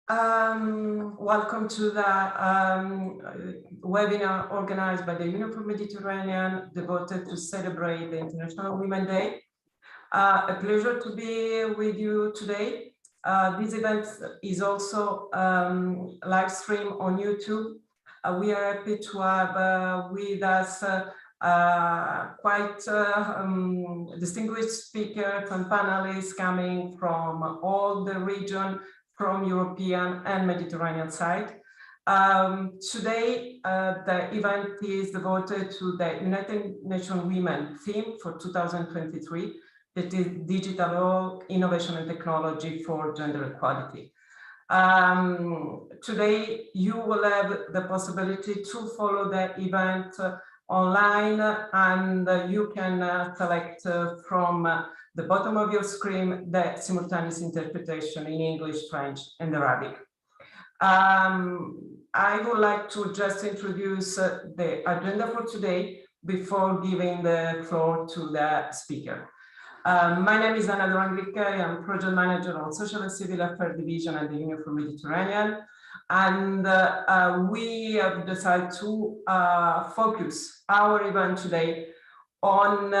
Welcome to the webinar organized by the Union for Mediterranean, devoted to celebrate the International Women's Day. A pleasure to be with you today. This event is also live stream on YouTube. We are happy to have with us quite distinguished speakers and panelists coming from all the region, from European and Mediterranean side. Today, the event is devoted to the United Nations Women theme for 2023, that is digital innovation and technology for gender equality. Today, you will have the possibility to follow the event online, and you can select from the bottom of your screen the simultaneous interpretation in English, French, and Arabic. I would like to just introduce the agenda for today before giving the floor to the speaker. My name is Anna Durangrica. I am project manager on Social and Civil Affairs Division at the Union for Mediterranean. And we have decided to focus our event today on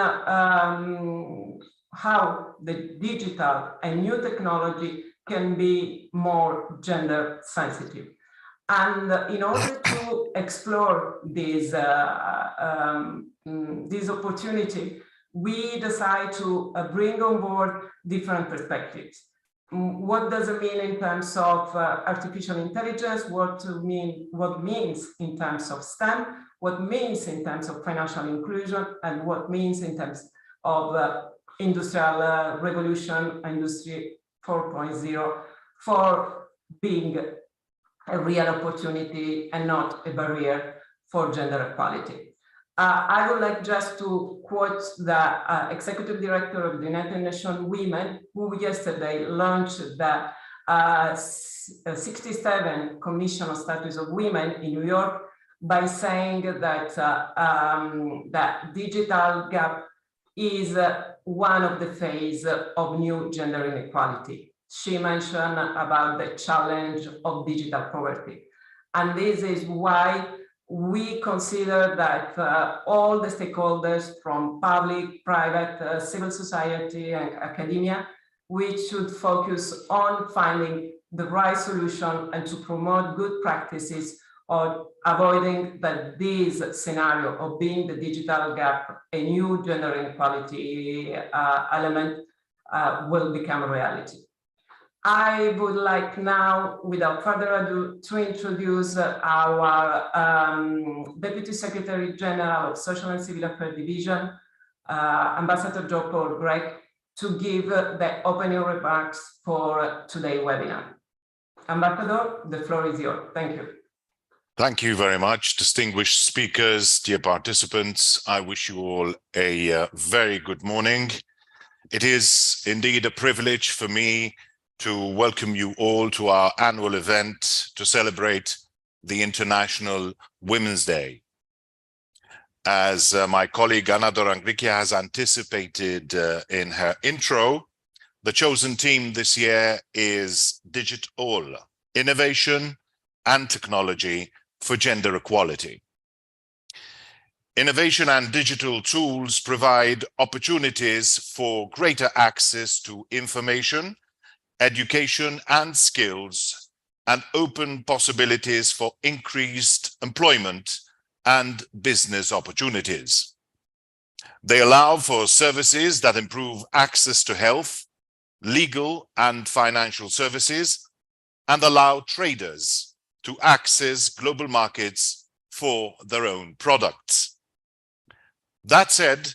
how the digital and new technology can be more gender sensitive. And in order to explore this opportunity, we decide to bring on board different perspectives. What does it mean in terms of artificial intelligence? What means in terms of STEM? What means in terms of financial inclusion? And what means in terms of industrial revolution, Industry 4.0, for being a real opportunity and not a barrier for gender equality. I would like just to quote the Executive Director of the United Nations Women, who yesterday launched the 67 Commission on Status of Women in New York by saying that the digital gap is one of the phases of new gender inequality. She mentioned about the challenge of digital poverty. And this is why we consider that all the stakeholders from public, private, civil society and academia, we should focus on finding the right solution and to promote good practices or avoiding that this scenario of being the digital gap, a new gender inequality element will become a reality. I would like now, without further ado, to introduce our Deputy Secretary General of Social and Civil Affairs Division, Ambassador Jo Paul Grech, to give the opening remarks for today's webinar. Ambassador, the floor is yours. Thank you. Thank you very much, distinguished speakers, dear participants. I wish you all a very good morning. It is indeed a privilege for me to welcome you all to our annual event to celebrate the International Women's Day. As my colleague Anna Durangrica has anticipated in her intro, the chosen theme this year is Digital, Innovation and Technology for Gender Equality. Innovation and digital tools provide opportunities for greater access to information, education and skills, and open possibilities for increased employment and business opportunities. They allow for services that improve access to health, legal and financial services, and allow traders to access global markets for their own products. That said,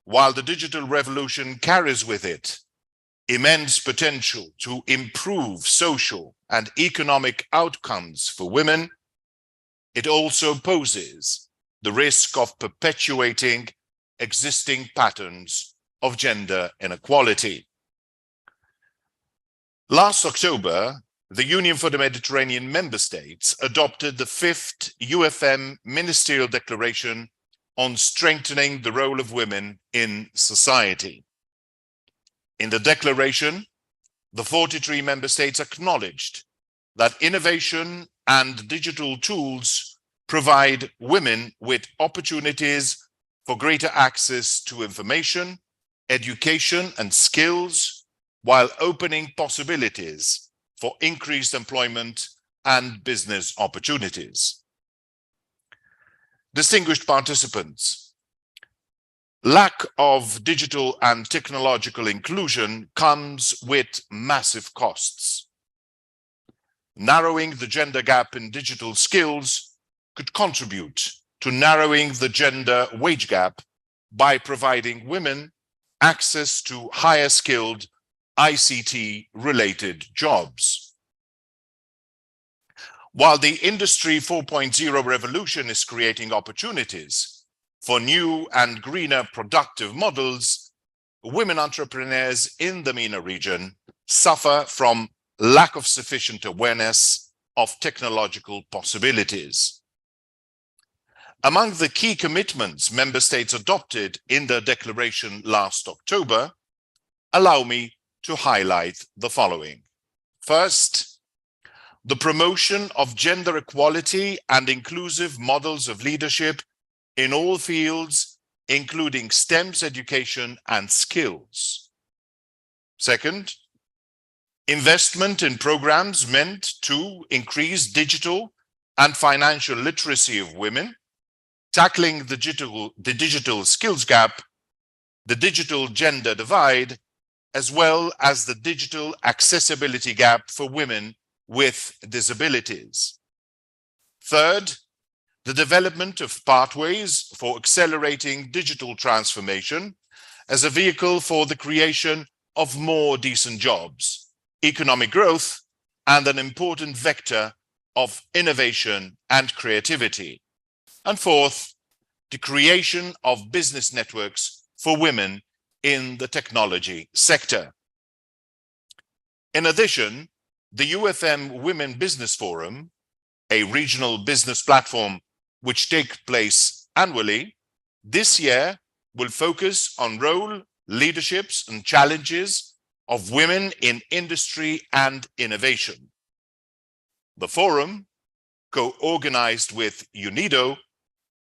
while the digital revolution carries with it immense potential to improve social and economic outcomes for women, it also poses the risk of perpetuating existing patterns of gender inequality. Last October, the Union for the Mediterranean member states adopted the 5th UFM Ministerial Declaration on strengthening the role of women in society. In the declaration, the 43 member states acknowledged that innovation and digital tools provide women with opportunities for greater access to information, education, and skills, while opening possibilities for increased employment and business opportunities. Distinguished participants, lack of digital and technological inclusion comes with massive costs. Narrowing the gender gap in digital skills could contribute to narrowing the gender wage gap by providing women access to higher skilled ICT-related jobs. While the Industry 4.0 revolution is creating opportunities for new and greener productive models, women entrepreneurs in the MENA region suffer from lack of sufficient awareness of technological possibilities. Among the key commitments member states adopted in the declaration last October, allow me to highlight the following. First, the promotion of gender equality and inclusive models of leadership in all fields, including STEM's education and skills. Second, investment in programs meant to increase digital and financial literacy of women, tackling the digital skills gap, the digital gender divide, as well as the digital accessibility gap for women with disabilities. Third, the development of pathways for accelerating digital transformation as a vehicle for the creation of more decent jobs, economic growth, and an important vector of innovation and creativity. And fourth, the creation of business networks for women in the technology sector. In addition, the UFM Women Business Forum, a regional business platform which takes place annually, this year will focus on role, leaderships, and challenges of women in industry and innovation. The forum, co-organized with UNIDO,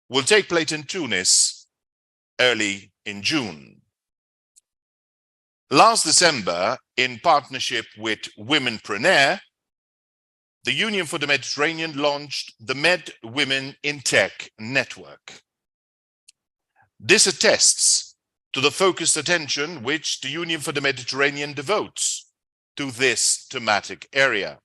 will take place in Tunis early in June. Last December, in partnership with Womenpreneur, the Union for the Mediterranean launched the Med Women in Tech Network. This attests to the focused attention which the Union for the Mediterranean devotes to this thematic area.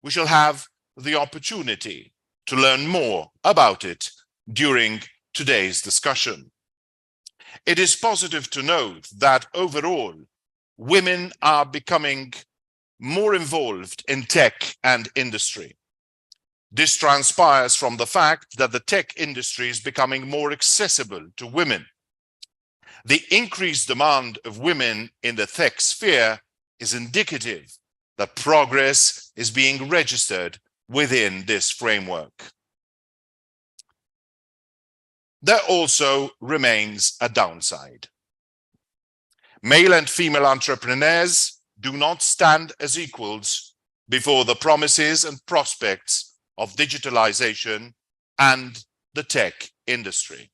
We shall have the opportunity to learn more about it during today's discussion. It is positive to note that overall, women are becoming more involved in tech and industry. This transpires from the fact that the tech industry is becoming more accessible to women. The increased demand of women in the tech sphere is indicative that progress is being registered within this framework. There also remains a downside. Male and female entrepreneurs do not stand as equals before the promises and prospects of digitalization and the tech industry.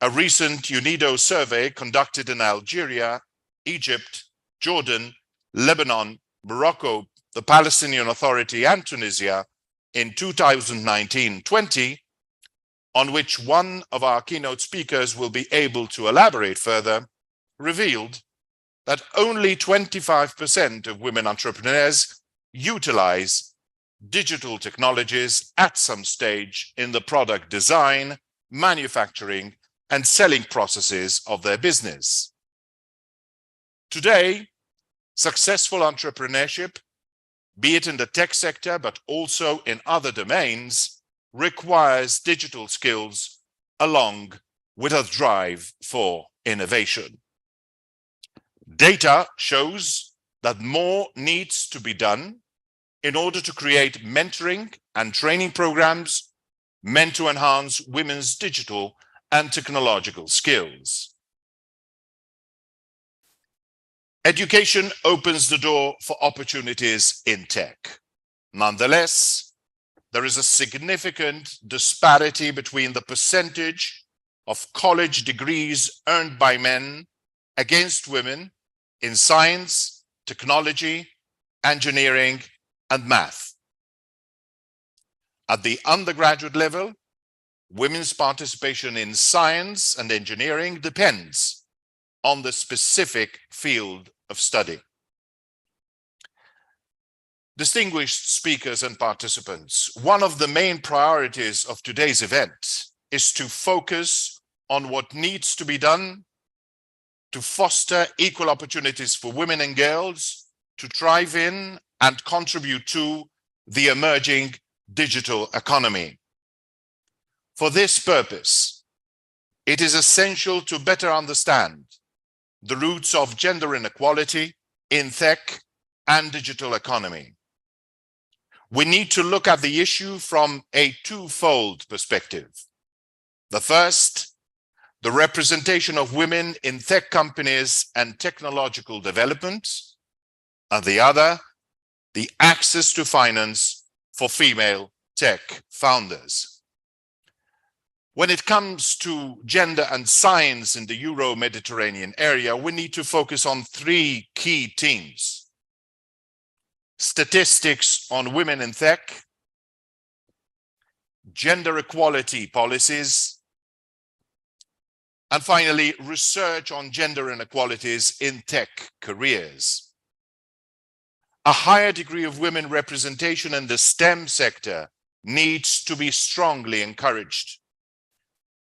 A recent UNIDO survey conducted in Algeria, Egypt, Jordan, Lebanon, Morocco, the Palestinian Authority, and Tunisia in 2019-20, on which one of our keynote speakers will be able to elaborate further, revealed that only 25% of women entrepreneurs utilize digital technologies at some stage in the product design, manufacturing, and selling processes of their business. Today, successful entrepreneurship, be it in the tech sector, but also in other domains, requires digital skills along with a drive for innovation. Data shows that more needs to be done in order to create mentoring and training programs meant to enhance women's digital and technological skills. Education opens the door for opportunities in tech. Nonetheless, there is a significant disparity between the percentage of college degrees earned by men against women in science, technology, engineering, and math. At the undergraduate level, women's participation in science and engineering depends on the specific field of study. Distinguished speakers and participants, one of the main priorities of today's event is to focus on what needs to be done to foster equal opportunities for women and girls to thrive in and contribute to the emerging digital economy. For this purpose, it is essential to better understand the roots of gender inequality in tech and digital economy. We need to look at the issue from a twofold perspective. The first, the representation of women in tech companies and technological development, and the other, the access to finance for female tech founders. When it comes to gender and science in the Euro-Mediterranean area, we need to focus on three key themes: statistics on women in tech, gender equality policies, and finally, research on gender inequalities in tech careers. A higher degree of women representation in the STEM sector needs to be strongly encouraged.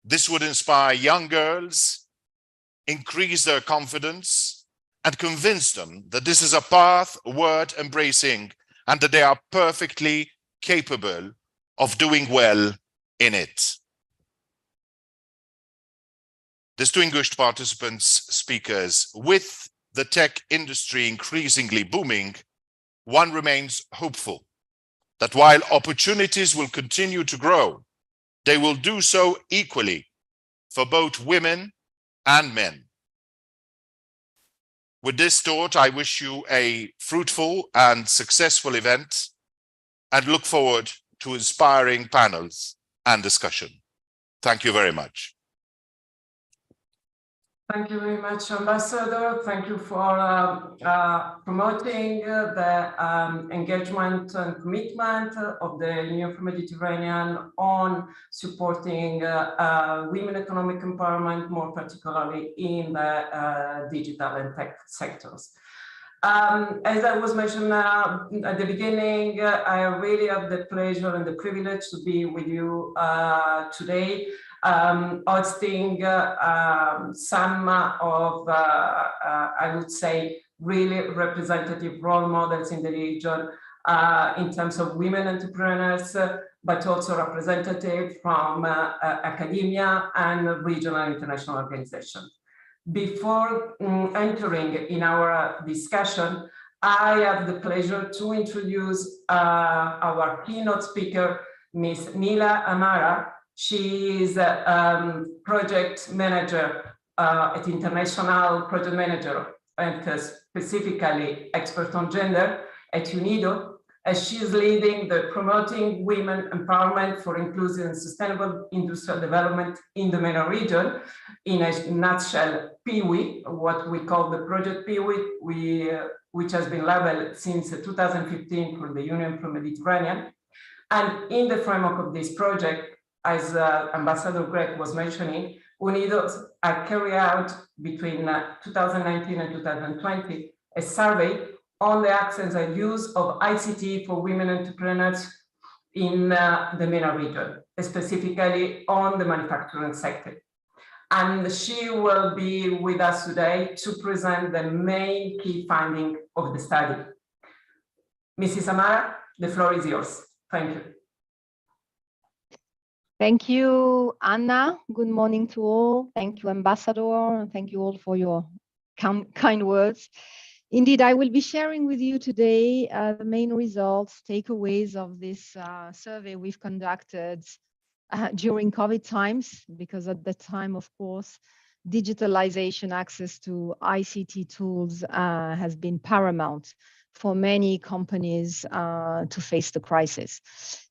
This would inspire young girls, increase their confidence, and convince them that this is a path worth embracing and that they are perfectly capable of doing well in it. Distinguished participants, speakers, with the tech industry increasingly booming, one remains hopeful that while opportunities will continue to grow, they will do so equally for both women and men. With this thought, I wish you a fruitful and successful event and look forward to inspiring panels and discussion. Thank you very much. Thank you very much, Ambassador. Thank you for promoting the engagement and commitment of the Union for Mediterranean on supporting women economic empowerment, more particularly in the digital and tech sectors. As I was mentioning at the beginning, I really have the pleasure and the privilege to be with you today, hosting some of, I would say, really representative role models in the region in terms of women entrepreneurs, but also representative from academia and regional and international organizations. Before entering in our discussion, I have the pleasure to introduce our keynote speaker, Ms. Nila Amara. She is a project manager at international project manager and specifically expert on gender at UNIDO, as she is leading the Promoting Women Empowerment for Inclusive and Sustainable Industrial Development in the MENA region. In a nutshell, PIWI, what we call the project PIWI, which has been labeled since 2015 for the Union for Mediterranean. And in the framework of this project, as Ambassador Greg was mentioning, UNIDO carried out between 2019 and 2020 a survey on the access and use of ICT for women entrepreneurs in the MENA region, specifically on the manufacturing sector. And she will be with us today to present the main key finding of the study. Mrs. Amara, the floor is yours. Thank you. Thank you, Anna. Good morning to all. Thank you, Ambassador. Thank you all for your kind words. Indeed, I will be sharing with you today the main results, takeaways of this survey we've conducted during COVID times, because at that time, of course, digitalization, access to ICT tools has been paramount for many companies to face the crisis.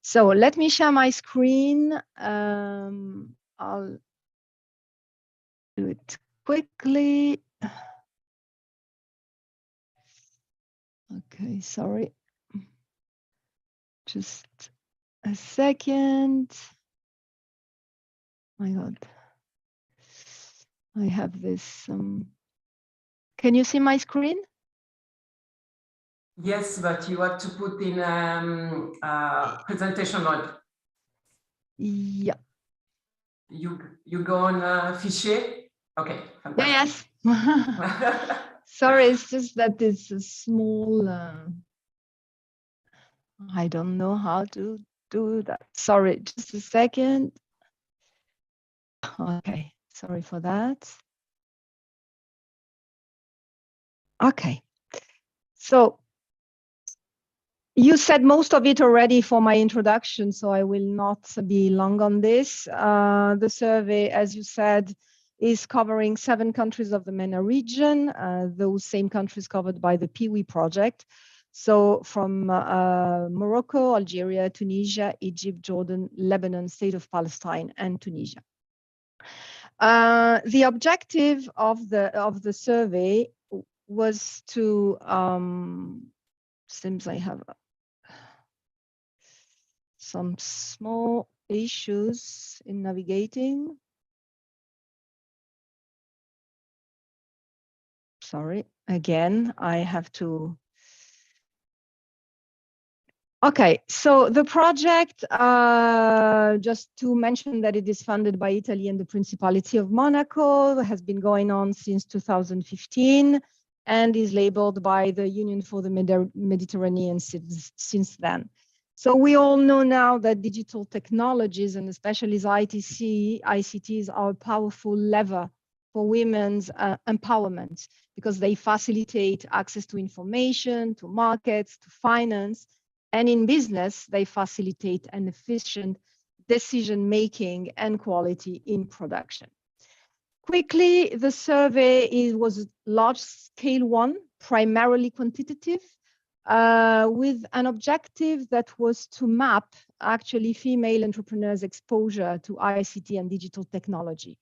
So let me share my screen. I'll do it quickly. Okay, sorry. Just a second. My God. I have this. Can you see my screen? Yes, but you have to put in presentation mode. Yeah. You go on fichier. Okay, Yes. fantastic. Sorry, it's just that it's a small. I don't know how to do that. Sorry, just a second. Okay, sorry for that. Okay, so you said most of it already for my introduction, so I will not be long on this. The survey, as you said, is covering 7 countries of the MENA region, those same countries covered by the PIWI project. So from Morocco, Algeria, Tunisia, Egypt, Jordan, Lebanon, State of Palestine, and Tunisia. The objective of the survey was to, seems I have some small issues in navigating. Sorry, again, I have to. Okay, so the project, just to mention that it is funded by Italy and the Principality of Monaco, has been going on since 2015 and is labeled by the Union for the Mediterranean since then. So we all know now that digital technologies and especially ICTs are a powerful lever for women's empowerment because they facilitate access to information, to markets, to finance, and in business, they facilitate an efficient decision-making and quality in production. Quickly, the survey was large-scale one, primarily quantitative, with an objective that was to map actually female entrepreneurs' exposure to ICT and digital technology.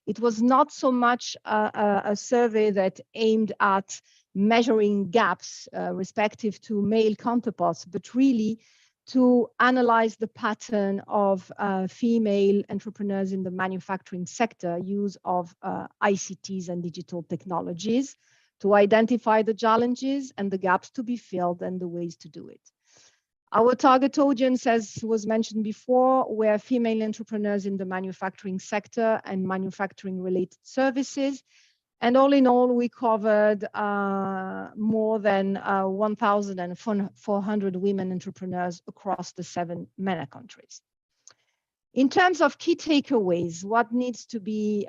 It was not so much a survey that aimed at measuring gaps respective to male counterparts, but really to analyze the pattern of female entrepreneurs in the manufacturing sector use of ICTs and digital technologies, to identify the challenges and the gaps to be filled and the ways to do it. Our target audience, as was mentioned before, were female entrepreneurs in the manufacturing sector and manufacturing related services. And all in all, we covered more than 1,400 women entrepreneurs across the 7 MENA countries. In terms of key takeaways, what needs to be,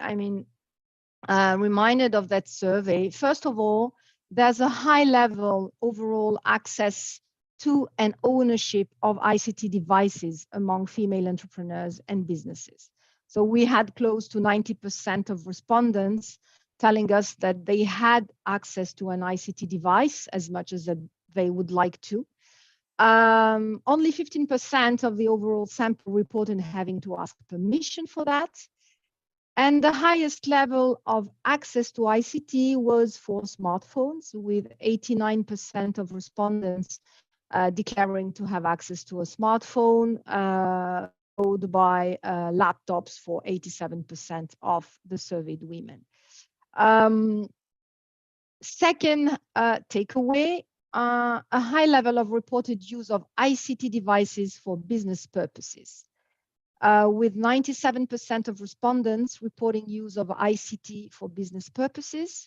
reminded of that survey? First of all, there's a high level overall access to and ownership of ICT devices among female entrepreneurs and businesses. So we had close to 90% of respondents telling us that they had access to an ICT device as much as that they would like to. Only 15% of the overall sample reported having to ask permission for that. And the highest level of access to ICT was for smartphones, with 89% of respondents declaring to have access to a smartphone, followed by laptops for 87% of the surveyed women. Second takeaway, a high level of reported use of ICT devices for business purposes, with 97% of respondents reporting use of ICT for business purposes.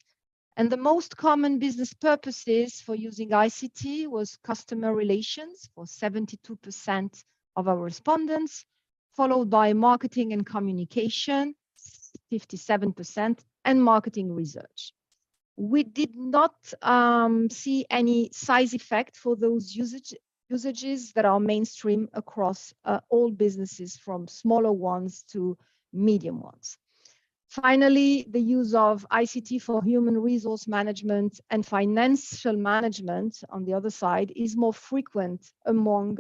And the most common business purposes for using ICT was customer relations for 72% of our respondents, followed by marketing and communication, 57%, and marketing research. We did not see any size effect for those usages that are mainstream across all businesses, from smaller ones to medium ones. Finally, the use of ICT for human resource management and financial management, on the other side, is more frequent among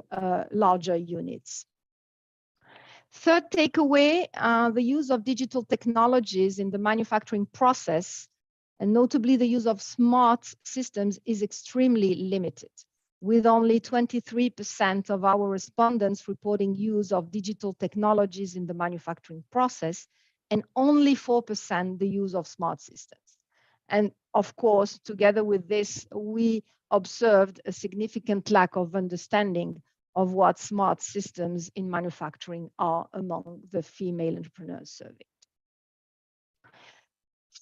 larger units. Third takeaway, the use of digital technologies in the manufacturing process, and notably the use of smart systems, is extremely limited, with only 23% of our respondents reporting use of digital technologies in the manufacturing process, and only 4% the use of smart systems. And of course, together with this, we observed a significant lack of understanding of what smart systems in manufacturing are among the female entrepreneurs surveyed.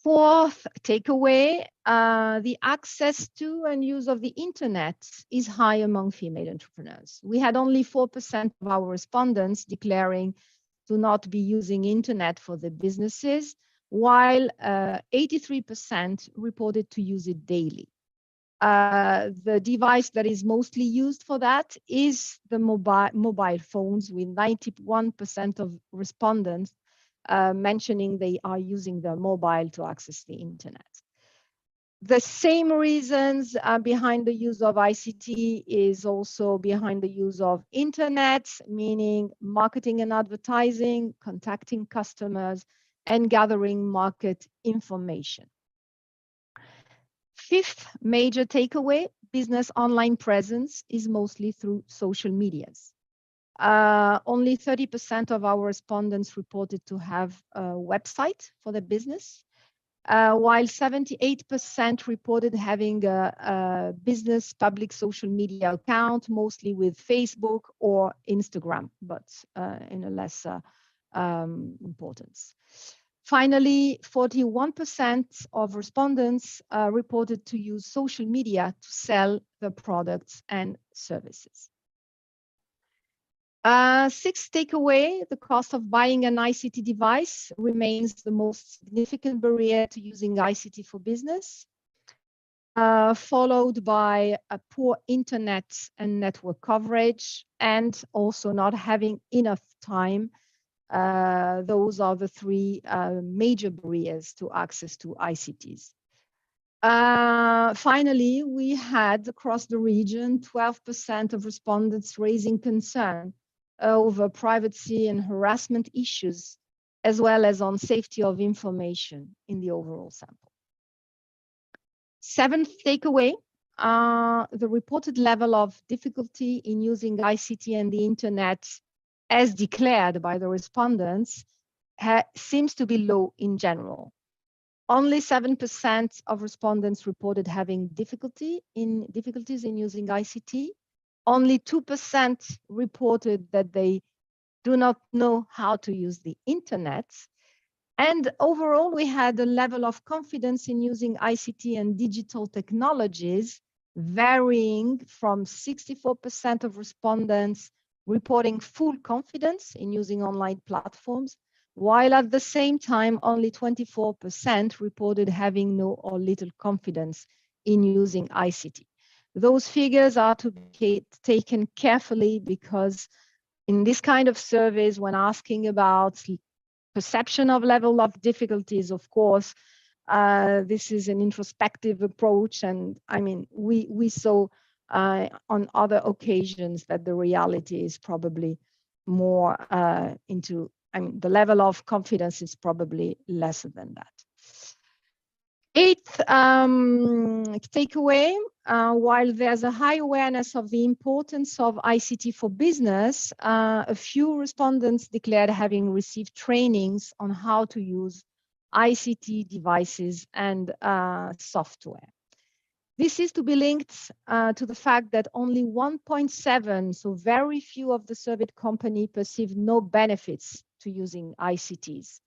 Fourth takeaway, the access to and use of the internet is high among female entrepreneurs. We had only 4% of our respondents declaring to not be using internet for their businesses, while 83% reported to use it daily. The device that is mostly used for that is the mobile phones, with 91% of respondents mentioning they are using their mobile to access the internet. The same reasons behind the use of ICT is also behind the use of internet, meaning marketing and advertising, contacting customers, and gathering market information. Fifth major takeaway, business online presence is mostly through social medias. Only 30% of our respondents reported to have a website for their business, while 78% reported having a business public social media account, mostly with Facebook or Instagram, but in a lesser importance. Finally, 41% of respondents reported to use social media to sell their products and services. Sixth takeaway, the cost of buying an ICT device remains the most significant barrier to using ICT for business, followed by a poor internet and network coverage, and also not having enough time. Those are the three major barriers to access to ICTs. Finally, we had across the region 12% of respondents raising concern over privacy and harassment issues, as well as on safety of information in the overall sample. Seventh takeaway, the reported level of difficulty in using ICT and the internet as declared by the respondents seems to be low in general. Only 7% of respondents reported having difficulties in using ICT. Only 2% reported that they do not know how to use the internet. And overall, we had a level of confidence in using ICT and digital technologies varying from 64% of respondents reporting full confidence in using online platforms, while at the same time, only 24% reported having no or little confidence in using ICT. Those figures are to be taken carefully, because in this kind of surveys, when asking about perception of level of difficulties, of course, this is an introspective approach. And I mean, we saw on other occasions that the reality is probably more the level of confidence is probably less than that. Eighth takeaway, while there's a high awareness of the importance of ICT for business, a few respondents declared having received trainings on how to use ICT devices and software. This is to be linked to the fact that only 1.7, so very few of the surveyed companies perceived no benefits to using ICTs.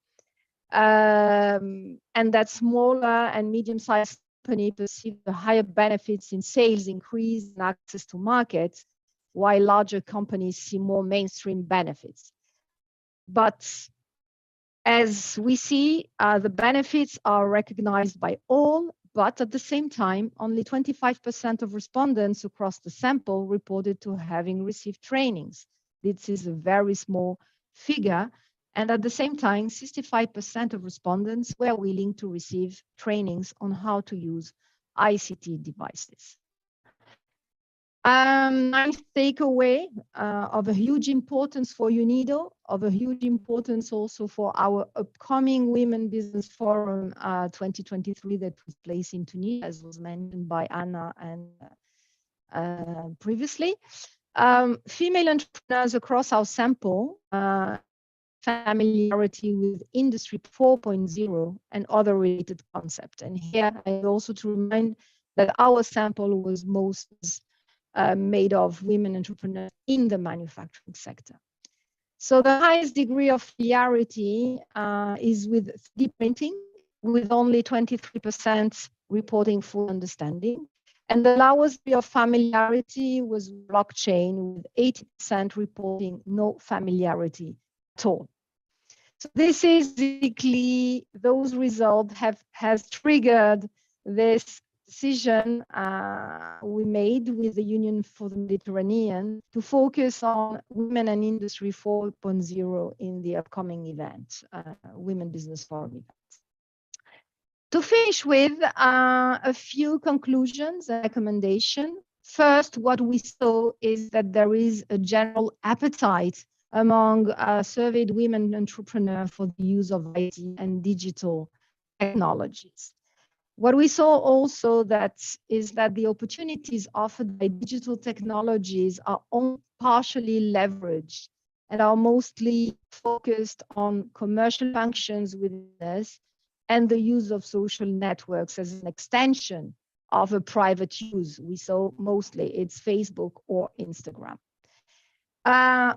And that smaller and medium-sized companies perceive the higher benefits in sales increase and access to markets, while larger companies see more mainstream benefits. But as we see, the benefits are recognized by all, but at the same time, only 25% of respondents across the sample reported to having received trainings. This is a very small figure, And at the same time, 65% of respondents were willing to receive trainings on how to use ICT devices. Ninth takeaway of a huge importance for UNIDO, of a huge importance also for our upcoming Women Business Forum 2023 that was placed in Tunisia, as was mentioned by Anna and previously. Female entrepreneurs across our sample, familiarity with Industry 4.0 and other related concepts. And here I also to remind that our sample was most made of women entrepreneurs in the manufacturing sector. So the highest degree of familiarity is with 3D printing, with only 23% reporting full understanding. And the lowest degree of familiarity was blockchain, with 80% reporting no familiarity at all. So this is basically, those results has triggered this decision we made with the Union for the Mediterranean to focus on Women and Industry 4.0 in the upcoming event, Women Business Forum event. To finish with a few conclusions and recommendations. First, what we saw is that there is a general appetite among surveyed women entrepreneurs for the use of IT and digital technologies. What we saw also is that the opportunities offered by digital technologies are only partially leveraged and are mostly focused on commercial functions within this and the use of social networks as an extension of a private use. We saw mostly it's Facebook or Instagram.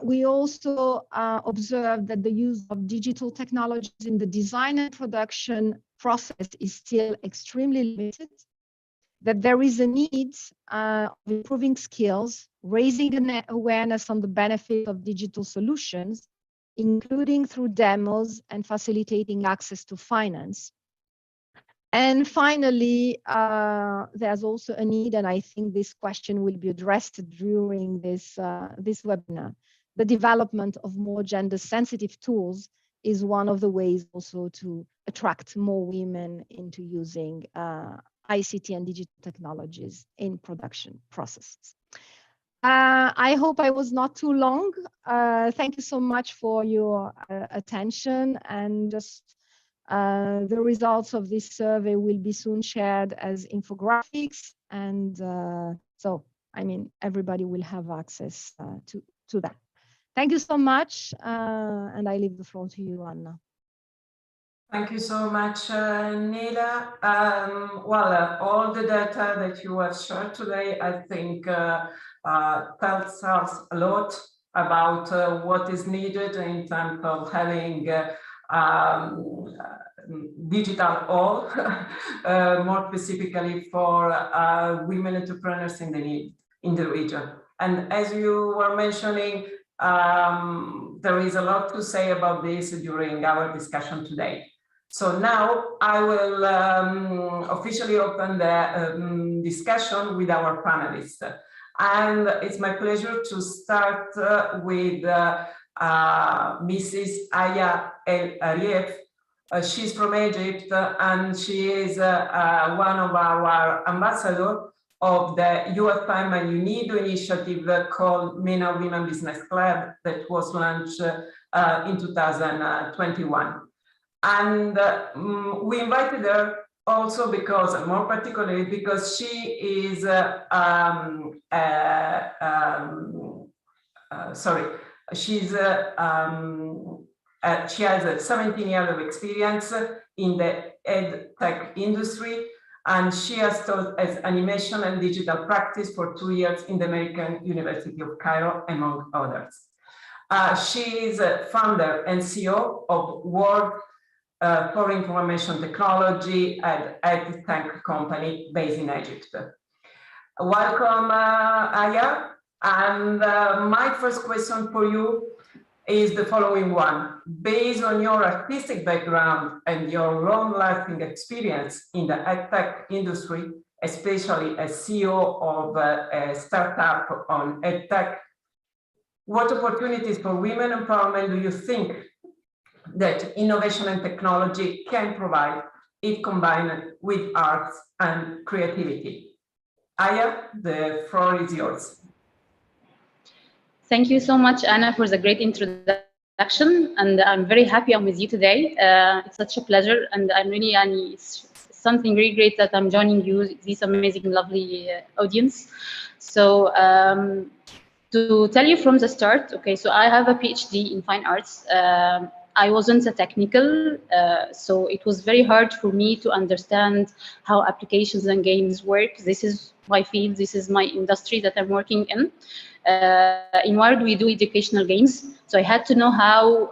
We also observed that the use of digital technologies in the design and production process is still extremely limited, that there is a need of improving skills, raising awareness on the benefit of digital solutions, including through demos and facilitating access to finance. And finally, there's also a need, and I think this question will be addressed during this webinar. The development of more gender-sensitive tools is one of the ways also to attract more women into using ICT and digital technologies in production processes. I hope I was not too long. Thank you so much for your attention, and just the results of this survey will be soon shared as infographics, and so I mean everybody will have access to that. Thank you so much, and I leave the floor to you, Anna. Thank you so much, Nela. All the data that you have shared today, I think, tells us a lot about what is needed in terms of having digital all, more specifically for women entrepreneurs in the region. And as you were mentioning, there is a lot to say about this during our discussion today. So now I will officially open the discussion with our panelists. And it's my pleasure to start with Mrs. Aya El Arief. She's from Egypt, and she is one of our ambassadors of the UFM and UNIDO initiative called MENA Women Business Club that was launched in 2021. And we invited her also because, more particularly, because she is, she has 17 years of experience in the ed tech industry, and she has taught as animation and digital practice for 2 years in the American University of Cairo, among others. She is a founder and CEO of World for Information Technology and ed tech company based in Egypt. Welcome, Aya. And my first question for you is the following one. Based on your artistic background and your long-lasting experience in the ed tech industry, especially as CEO of a startup on ed tech, what opportunities for women empowerment do you think that innovation and technology can provide if combined with arts and creativity. Aya, the floor is yours. Thank you so much, Anna, for the great introduction. And I'm very happy I'm with you today. It's such a pleasure. And I'm really, it's something really great that I'm joining you, this amazing, lovely audience. So to tell you from the start, okay, so I have a PhD in fine arts. I wasn't a technical, so it was very hard for me to understand how applications and games work. This is my field, this is my industry that I'm working in. In WIRD, we do educational games, so I had to know how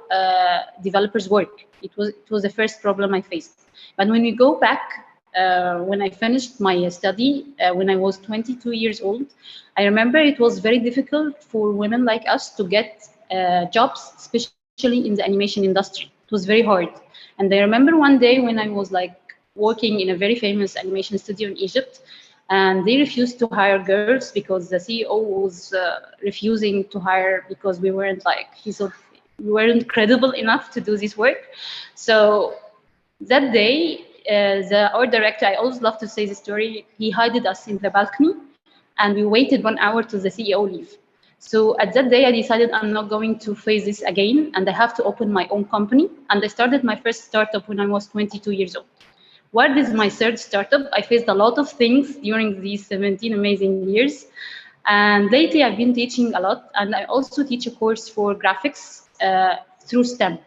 developers work. It was the first problem I faced. But when we go back, when I finished my study, when I was 22 years old, I remember it was very difficult for women like us to get jobs, especially in the animation industry. It was very hard. And I remember one day when I was like working in a very famous animation studio in Egypt, and they refused to hire girls because the CEO was refusing to hire because we weren't like, he thought we weren't credible enough to do this work. So that day, the art director, I always love to say the story, he hid us in the balcony and we waited 1 hour till the CEO leave. So at that day, I decided I'm not going to face this again, and I have to open my own company. And I started my first startup when I was 22 years old. What is my third startup? I faced a lot of things during these 17 amazing years. And lately, I've been teaching a lot, and I also teach a course for graphics through STEM.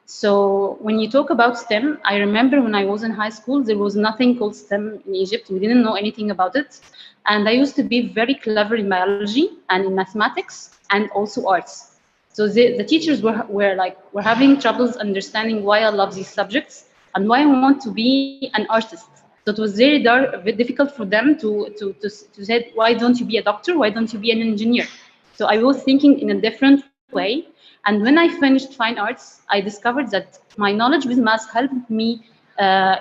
So when you talk about STEM, I remember when I was in high school, there was nothing called STEM in Egypt. We didn't know anything about it. And I used to be very clever in biology and in mathematics and also arts. So the teachers were having troubles understanding why I love these subjects and why I want to be an artist. So it was very difficult for them to say, why don't you be a doctor? Why don't you be an engineer? So I was thinking in a different way. And when I finished fine arts, I discovered that my knowledge with math helped me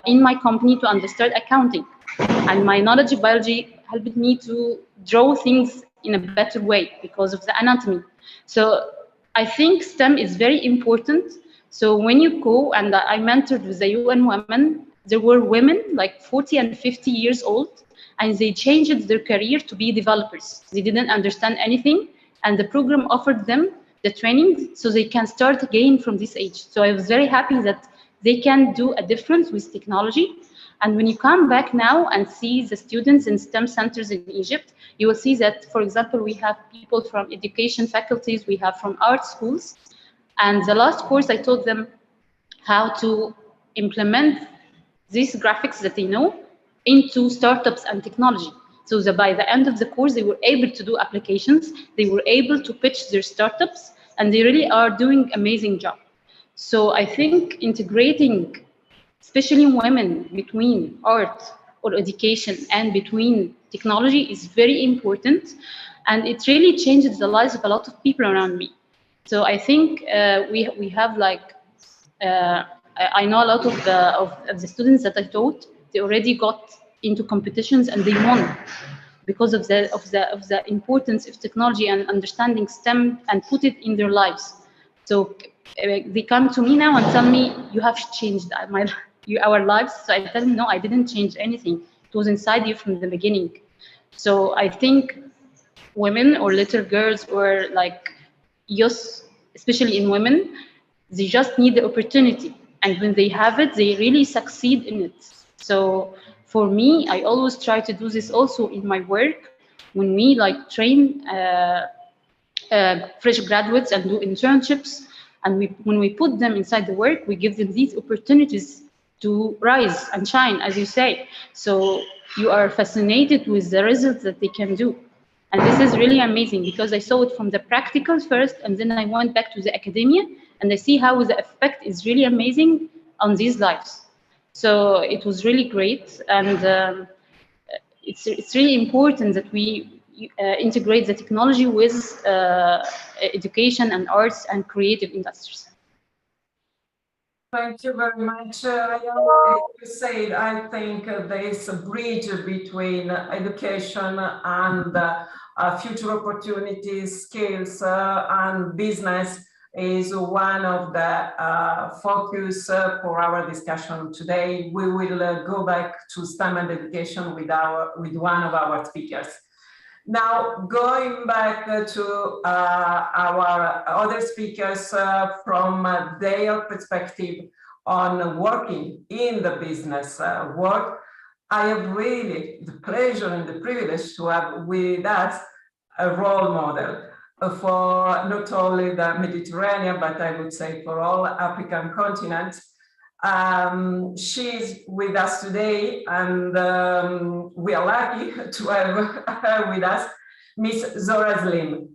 in my company to understand accounting. And my knowledge of biology helped me to draw things in a better way because of the anatomy. So I think STEM is very important. So when you go, and I mentored with the UN women, there were women like 40 and 50 years old, and they changed their career to be developers. They didn't understand anything, and the program offered them the training so they can start again from this age. So I was very happy that they can do a difference with technology. And when you come back now and see the students in STEM centers in Egypt, you will see that, for example, we have people from education faculties, we have from art schools. And the last course, I taught them how to implement these graphics that they know into startups and technology. So that by the end of the course, they were able to do applications, they were able to pitch their startups, and they really are doing amazing job. So I think integrating, especially women, between art or education and between technology is very important, and it really changes the lives of a lot of people around me. So I think we have like I know a lot of the students that I taught, they already got into competitions and they won because of the importance of technology and understanding STEM and put it in their lives. So they come to me now and tell me, you have changed our lives. So I tell them, no, I didn't change anything. It was inside you from the beginning. So I think women or little girls or like youth, especially in women, they just need the opportunity. And when they have it, they really succeed in it. So for me, I always try to do this also in my work. When we like train fresh graduates and do internships, and when we put them inside the work, we give them these opportunities to rise and shine, as you say. So you are fascinated with the results that they can do. And this is really amazing because I saw it from the practical first, and then I went back to the academia, and I see how the effect is really amazing on these lives. So it was really great, and it's really important that we integrate the technology with education and arts and creative industries. Thank you very much. As you said, I think there is a bridge between education and future opportunities, skills, and business is one of the focus for our discussion today. We will go back to STEM and education with one of our speakers. Now, going back to our other speakers from their perspective on working in the business world, I have really the pleasure and the privilege to have with us a role model for not only the Mediterranean, but I would say for all African continents. She's with us today, and we are lucky to have her with us, Miss Zora Slim.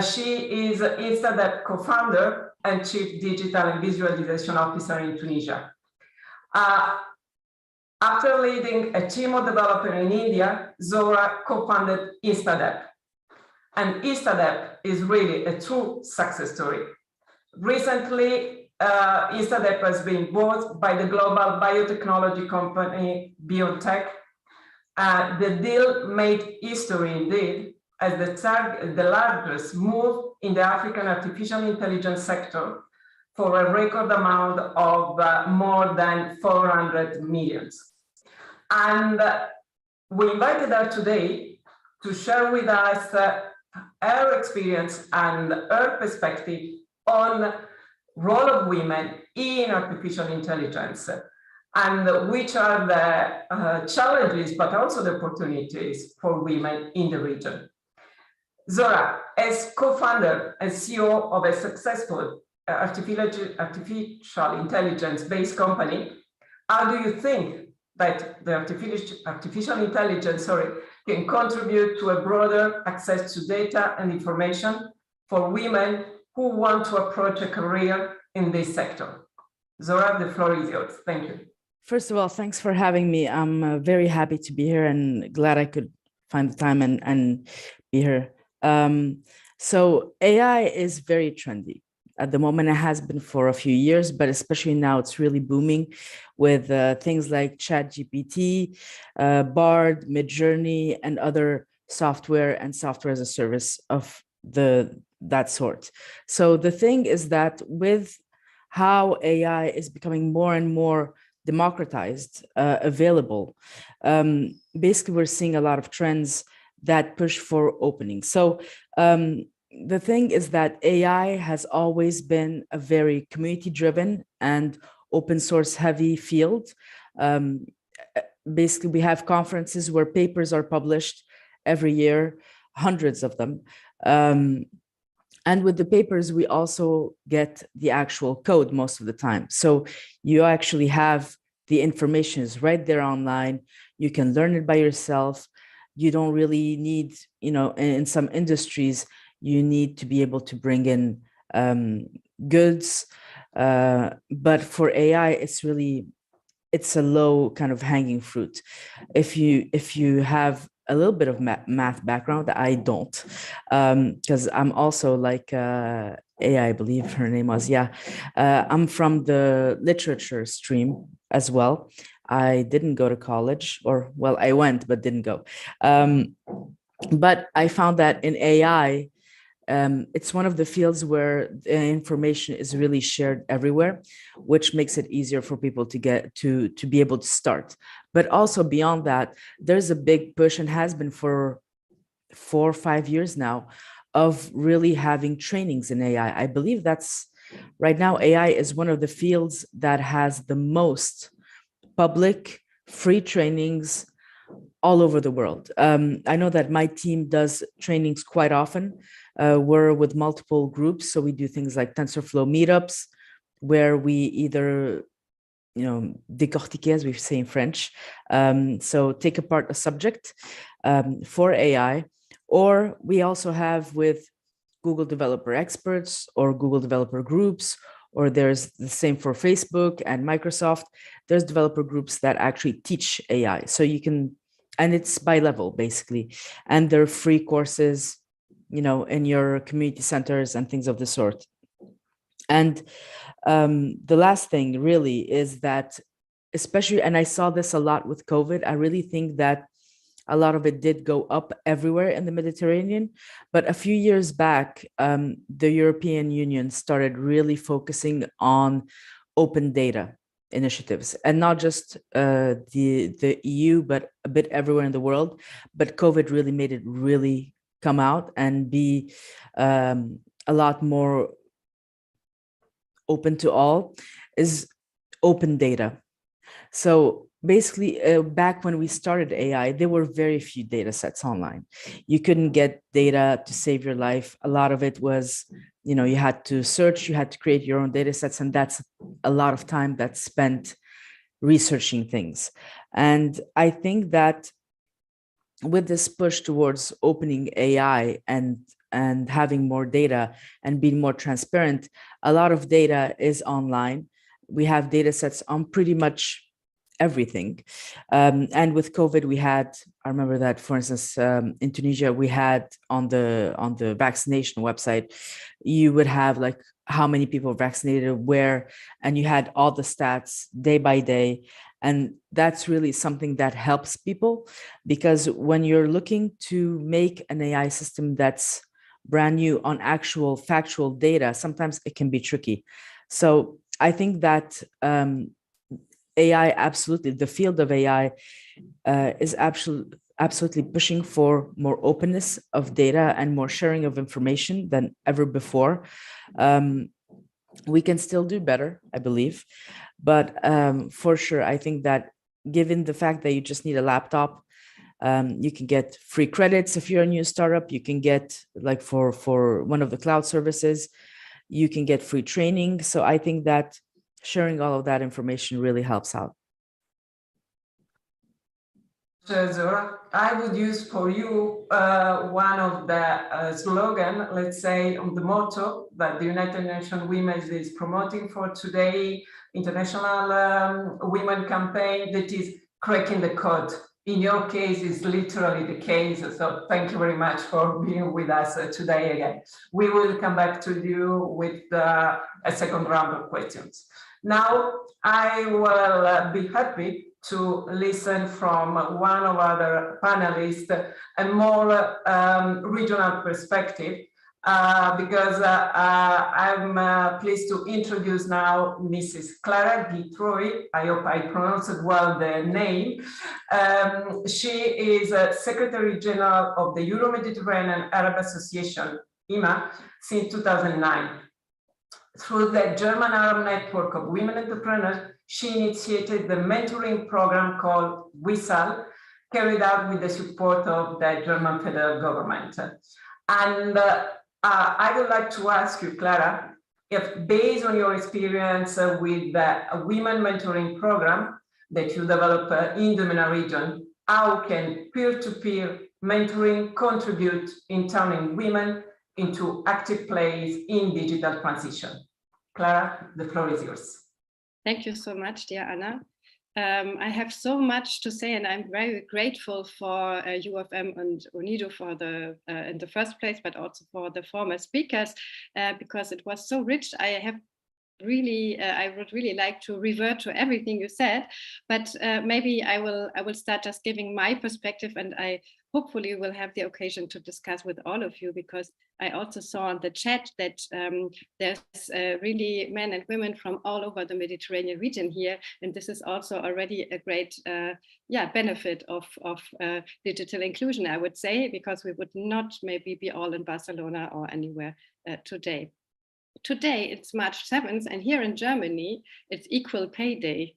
She is InstaDev co-founder and Chief Digital and Visualization Officer in Tunisia. After leading a team of developers in India, Zora co-founded InstaDev. And InstaDev is really a true success story. Recently, InstaDev has been bought by the global biotechnology company BioNTech. The deal made history indeed, as the largest move in the African artificial intelligence sector for a record amount of more than 400 million. And we invited her today to share with us her experience and her perspective on role of women in artificial intelligence and which are the challenges, but also the opportunities for women in the region. Zora, as co-founder and CEO of a successful artificial intelligence-based company, how do you think that the artificial intelligence, can contribute to a broader access to data and information for women who want to approach a career in this sector? Zora, the floor is yours. Thank you. First of all, thanks for having me. I'm very happy to be here and glad I could find the time and be here. So AI is very trendy. At the moment, it has been for a few years, but especially now it's really booming with things like ChatGPT, Bard, Midjourney, and other software and software as a service of that sort. So the thing is that with how AI is becoming more and more democratized, available, basically we're seeing a lot of trends that push for opening. So the thing is that AI has always been a very community-driven and open source heavy field. Basically, we have conferences where papers are published every year, hundreds of them. And with the papers, we also get the actual code most of the time. So you actually have the information is right there online. You can learn it by yourself. You don't really need, in some industries, you need to be able to bring in goods. But for AI, it's a low kind of hanging fruit. If you have a little bit of math background, I don't, because I'm also like AI, I believe her name was, I'm from the literature stream as well. I didn't go to college, or well, I went, but didn't go. But I found that in AI, it's one of the fields where the information is really shared everywhere, which makes it easier for people to get to be able to start. But also beyond that, there's a big push, and has been for 4 or 5 years now, of really having trainings in AI. I believe that's right now, AI is one of the fields that has the most public free trainings all over the world. I know that my team does trainings quite often. We're with multiple groups, so we do things like TensorFlow meetups, where we either, décortiquer, as we say in French, so take apart a subject for AI, or we also have with Google developer experts or Google developer groups, or there's the same for Facebook and Microsoft. There's developer groups that actually teach AI. So you can, and it's by level basically, and they're free courses, in your community centers and things of the sort. And the last thing really is that, especially, and I saw this a lot with COVID, I really think that A lot of it did go up everywhere in the Mediterranean. But a few years back, the European Union started really focusing on open data initiatives, and not just the EU, but a bit everywhere in the world. But COVID really made it really come out and be a lot more open to all, is open data. So basically, back when we started AI, there were very few data sets online. You couldn't get data to save your life. A lot of it was, you know, you had to search, you had to create your own data sets, and that's a lot of time that's spent researching things. And I think that with this push towards opening AI and having more data and being more transparent, a lot of data is online. We have data sets on pretty much everything. And with COVID, we had, I remember that, for instance, in Tunisia, we had on the vaccination website, you would have like how many people vaccinated, where, and you had all the stats day by day. And that's really something that helps people, because when you're looking to make an AI system that's brand new on actual factual data, sometimes it can be tricky. So I think that AI, absolutely, the field of AI is absolutely pushing for more openness of data and more sharing of information than ever before. We can still do better, I believe. But for sure, I think that given the fact that you just need a laptop, you can get free credits if you're a new startup. You can get, like for one of the cloud services, you can get free training. So I think that sharing all of that information really helps out. Zora, I would use for you one of the slogan, let's say, on the motto that the United Nations Women is promoting for today, International Women Campaign, that is cracking the code. In your case, it's literally the case. So thank you very much for being with us today again. We will come back to you with a second round of questions. Now, I will be happy to listen from one of other panelists, a more regional perspective, because I'm pleased to introduce now Mrs. Clara Guitroy. I hope I pronounced well the name. She is Secretary General of the Euro-Mediterranean Arab Association, IMA, since 2009. Through the German Arab Network of Women Entrepreneurs, she initiated the mentoring program called WISAL, carried out with the support of the German federal government. And I would like to ask you, Clara, if based on your experience with the women mentoring program that you develop in the MENA region, how can peer-to-peer mentoring contribute in turning women into active players in digital transition? Clara, the floor is yours. Thank you so much, dear Anna. I have so much to say, and I'm very grateful for UFM and UNIDO for the in the first place, but also for the former speakers, because it was so rich. I would really like to revert to everything you said, but maybe I will start just giving my perspective, and I hopefully will have the occasion to discuss with all of you, because I also saw in the chat that there's really men and women from all over the Mediterranean region here, and this is also already a great benefit of digital inclusion, I would say, because we would not maybe be all in Barcelona or anywhere today. Today, it's March 7th, and here in Germany, it's Equal Pay Day.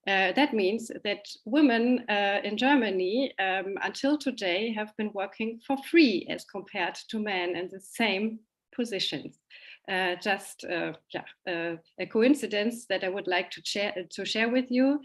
That means that women in Germany until today have been working for free as compared to men in the same positions. Just a coincidence that I would like to share with you.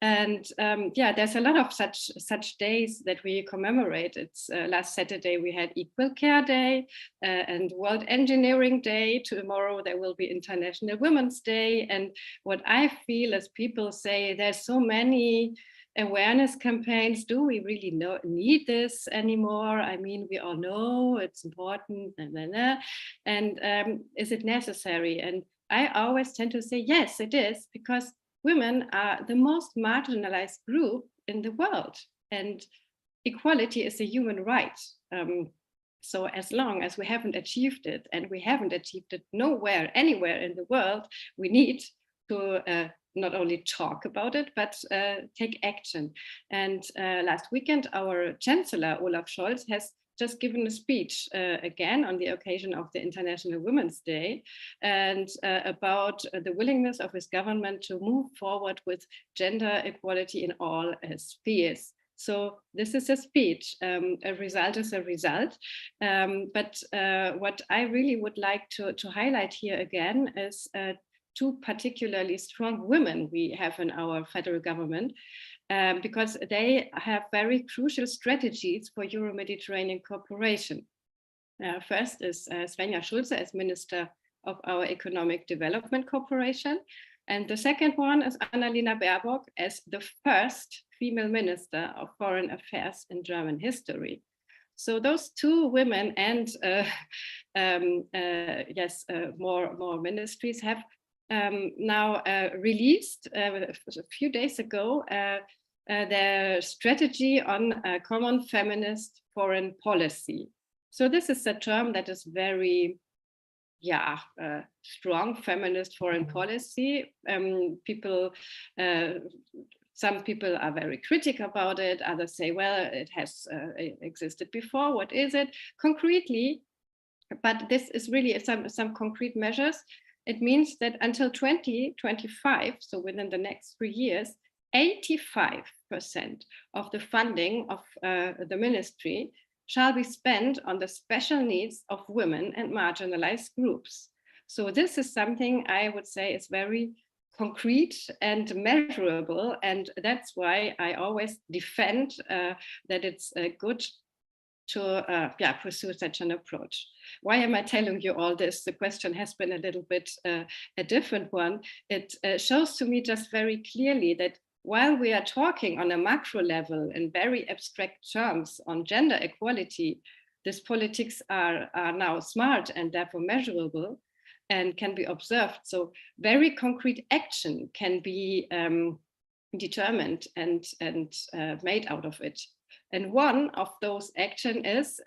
And there's a lot of such days that we commemorate. It's last Saturday we had Equal Care Day and World Engineering Day. Tomorrow there will be International Women's Day. And what I feel as people say, there's so many awareness campaigns. Do we really need this anymore? I mean, we all know it's important, and is it necessary? And I always tend to say, yes, it is, because women are the most marginalized group in the world. And equality is a human right. So as long as we haven't achieved it, and we haven't achieved it nowhere, anywhere in the world, we need to not only talk about it, but take action. And last weekend, our Chancellor, Olaf Scholz, has just given a speech again on the occasion of the International Women's Day, and about the willingness of his government to move forward with gender equality in all spheres. So this is a speech. A result is a result. But what I really would like to highlight here again is two particularly strong women we have in our federal government, because they have very crucial strategies for Euro-Mediterranean cooperation. First is Svenja Schulze as Minister of our Economic Development Cooperation. And the second one is Annalena Baerbock as the first female Minister of Foreign Affairs in German history. So those two women and more ministries have now released a few days ago their strategy on a common feminist foreign policy. So this is a term that is very strong, feminist foreign policy. Some people are very critical about it. Others say, well, it has existed before. What is it concretely? But this is really some concrete measures. It means that until 2025, so within the next 3 years, 85% of the funding of the ministry shall be spent on the special needs of women and marginalized groups. So this is something I would say is very concrete and measurable, and that's why I always defend that it's good to pursue such an approach. Why am I telling you all this? The question has been a little bit a different one. It shows to me just very clearly that while we are talking on a macro level in very abstract terms on gender equality, these politics are now smart and therefore measurable and can be observed. So very concrete action can be determined and made out of it. And one of those action is,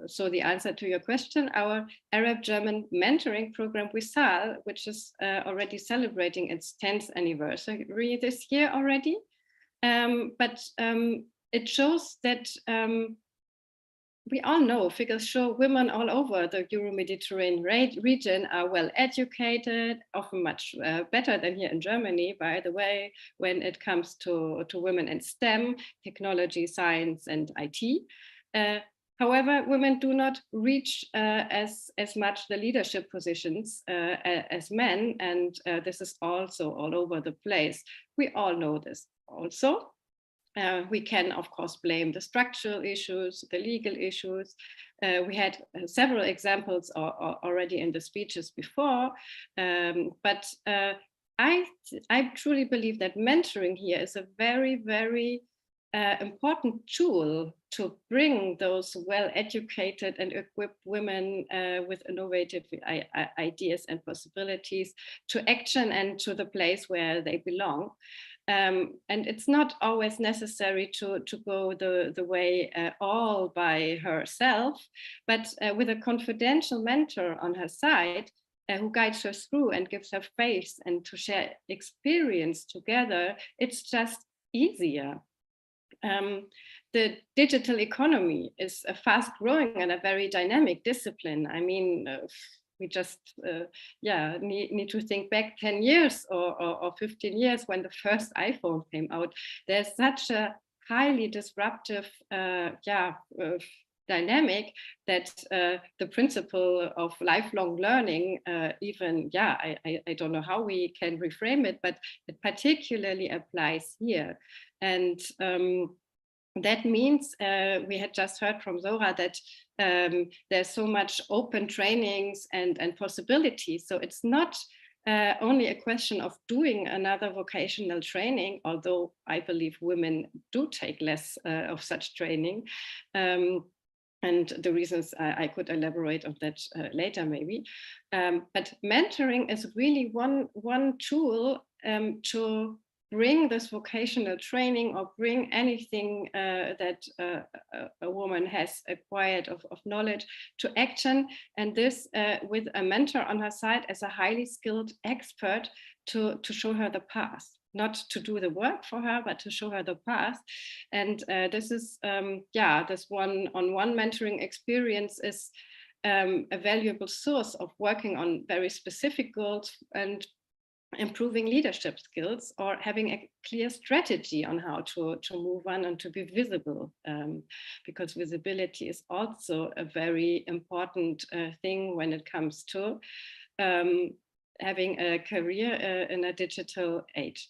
so the answer to your question, our Arab-German mentoring program, WISAL, which is already celebrating its 10th anniversary this year already. But it shows that we all know, figures show women all over the Euro-Mediterranean region are well educated, often much better than here in Germany, by the way, when it comes to women in STEM, technology, science, and IT. However, women do not reach as much the leadership positions as men, and this is also all over the place. We all know this also. We can, of course, blame the structural issues, the legal issues. We had several examples already in the speeches before, but I truly believe that mentoring here is a very, very important tool to bring those well-educated and equipped women with innovative ideas and possibilities to action and to the place where they belong. And it's not always necessary to go the way all by herself, but with a confidential mentor on her side who guides her through and gives her faith and to share experience together, it's just easier. The digital economy is a fast growing and a very dynamic discipline. I mean, we just need to think back 10 years or 15 years when the first iPhone came out. There's such a highly disruptive dynamic that the principle of lifelong learning I don't know how we can reframe it, but it particularly applies here. And that means we had just heard from Zora that there's so much open trainings and possibilities. So it's not only a question of doing another vocational training, although I believe women do take less of such training. And the reasons I could elaborate on that later maybe. But mentoring is really one tool to bring this vocational training or bring anything that a woman has acquired of knowledge to action, and this with a mentor on her side as a highly skilled expert to show her the path, not to do the work for her, but to show her the path. And this is, this one-on-one mentoring experience is a valuable source of working on very specific goals and improving leadership skills, or having a clear strategy on how to move on and to be visible, because visibility is also a very important thing when it comes to having a career in a digital age.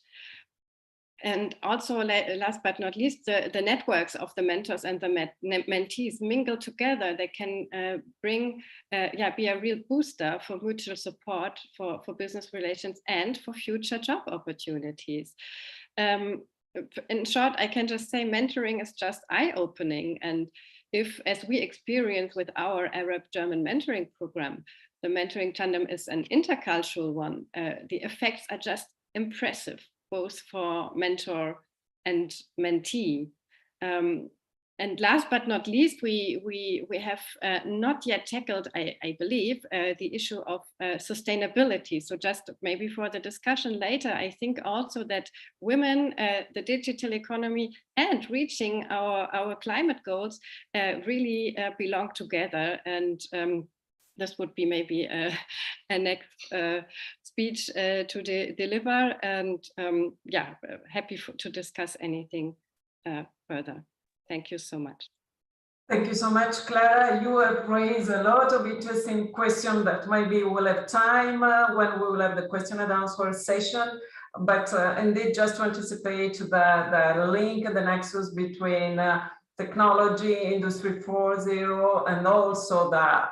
And also, last but not least, the networks of the mentors and the mentees mingle together. They can be a real booster for mutual support for business relations and for future job opportunities. In short, I can just say mentoring is just eye-opening. And if, as we experience with our Arab-German mentoring program, the mentoring tandem is an intercultural one, the effects are just impressive, both for mentor and mentee. And last but not least, we have not yet tackled, I believe, the issue of sustainability. So just maybe for the discussion later, I think also that women, the digital economy, and reaching our climate goals really belong together. And this would be maybe a next speech to deliver, and happy to discuss anything further. Thank you so much. Thank you so much, Clara. You have raised a lot of interesting questions that maybe we'll have time when we will have the question and answer session. But indeed, just to anticipate the link, the nexus between technology, Industry 4.0, and also the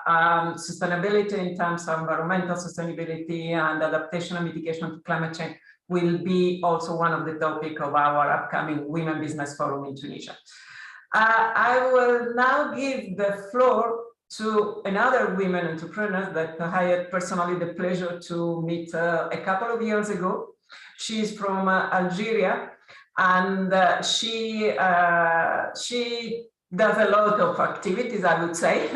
sustainability in terms of environmental sustainability and adaptation and mitigation to climate change will be also one of the topics of our upcoming Women Business Forum in Tunisia. I will now give the floor to another women entrepreneur that I had personally the pleasure to meet a couple of years ago. She's from Algeria, and she does a lot of activities, I would say.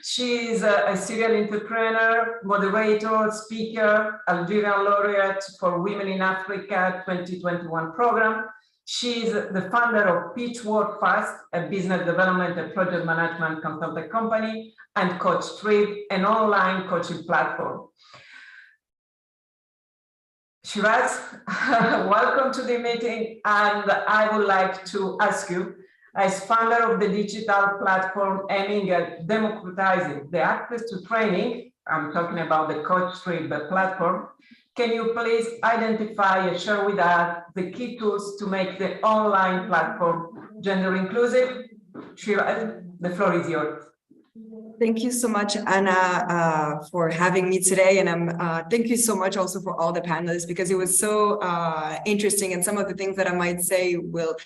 She's a serial entrepreneur, moderator, speaker, Algerian laureate for Women in Africa 2021 program. She's the founder of Pitch Work Fast, a business development and project management consulting company, and Coach Trip, an online coaching platform. Shiraz, welcome to the meeting, and I would like to ask you, as founder of the digital platform aiming at democratizing the access to training, I'm talking about the Coach Trip platform, can you please identify and share with us the key tools to make the online platform gender inclusive? Shiraz, the floor is yours. Thank you so much, Anna, for having me today. And thank you so much also for all the panelists, because it was so interesting. And some of the things that I might say will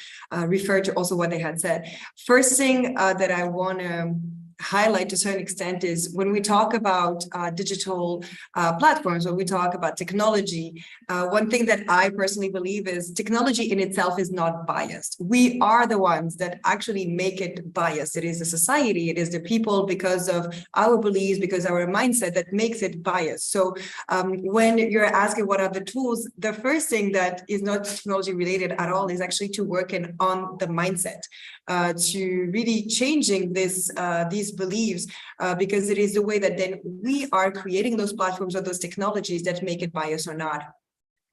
refer to also what they had said. First thing that I want to highlight to a certain extent is when we talk about digital platforms, when we talk about technology, one thing that I personally believe is technology in itself is not biased. We are the ones that actually make it biased. It is the society, it is the people, because of our beliefs, because our mindset, that makes it biased. So when you're asking what are the tools, the first thing that is not technology related at all is actually to work on the mindset, to really changing these beliefs, because it is the way that then we are creating those platforms or those technologies that make it biased or not.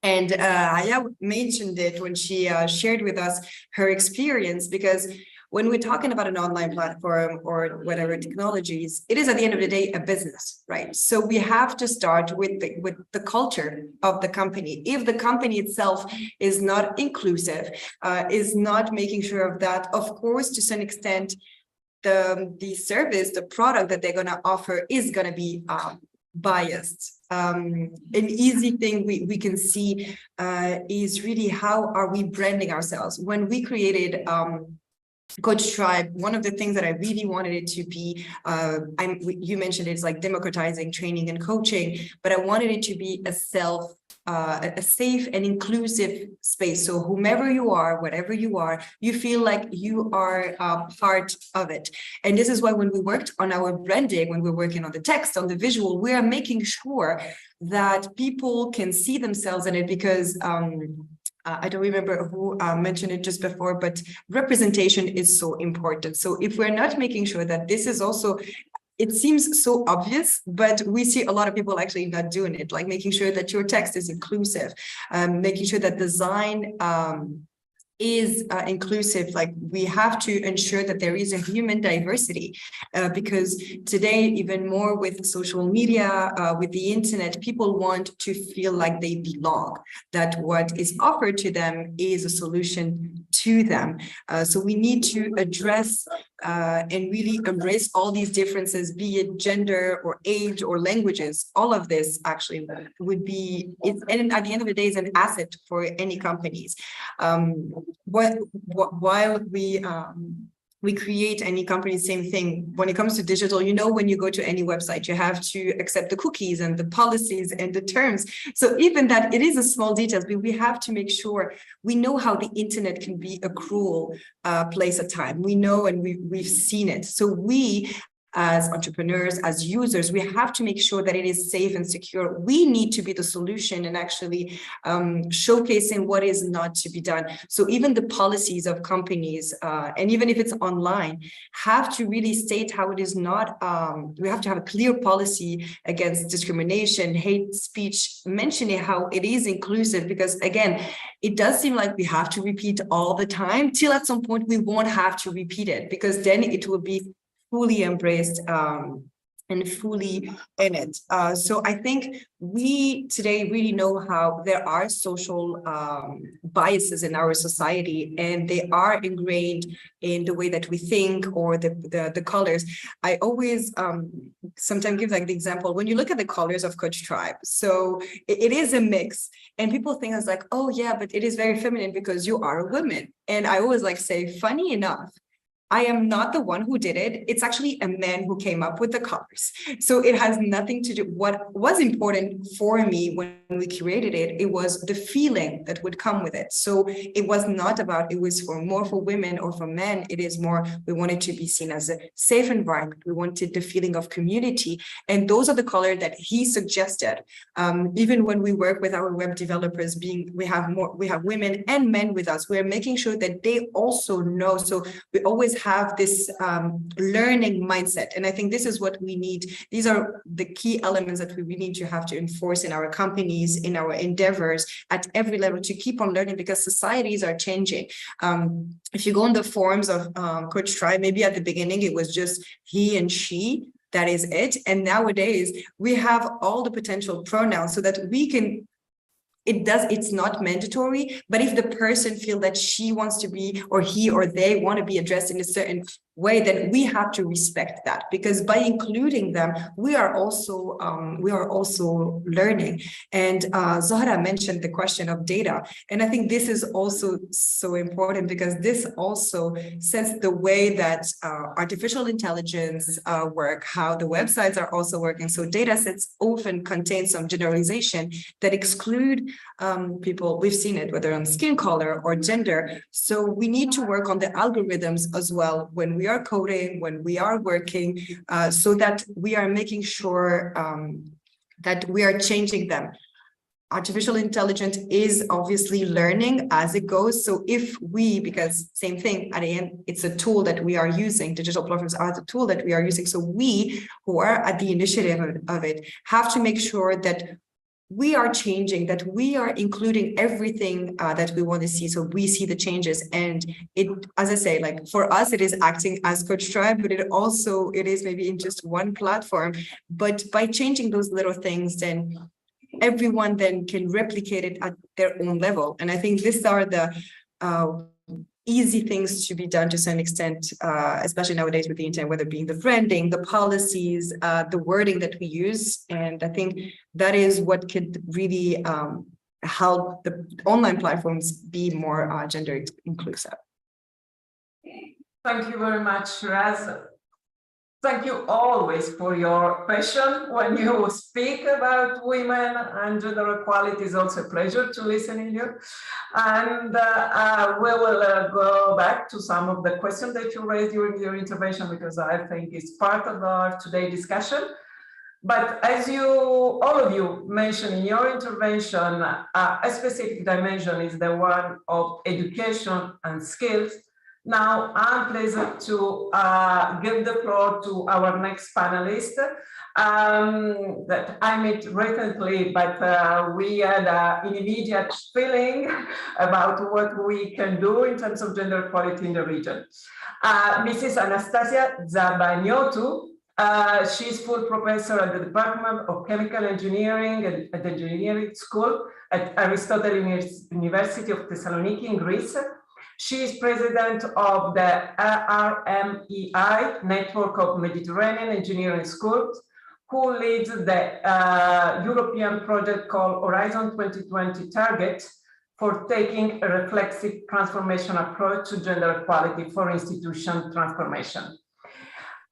And Aya mentioned it when she shared with us her experience, because when we're talking about an online platform or whatever technologies, it is at the end of the day a business, right? So we have to start with the culture of the company. If the company itself is not inclusive, is not making sure of that, of course, to some extent, the service, the product that they're going to offer is going to be biased. An easy thing we can see is really how are we branding ourselves. When we created Coach Tribe, one of the things that I really wanted it to be, you mentioned it's like democratizing training and coaching, but I wanted it to be a a safe and inclusive space. So whomever you are, whatever you are, you feel like you are part of it. And this is why when we worked on our branding, when we're working on the text, on the visual, we are making sure that people can see themselves in it, because I don't remember who mentioned it just before, but representation is so important. So if we're not making sure that this is also, it seems so obvious, but we see a lot of people actually not doing it, like making sure that your text is inclusive, making sure that design is inclusive. Like we have to ensure that there is a human diversity, because today, even more with social media, with the internet, people want to feel like they belong, that what is offered to them is a solution to them. So we need to address and really embrace all these differences, be it gender or age or languages. All of this actually would be, and at the end of the day, is an asset for any companies. While we create any company, same thing. When it comes to digital, you know, when you go to any website, you have to accept the cookies and the policies and the terms. So even that, it is a small details, but we have to make sure we know how the internet can be a cruel place at time. We know, and we've seen it. So we, as entrepreneurs, as users, we have to make sure that it is safe and secure. We need to be the solution and actually showcasing what is not to be done. So even the policies of companies, and even if it's online, have to really state how it is not, we have to have a clear policy against discrimination, hate speech, mentioning how it is inclusive, because again, it does seem like we have to repeat all the time, till at some point we won't have to repeat it, because then it will be fully embraced and fully in it. So I think we today really know how there are social biases in our society, and they are ingrained in the way that we think, or the colors. I always sometimes give like the example, when you look at the colors of Coach Tribe, so it is a mix, and people think it's like, oh yeah, but it is very feminine because you are a woman. And I always like say, funny enough, I am not the one who did it. It's actually a man who came up with the colors. So it has nothing to do. What was important for me when we created it, it was the feeling that would come with it. So it was not about, it was more for women or for men. It is more, we wanted to be seen as a safe environment. We wanted the feeling of community. And those are the colors that he suggested. Even when we work with our web developers, we have women and men with us. We're making sure that they also know. So we always have this learning mindset. And I think this is what we need. These are the key elements that we need to have to enforce in our companies, in our endeavors at every level, to keep on learning, because societies are changing. If you go on the forums of Coach Tribe, maybe at the beginning it was just he and she, that is it. And nowadays we have all the potential pronouns so that we can, it's not mandatory, but if the person feels that she wants to be, or he or they want to be addressed in a certain way, then we have to respect that, because by including them, we are also learning. And Zahra mentioned the question of data, and I think this is also so important, because this also sets the way that artificial intelligence work, how the websites are also working. So data sets often contain some generalization that exclude people. We've seen it whether on skin color or gender. So we need to work on the algorithms as well when we are coding, when we are working, so that we are making sure that we are changing them. Artificial intelligence is obviously learning as it goes. So if we, because same thing at the end, it's a tool that we are using, digital platforms are the tool that we are using. So we who are at the initiative of it have to make sure that we are changing, that we are including everything that we want to see. So we see the changes, and it, as I say, like for us, it is acting as Coach Tribe, but it is maybe in just one platform. But by changing those little things, then everyone then can replicate it at their own level. And I think these are the easy things to be done to a certain extent, especially nowadays with the internet, whether it being the branding, the policies, the wording that we use. And I think that is what could really help the online platforms be more gender inclusive. Thank you very much, Shiraz. Thank you always for your passion when you speak about women and gender equality. It's also a pleasure to listen to you. And we will go back to some of the questions that you raised during your intervention, because I think it's part of our today's discussion. But as all of you mentioned in your intervention, a specific dimension is the one of education and skills. Now, I'm pleased to give the floor to our next panelist that I met recently, but we had an immediate feeling about what we can do in terms of gender equality in the region. Mrs. Anastasia Zabaniotou. She's full professor at the Department of Chemical Engineering at the Engineering School at Aristotle University of Thessaloniki in Greece. She is president of the RMEI, Network of Mediterranean Engineering Schools, who leads the European project called Horizon 2020 Target for taking a reflexive transformation approach to gender equality for institution transformation.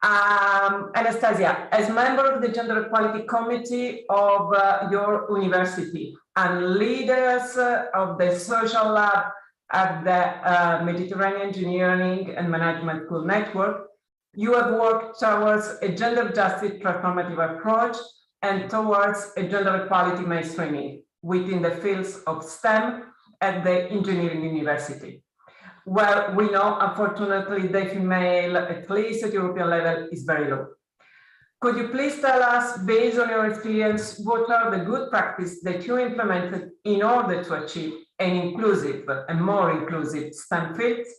Anastasia, as member of the Gender Equality Committee of your university and leaders of the social lab at the Mediterranean Engineering and Management School Network, you have worked towards a gender justice transformative approach and towards a gender equality mainstreaming within the fields of STEM at the Engineering University. Well, we know, unfortunately, the female, at least at European level, is very low. Could you please tell us, based on your experience, what are the good practices that you implemented in order to achieve an inclusive and more inclusive STEM fields?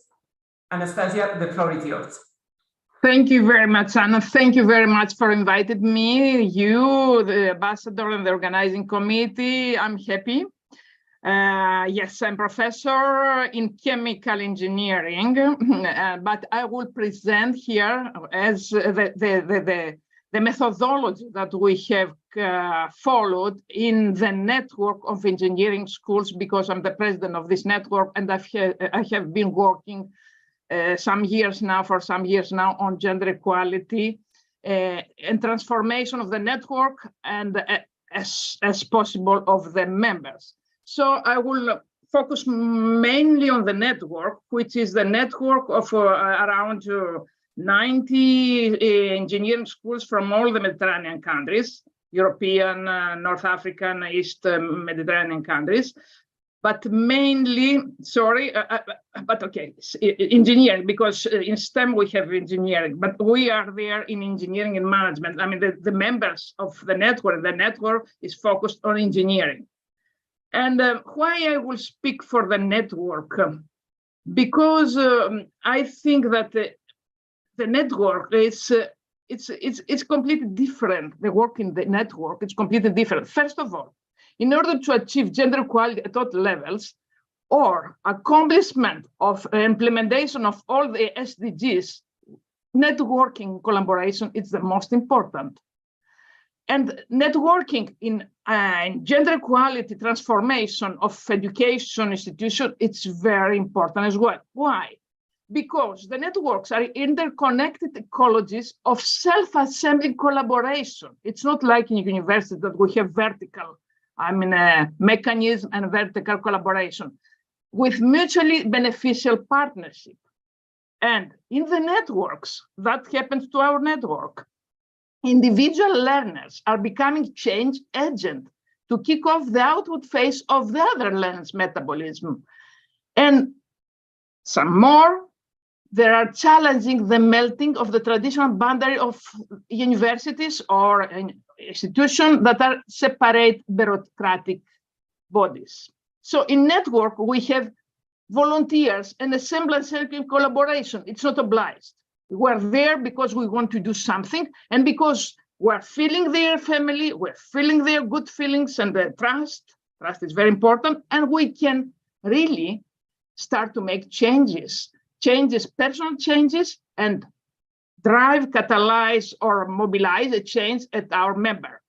Anastasia, the floor is yours. Thank you very much, Anna. Thank you very much for inviting me, you, the ambassador and the organizing committee. I'm happy. Yes, I'm professor in chemical engineering, but I will present here as the methodology that we have followed in the network of engineering schools, because I'm the president of this network, and I have been working for some years now on gender equality and transformation of the network and as possible of the members. So I will focus mainly on the network, which is the network of around 90 engineering schools from all the Mediterranean countries, European, North African, East Mediterranean countries, but mainly, but okay, engineering, because in STEM we have engineering, but we are there in engineering and management. I mean, the members of the network is focused on engineering. And why I will speak for the network? Because I think that the network is it's completely different. The work in the network is completely different. First of all, in order to achieve gender equality at all levels, or accomplishment of implementation of all the SDGs, networking collaboration is the most important. And networking in gender equality transformation of education institution, it's very important as well. Why? Because the networks are interconnected ecologies of self-assembling collaboration. It's not like in university that we have vertical, mechanism and vertical collaboration with mutually beneficial partnership. And in the networks, that happens to our network. Individual learners are becoming change agent to kick off the outward phase of the other learners' metabolism. And some more, they are challenging the melting of the traditional boundary of universities or institutions that are separate bureaucratic bodies. So in network, we have volunteers and a semblance of collaboration. It's not obliged. We're there because we want to do something, and because we're feeling their family, we're feeling their good feelings and their trust. Trust is very important, and we can really start to make changes, personal changes, and drive, catalyze, or mobilize a change at our member.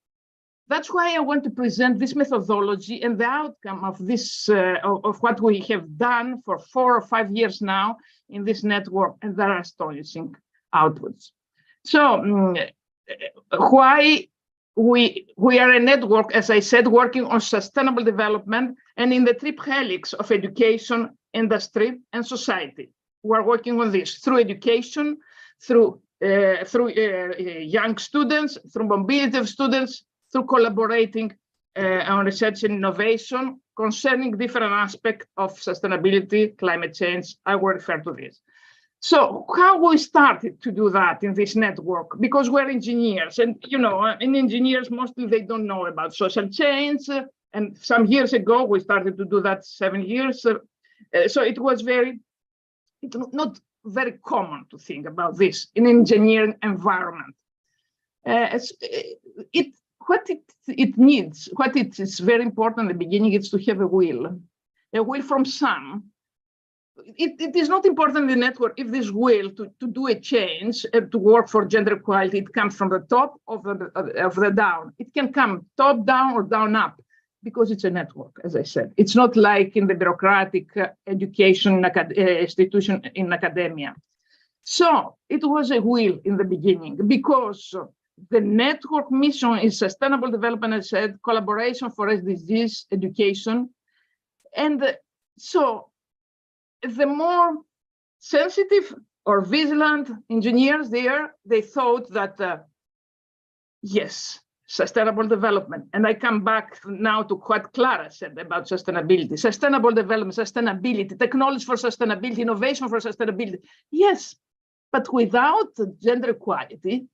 That's why I want to present this methodology and the outcome of this, of what we have done for 4 or 5 years now in this network, and they are astonishing outputs. So why we are a network, as I said, working on sustainable development and in the trip helix of education, industry, and society. We're working on this through education, through young students, through mobility of students, through collaborating on research and innovation concerning different aspects of sustainability, climate change. I will refer to this. So how we started to do that in this network? Because we're engineers, and in engineers, mostly they don't know about social change. And some years ago, we started to do that 7 years. So it was not very common to think about this in engineering environment. What it is very important at the beginning is to have a will from some. It is not important in the network if this will to do a change to work for gender equality, it comes from the top of the down. It can come top down or down up because it's a network, as I said. It's not like in the bureaucratic education institution in academia. So it was a will in the beginning because the network mission is sustainable development, as I said, collaboration for SDGs, education. And so the more sensitive or vigilant engineers there, they thought that, yes, sustainable development. And I come back now to what Clara said about sustainability. Sustainable development, sustainability, technology for sustainability, innovation for sustainability. Yes, but without gender equality,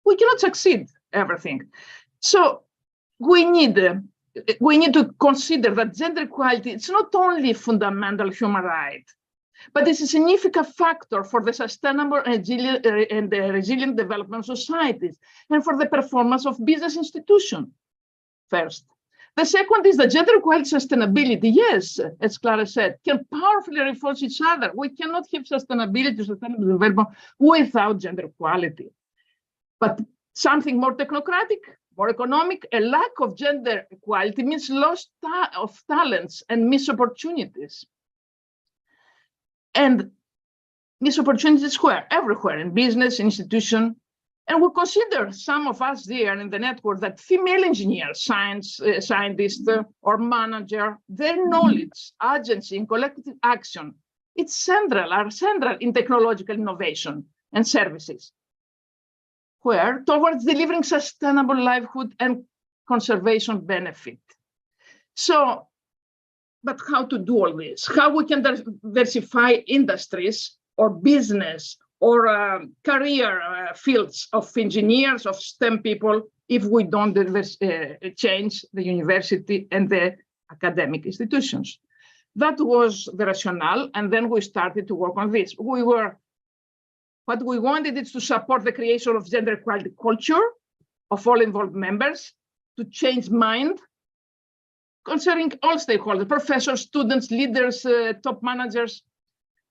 we cannot succeed everything. So we need to consider that gender equality, it's not only fundamental human right, but it's a significant factor for the sustainable and resilient development of societies and for the performance of business institutions, first. The second is that gender equality sustainability, yes, as Clara said, can powerfully reinforce each other. We cannot have sustainability, sustainable development without gender equality. But something more technocratic, more economic, a lack of gender equality means loss of talents and missed opportunities. And missed opportunities where? Everywhere, in business, institution. And we consider some of us there in the network that female engineers, scientists or manager, their knowledge, agency, and collective action, are central in technological innovation and services. Where? Towards delivering sustainable livelihood and conservation benefit. So, but how to do all this? How we can diversify industries or business or career fields of engineers, of STEM people, if we don't change the university and the academic institutions. That was the rationale, and then we started to work on this. What we wanted is to support the creation of gender equality culture of all involved members, to change mind concerning all stakeholders, professors, students, leaders, top managers,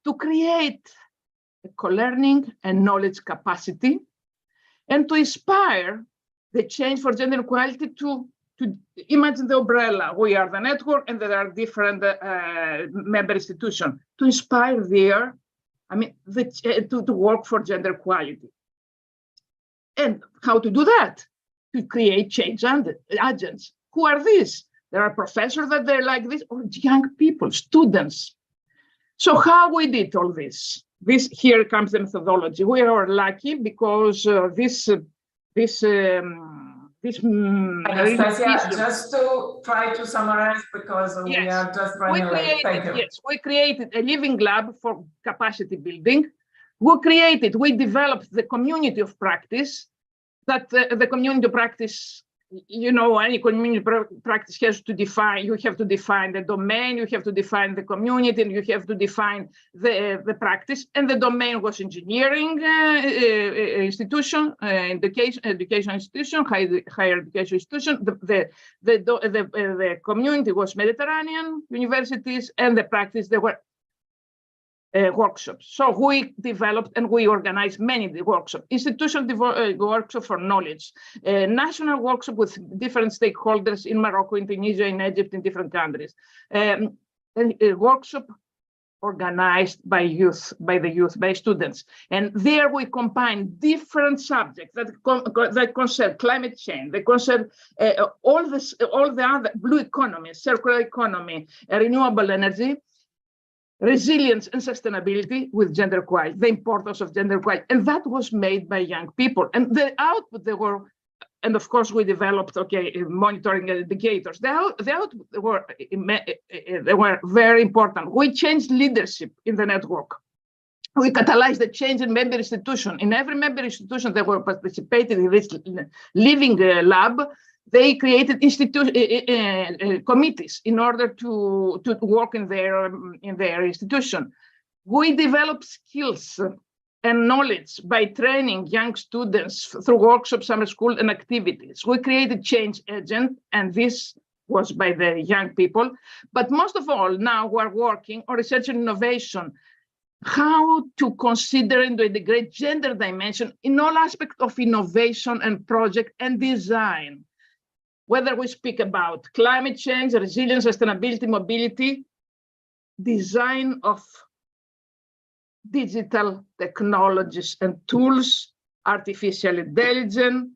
to create a co-learning and knowledge capacity, and to inspire the change for gender equality to imagine the umbrella. We are the network and there are different member institutions, to inspire there, to work for gender equality. And how to do that? To create change agents. Who are these? There are professors that they're like this, or young people, students. So how we did all this? Here comes the methodology. We are lucky because Anastasia, just to try to summarize, because yes, we are just running late. Thank you. Yes, we created a living lab for capacity building. We developed the community of practice, that the community of practice, any community practice has to define, you have to define the domain, you have to define the community, and you have to define the practice. And the domain was engineering institution, education institution, higher education institution. The community was Mediterranean universities, and the practice, they were workshops. So we developed and we organized many workshops, institutional workshop for knowledge, national workshop with different stakeholders in Morocco, in Tunisia, in Egypt, in different countries, and a workshop organized by youth, by students. And there we combine different subjects that concern climate change, they concern all the other blue economy, circular economy, renewable energy, resilience and sustainability with gender equality, the importance of gender equality. And that was made by young people. And the output they were, and of course we developed monitoring indicators. They were very important. We changed leadership in the network. We catalyzed the change in member institution. In every member institution that were participating in this living lab, they created committees in order to work in their institution. We developed skills and knowledge by training young students through workshops, summer school, and activities. We created change agent, and this was by the young people. But most of all, now we're working on research and innovation, how to consider and to integrate gender dimension in all aspects of innovation and project and design. Whether we speak about climate change, resilience, sustainability, mobility, design of digital technologies and tools, artificial intelligence,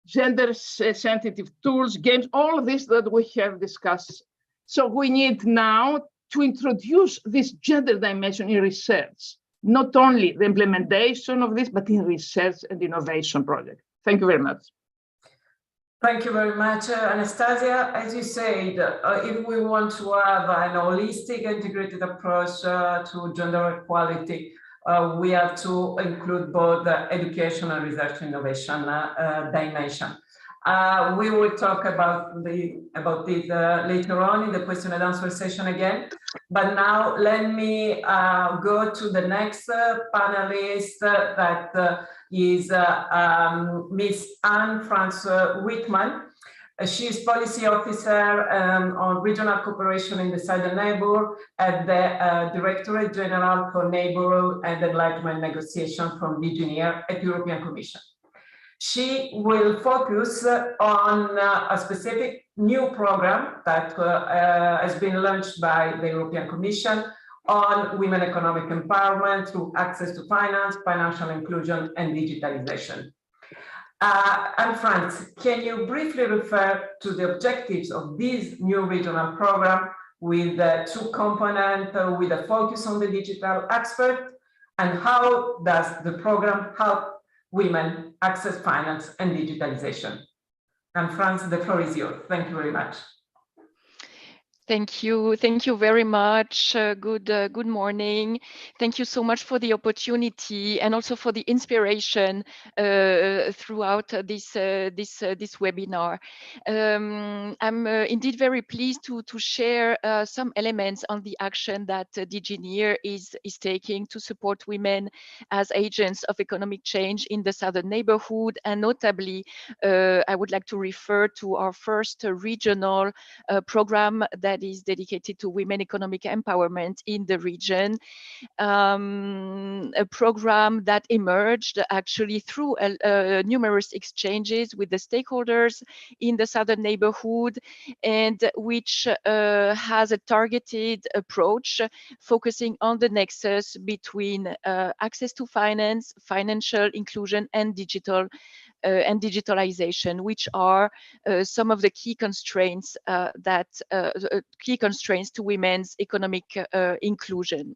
gender-sensitive tools, games, all of this that we have discussed. So we need now to introduce this gender dimension in research, not only the implementation of this, but in research and innovation project. Thank you very much. Thank you very much, Anastasia. As you said, if we want to have an holistic, integrated approach to gender equality, we have to include both education and research innovation dimension. We will talk about this later on in the question and answer session again. But now let me go to the next panelist that is Ms. Anne-France Whitman. She is policy officer on regional cooperation in the Southern Neighbor at the Directorate General for Neighborhood and Enlargement Negotiation from DG NEAR at the European Commission. She will focus on a specific new program that has been launched by the European Commission on women economic empowerment through access to finance, financial inclusion, and digitalization. Anne-France, can you briefly refer to the objectives of this new regional program with two components, with a focus on the digital aspect, and how does the program help women access finance and digitalization? Anne-France, the floor is yours. Thank you very much. Thank you very much. Good morning. Thank you so much for the opportunity and also for the inspiration throughout this webinar. I'm indeed very pleased to share some elements on the action that DG NEAR is taking to support women as agents of economic change in the Southern Neighborhood, and notably, I would like to refer to our first regional program that is dedicated to women economic empowerment in the region, a program that emerged actually through numerous exchanges with the stakeholders in the Southern Neighborhood, and which has a targeted approach focusing on the nexus between access to finance, financial inclusion, and digital and digitalization, which are some of the key constraints key constraints to women's economic inclusion.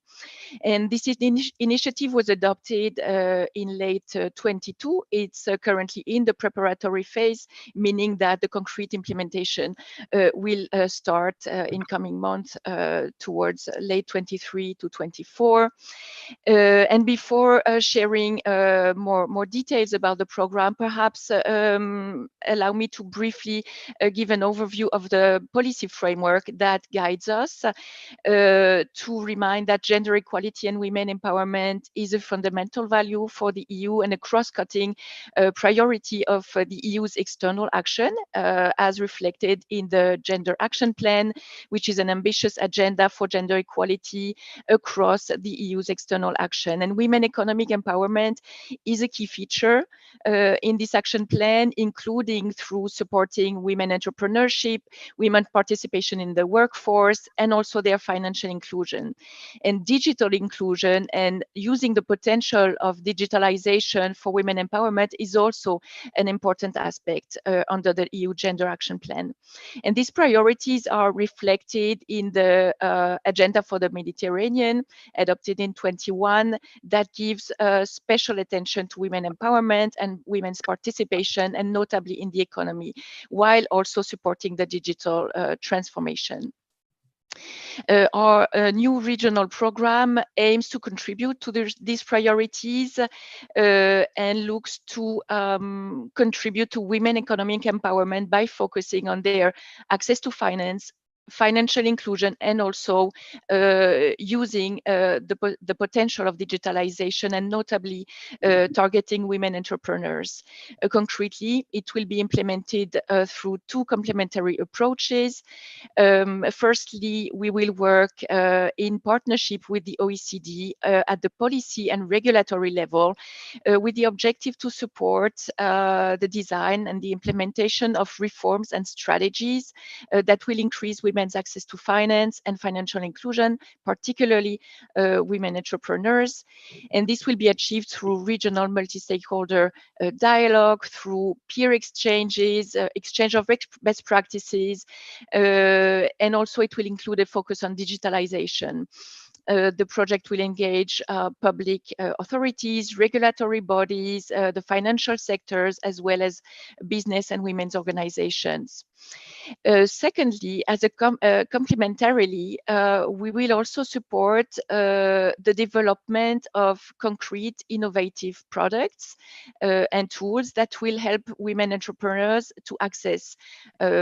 And this initiative was adopted in late 22. It's currently in the preparatory phase, meaning that the concrete implementation will start in coming months towards late 23 to 24. And before sharing more details about the program, perhaps allow me to briefly give an overview of the policy framework that guides us, to remind that gender equality and women empowerment is a fundamental value for the EU and a cross-cutting priority of the EU's external action, as reflected in the Gender Action Plan, which is an ambitious agenda for gender equality across the EU's external action. And women economic empowerment is a key feature in this this action plan, including through supporting women entrepreneurship, women participation in the workforce, and also their financial inclusion. And digital inclusion and using the potential of digitalization for women empowerment is also an important aspect under the EU Gender Action Plan. And these priorities are reflected in the Agenda for the Mediterranean, adopted in 21, that gives special attention to women empowerment and women's participation, and notably in the economy, while also supporting the digital transformation. Our new regional program aims to contribute to these priorities and looks to contribute to women economic empowerment by focusing on their access to finance, financial inclusion, and also using the potential of digitalization, and notably targeting women entrepreneurs. Concretely, it will be implemented through two complementary approaches. Firstly, we will work in partnership with the OECD at the policy and regulatory level with the objective to support the design and the implementation of reforms and strategies that will increase women's access to finance and financial inclusion, particularly women entrepreneurs. And this will be achieved through regional multi-stakeholder dialogue, through peer exchanges, exchange of best practices, and also it will include a focus on digitalization. The project will engage public authorities, regulatory bodies, the financial sectors, as well as business and women's organizations. Secondly, as a complementarily, we will also support the development of concrete innovative products and tools that will help women entrepreneurs to access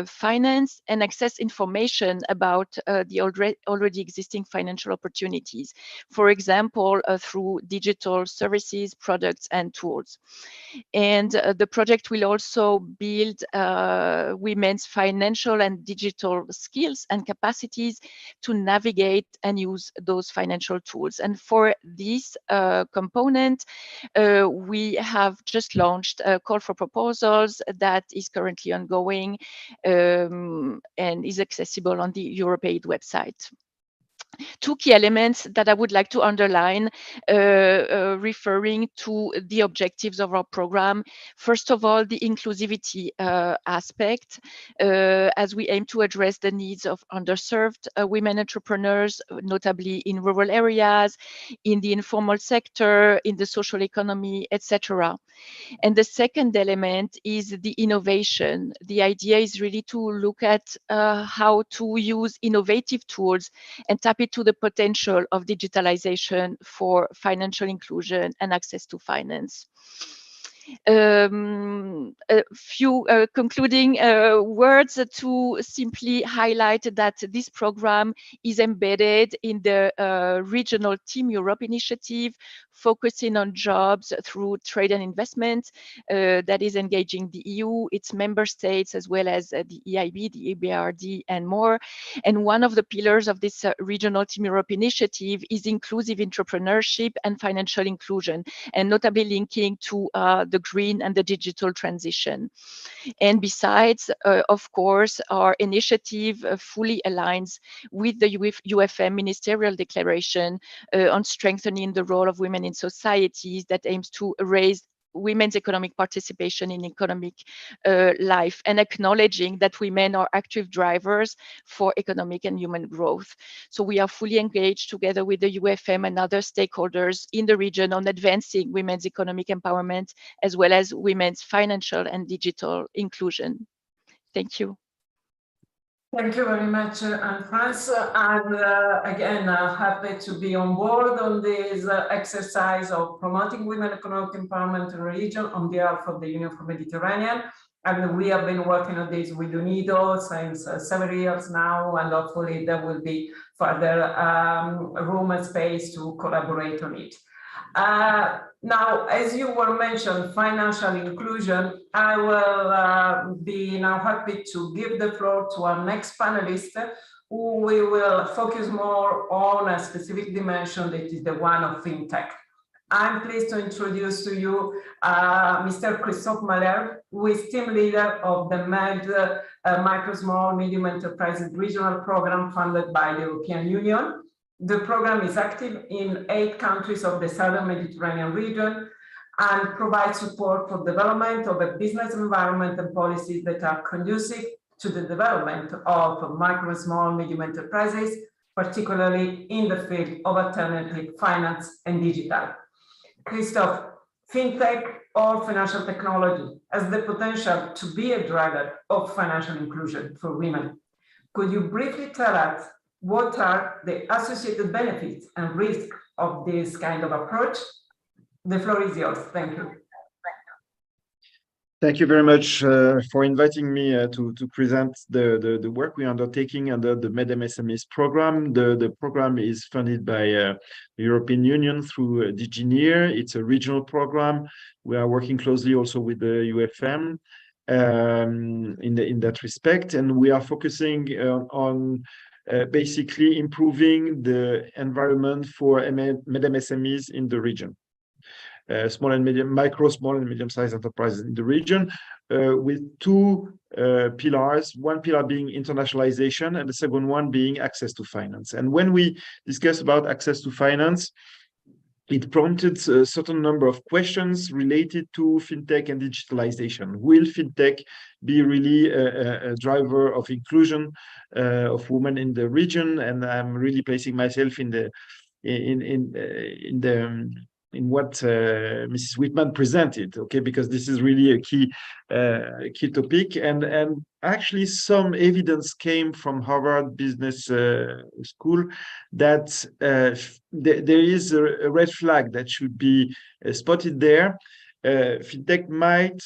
finance and access information about the already existing financial opportunities, for example, through digital services, products, and tools. And the project will also build women's financial and digital skills and capacities to navigate and use those financial tools. And for this component, we have just launched a call for proposals that is currently ongoing and is accessible on the EuropeAid website. Two key elements that I would like to underline, referring to the objectives of our program. First of all, the inclusivity aspect, as we aim to address the needs of underserved women entrepreneurs, notably in rural areas, in the informal sector, in the social economy, etc. And the second element is the innovation. The idea is really to look at how to use innovative tools and tap into the potential of digitalization for financial inclusion and access to finance. A few concluding words to simply highlight that this program is embedded in the regional Team Europe initiative, focusing on jobs through trade and investment that is engaging the EU, its member states, as well as the EIB, the EBRD, and more. And one of the pillars of this regional Team Europe initiative is inclusive entrepreneurship and financial inclusion, and notably linking to the green and the digital transition. And besides, of course, our initiative fully aligns with the UFM ministerial declaration on strengthening the role of women in societies that aims to raise women's economic participation in economic life, and acknowledging that women are active drivers for economic and human growth. So we are fully engaged together with the UFM and other stakeholders in the region on advancing women's economic empowerment, as well as women's financial and digital inclusion. Thank you. Thank you very much, Anne-France. And again, happy to be on board on this exercise of promoting women economic empowerment in the region on behalf of the Union for Mediterranean. And we have been working on this with UNIDO since several years now, and hopefully there will be further room and space to collaborate on it. Now, as you were mentioned, financial inclusion, I will be now happy to give the floor to our next panelist, who we will focus more on a specific dimension, that is the one of fintech. I'm pleased to introduce to you Mr. Christophe Mahler, who is team leader of the MED Micro, Small, Medium Enterprises Regional Program funded by the European Union. The program is active in 8 countries of the Southern Mediterranean region and provides support for development of a business environment and policies that are conducive to the development of micro, small, medium enterprises, particularly in the field of alternative finance and digital. Christophe, fintech or financial technology has the potential to be a driver of financial inclusion for women. Could you briefly tell us what are the associated benefits and risks of this kind of approach? The floor is yours. Thank you. Thank you very much for inviting me to present the work we are undertaking under the MED-MSMEs program. The program is funded by the European Union through DigiNear. It's a regional program. We are working closely also with the UFM in that respect, and we are focusing on basically improving the environment for MED-MSMEs in the region. Small and medium, micro, small and medium-sized enterprises in the region, with 2 pillars, one pillar being internationalization and the second one being access to finance. And when we discuss about access to finance, it prompted a certain number of questions related to fintech and digitalization. Will fintech be really a driver of inclusion of women in the region? And I'm really placing myself in what Mrs. Whitman presented, okay, because this is really a key topic, and actually some evidence came from Harvard Business School that there is a red flag that should be spotted there. Fintech might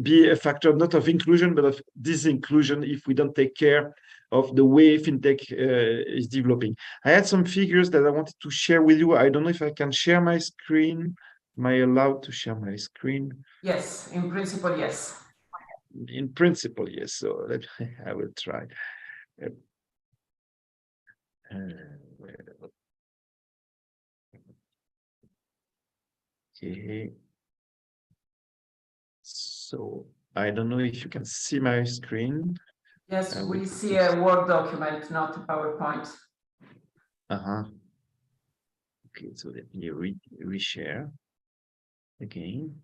be a factor not of inclusion but of disinclusion if we don't take care of the way fintech is developing. I had some figures that I wanted to share with you. I don't know if I can share my screen. Am I allowed to share my screen? Yes, in principle, yes. In principle, yes. So I will try. Okay. So I don't know if you can see my screen. Yes, we see a Word document, not a PowerPoint. Okay, so let me reshare again.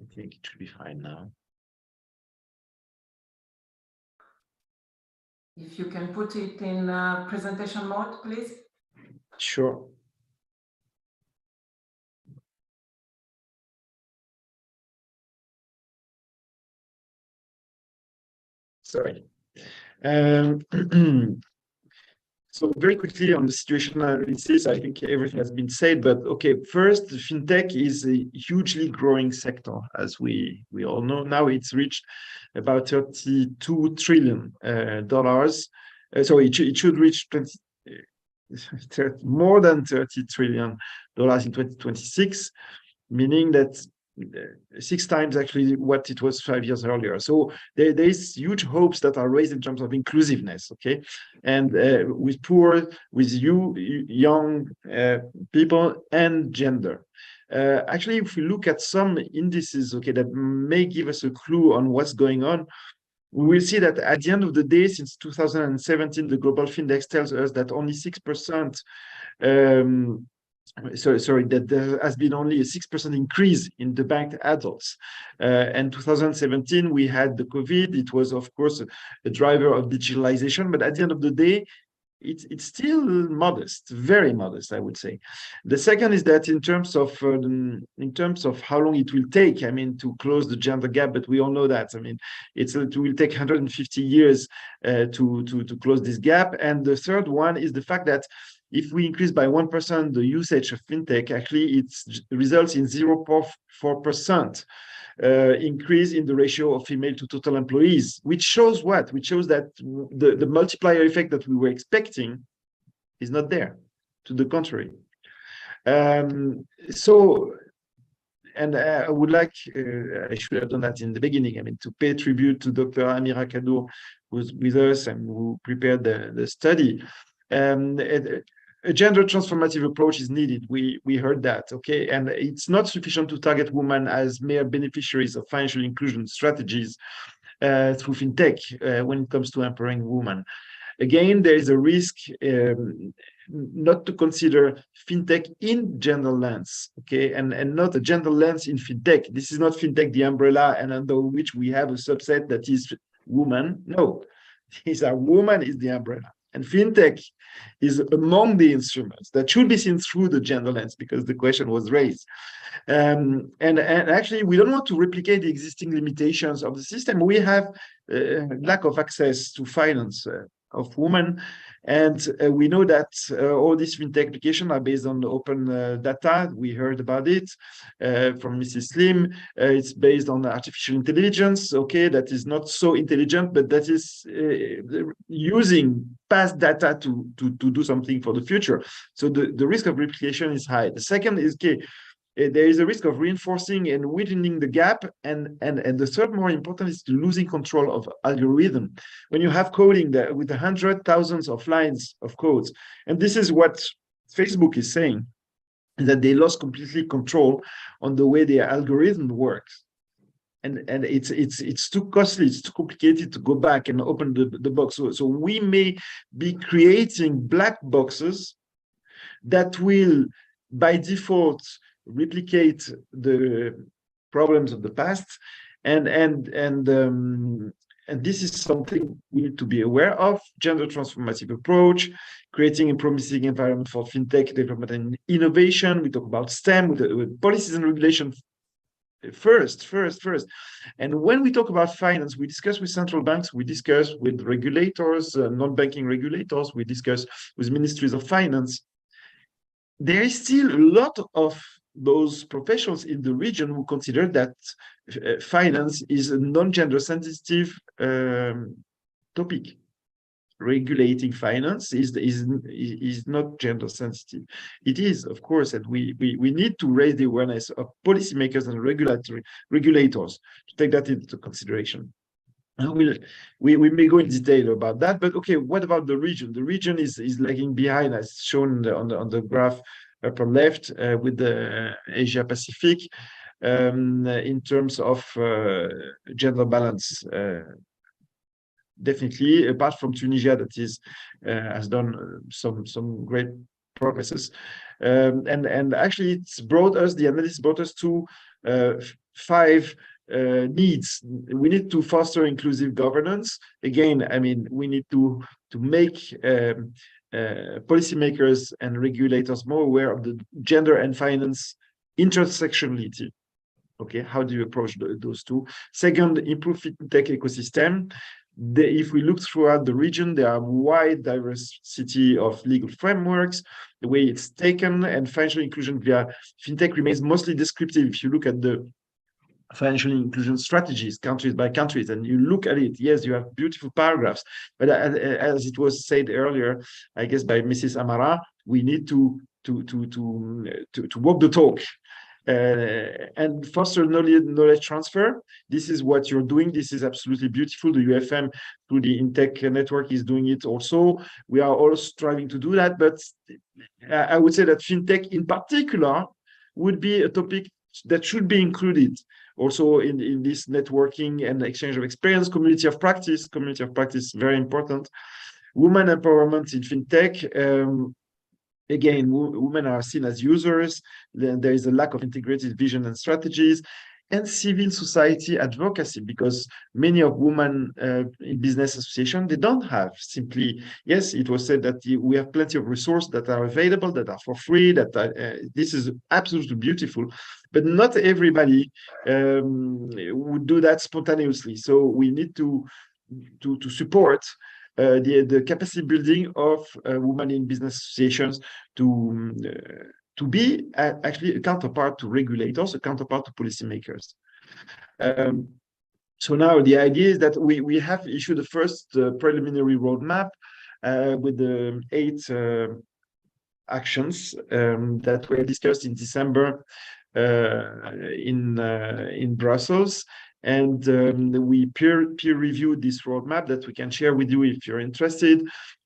I think it should be fine now. If you can put it in presentation mode, please. Sure. Sorry. So very quickly on the situation analysis, I think everything has been said, but okay, first, fintech is a hugely growing sector, as we all know. Now it's reached about $32 trillion. So it should reach more than $30 trillion in 2026, meaning that 6 times actually what it was 5 years earlier. So there is huge hopes that are raised in terms of inclusiveness, okay, and with poor, with young people and gender. Actually, if we look at some indices, okay, that may give us a clue on what's going on, we will see that at the end of the day, since 2017, the Global Findex tells us that only 6%. Sorry, that there has been only a 6% increase in the banked adults. And 2017, we had the COVID. It was, of course, a driver of digitalization. But at the end of the day, it's still modest, very modest, I would say. The second is that in terms of how long it will take, I mean, to close the gender gap, but we all know that. I mean, it will take 150 years to close this gap. And the third one is the fact that if we increase by 1% the usage of fintech, actually it results in 0.4% increase in the ratio of female to total employees, which shows what? Which shows that the multiplier effect that we were expecting is not there, to the contrary. I would like, I should have done that in the beginning, I mean, to pay tribute to Dr. Amira Kadour, who's with us and who prepared the study. A gender transformative approach is needed. We heard that, okay? And it's not sufficient to target women as mere beneficiaries of financial inclusion strategies through fintech when it comes to empowering women. Again, there is a risk not to consider fintech in gender lens, okay, and not a gender lens in fintech. This is not fintech the umbrella and under which we have a subset that is woman. No, these are woman is the umbrella, and fintech is among the instruments that should be seen through the gender lens, because the question was raised. And actually, we don't want to replicate the existing limitations of the system. We have lack of access to finance of women, and we know that all these fintech applications are based on open data. We heard about it from Mrs. Slim. It's based on artificial intelligence, okay, that is not so intelligent, but that is using past data to do something for the future. So the risk of replication is high. The second is, okay, there is a risk of reinforcing and widening the gap. And the third, more important, is losing control of algorithm. When you have coding that with 100,000 of lines of codes, and this is what Facebook is saying, that they lost completely control on the way their algorithm works. And it's too costly, it's too complicated to go back and open the box. So we may be creating black boxes that will, by default, replicate the problems of the past, and this is something we need to be aware of. Gender transformative approach, creating a promising environment for fintech development and innovation. We talk about STEM with policies and regulation first. And when we talk about finance, we discuss with central banks, we discuss with regulators, non-banking regulators, we discuss with ministries of finance. There is still a lot of those professionals in the region who consider that finance is a non-gender sensitive topic. Regulating finance is not gender sensitive. It is, of course, and we need to raise the awareness of policymakers and regulators to take that into consideration. And we may go in detail about that, but okay, what about the region? The region is lagging behind, as shown on the graph upper left, with the Asia Pacific in terms of gender balance. Definitely, apart from Tunisia, that is has done some great progresses, and actually it's brought us, the analysis brought us to 5 needs. We need to foster inclusive governance. Again, I mean, we need to make policymakers and regulators more aware of the gender and finance intersectionality. Okay, how do you approach those two? Second, improve fintech ecosystem. If we look throughout the region, there are wide diversity of legal frameworks, the way it's taken, and financial inclusion via fintech remains mostly descriptive. If you look at the financial inclusion strategies, countries by countries, and you look at it, yes, you have beautiful paragraphs, but as it was said earlier, I guess by Mrs. Amara, we need to walk the talk. And foster knowledge transfer. This is what you're doing. This is absolutely beautiful. The UFM through the Intech network is doing it also. We are all striving to do that, but I would say that fintech in particular would be a topic that should be included also in this networking and exchange of experience. Community of practice, very important. Women empowerment in fintech. Again, women are seen as users. Then there is a lack of integrated vision and strategies, and civil society advocacy, because many of women in business association, they don't have simply, yes, it was said that we have plenty of resources that are available, that are for free, that this is absolutely beautiful, but not everybody would do that spontaneously. So we need to support the capacity building of women in business associations to be actually a counterpart to regulators, a counterpart to policymakers. So now the idea is that we have issued the first preliminary roadmap with the 8 actions that were discussed in December in Brussels. And we peer reviewed this roadmap that we can share with you if you're interested.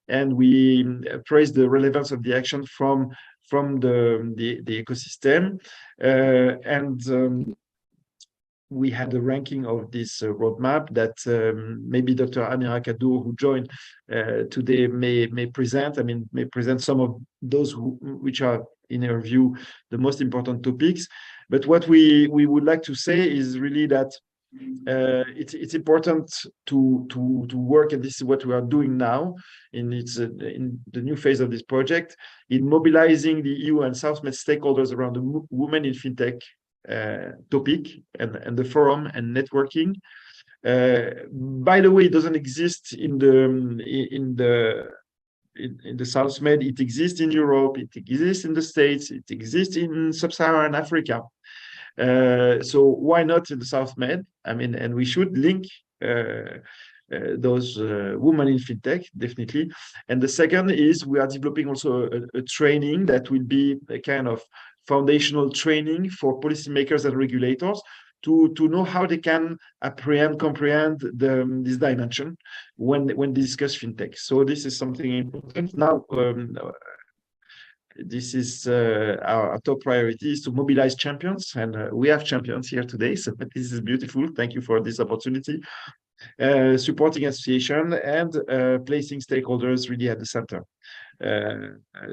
and we praise the relevance of the action from the ecosystem, and we had a ranking of this roadmap that maybe Dr. Amira Kadour, who joined today, may present. I mean, may present some of those which are, in her view, the most important topics. But what we would like to say is really that it's important to work, and this is what we are doing now in the new phase of this project, in mobilizing the EU and SouthMed stakeholders around the women in fintech topic and the forum and networking. By the way, it doesn't exist in the SouthMed. It exists in Europe, it exists in the States, it exists in sub-Saharan Africa. So why not in the SouthMed? I mean, and we should link those women in fintech, definitely. And the second is we are developing also a training that will be a kind of foundational training for policymakers and regulators to know how they can comprehend this dimension when they discuss fintech. So this is something important. Now, this is our top priority, is to mobilize champions, and we have champions here today, so this is beautiful. Thank you for this opportunity. Supporting association and placing stakeholders really at the center,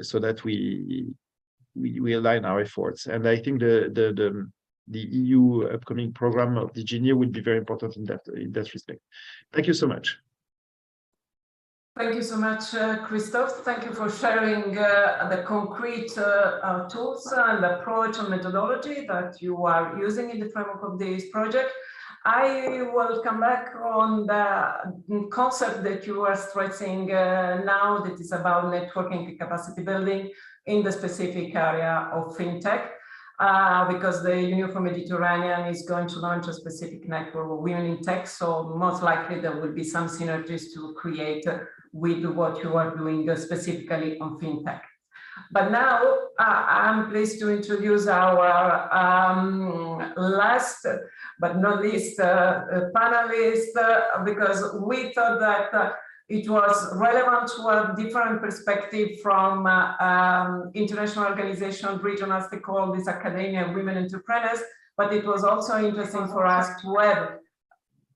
so that we align our efforts. And I think the EU upcoming program of DG will be very important in that respect. Thank you so much. Thank you so much, Christophe. Thank you for sharing the concrete tools and approach and methodology that you are using in the framework of this project. I will come back on the concept that you are stressing now, that is about networking and capacity building in the specific area of fintech, because the Union for Mediterranean is going to launch a specific network of women in tech. So most likely there will be some synergies to create with what you are doing specifically on fintech. But now I'm pleased to introduce our last but not least panelist, because we thought that it was relevant to have different perspective from international organizations, regional stakeholders, academia, women entrepreneurs, but it was also interesting for us to have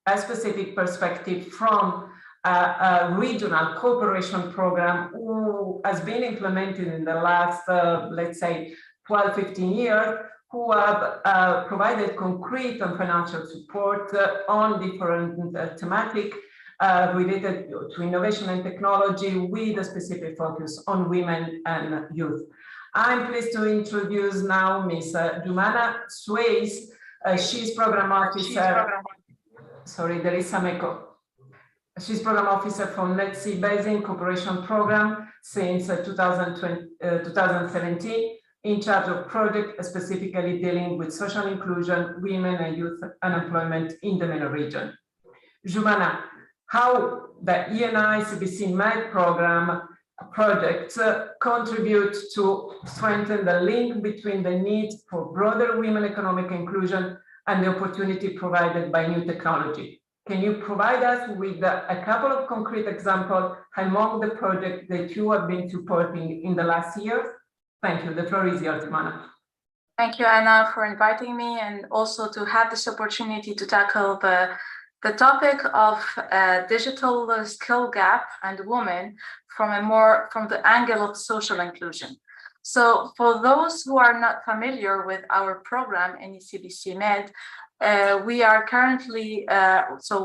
a specific perspective from a regional cooperation program who has been implemented in the last, let's say, 12, 15 years, who have provided concrete and financial support on different thematic related to innovation and technology with a specific focus on women and youth. I'm pleased to introduce now Ms. Jumana Suez. She's program officer. Sorry, there is some echo. She's program officer for NetC Basin Cooperation Program since 2017, in charge of project specifically dealing with social inclusion, women and youth unemployment in the MENA region. Jumana, how the ENI CBC MED program projects contribute to strengthen the link between the need for broader women economic inclusion and the opportunity provided by new technology. Can you provide us with a couple of concrete examples among the projects that you have been supporting in the last year? Thank you. The floor is yours, Jumana. Thank you, Anna, for inviting me, and also to have this opportunity to tackle the topic of digital skill gap and women from the angle of social inclusion. So for those who are not familiar with our program, NECBC Med, we are currently,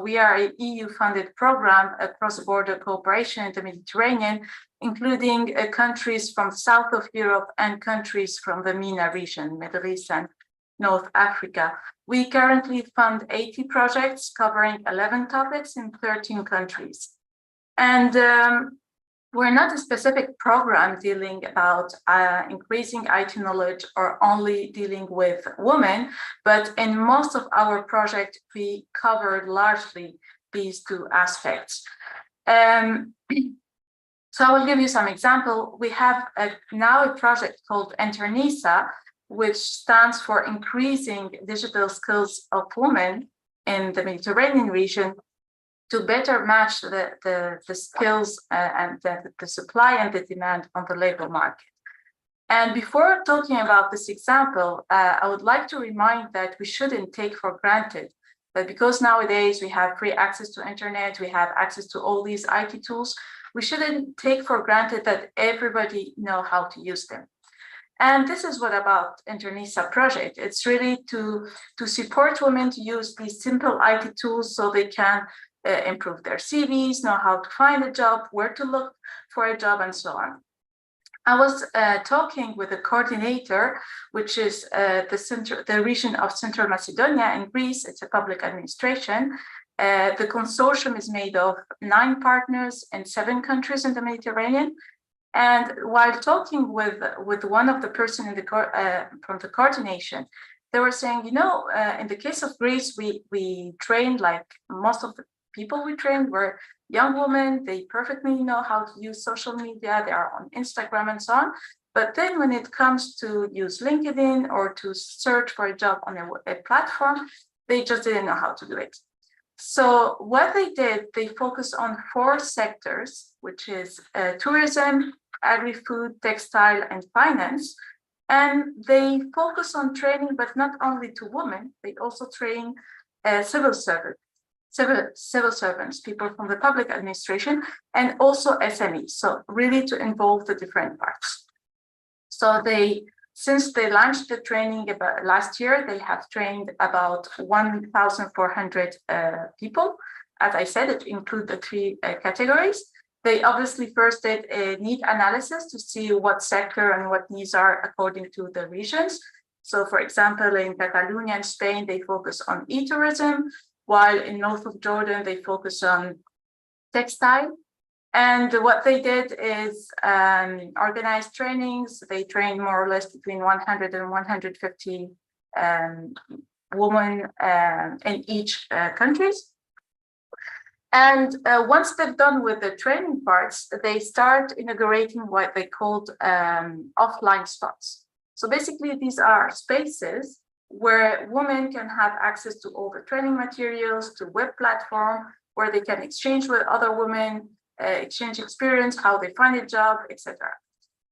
we are an EU-funded program across border cooperation in the Mediterranean, including countries from south of Europe and countries from the MENA region, Middle East and North Africa. We currently fund 80 projects covering 11 topics in 13 countries. And we're not a specific program dealing about increasing IT knowledge or only dealing with women, but in most of our projects, we covered largely these two aspects. So I will give you some example. We have now a project called EnterNISA, which stands for Increasing Digital Skills of Women in the Mediterranean region. to better match the skills and the supply and the demand on the labor market. And before talking about this example, I would like to remind that we shouldn't take for granted that because nowadays we have free access to internet, we have access to all these IT tools, we shouldn't take for granted that everybody know how to use them. And this is what about Internisa project. It's really to support women to use these simple IT tools so they can improve their CVs, know how to find a job, where to look for a job, and so on. I was talking with a coordinator, which is the region of Central Macedonia in Greece. It's a public administration. The consortium is made of 9 partners in 7 countries in the Mediterranean. And while talking with one of the person in from the coordination, they were saying, in the case of Greece, we trained, like most of the people we trained were young women. They perfectly know how to use social media. They are on Instagram and so on. But then when it comes to use LinkedIn or to search for a job on a platform, they just didn't know how to do it. So what they did, they focused on 4 sectors, which is tourism, agri-food, textile, and finance. And they focus on training, but not only to women, they also train civil servants, people from the public administration, and also SMEs. So really to involve the different parts. So since they launched the training about last year, they have trained about 1,400 people. As I said, it includes the 3 categories. They obviously first did a need analysis to see what sector and what needs are according to the regions. So for example, in Catalonia and Spain, they focus on e-tourism, while in north of Jordan, they focus on textile. And what they did is organize trainings. They trained more or less between 100 and 150 women in each countries. And once they're done with the training parts, they start integrating what they called offline spots. So basically, these are spaces where women can have access to all the training materials, to web platform, where they can exchange with other women, exchange experience, how they find a job, etc.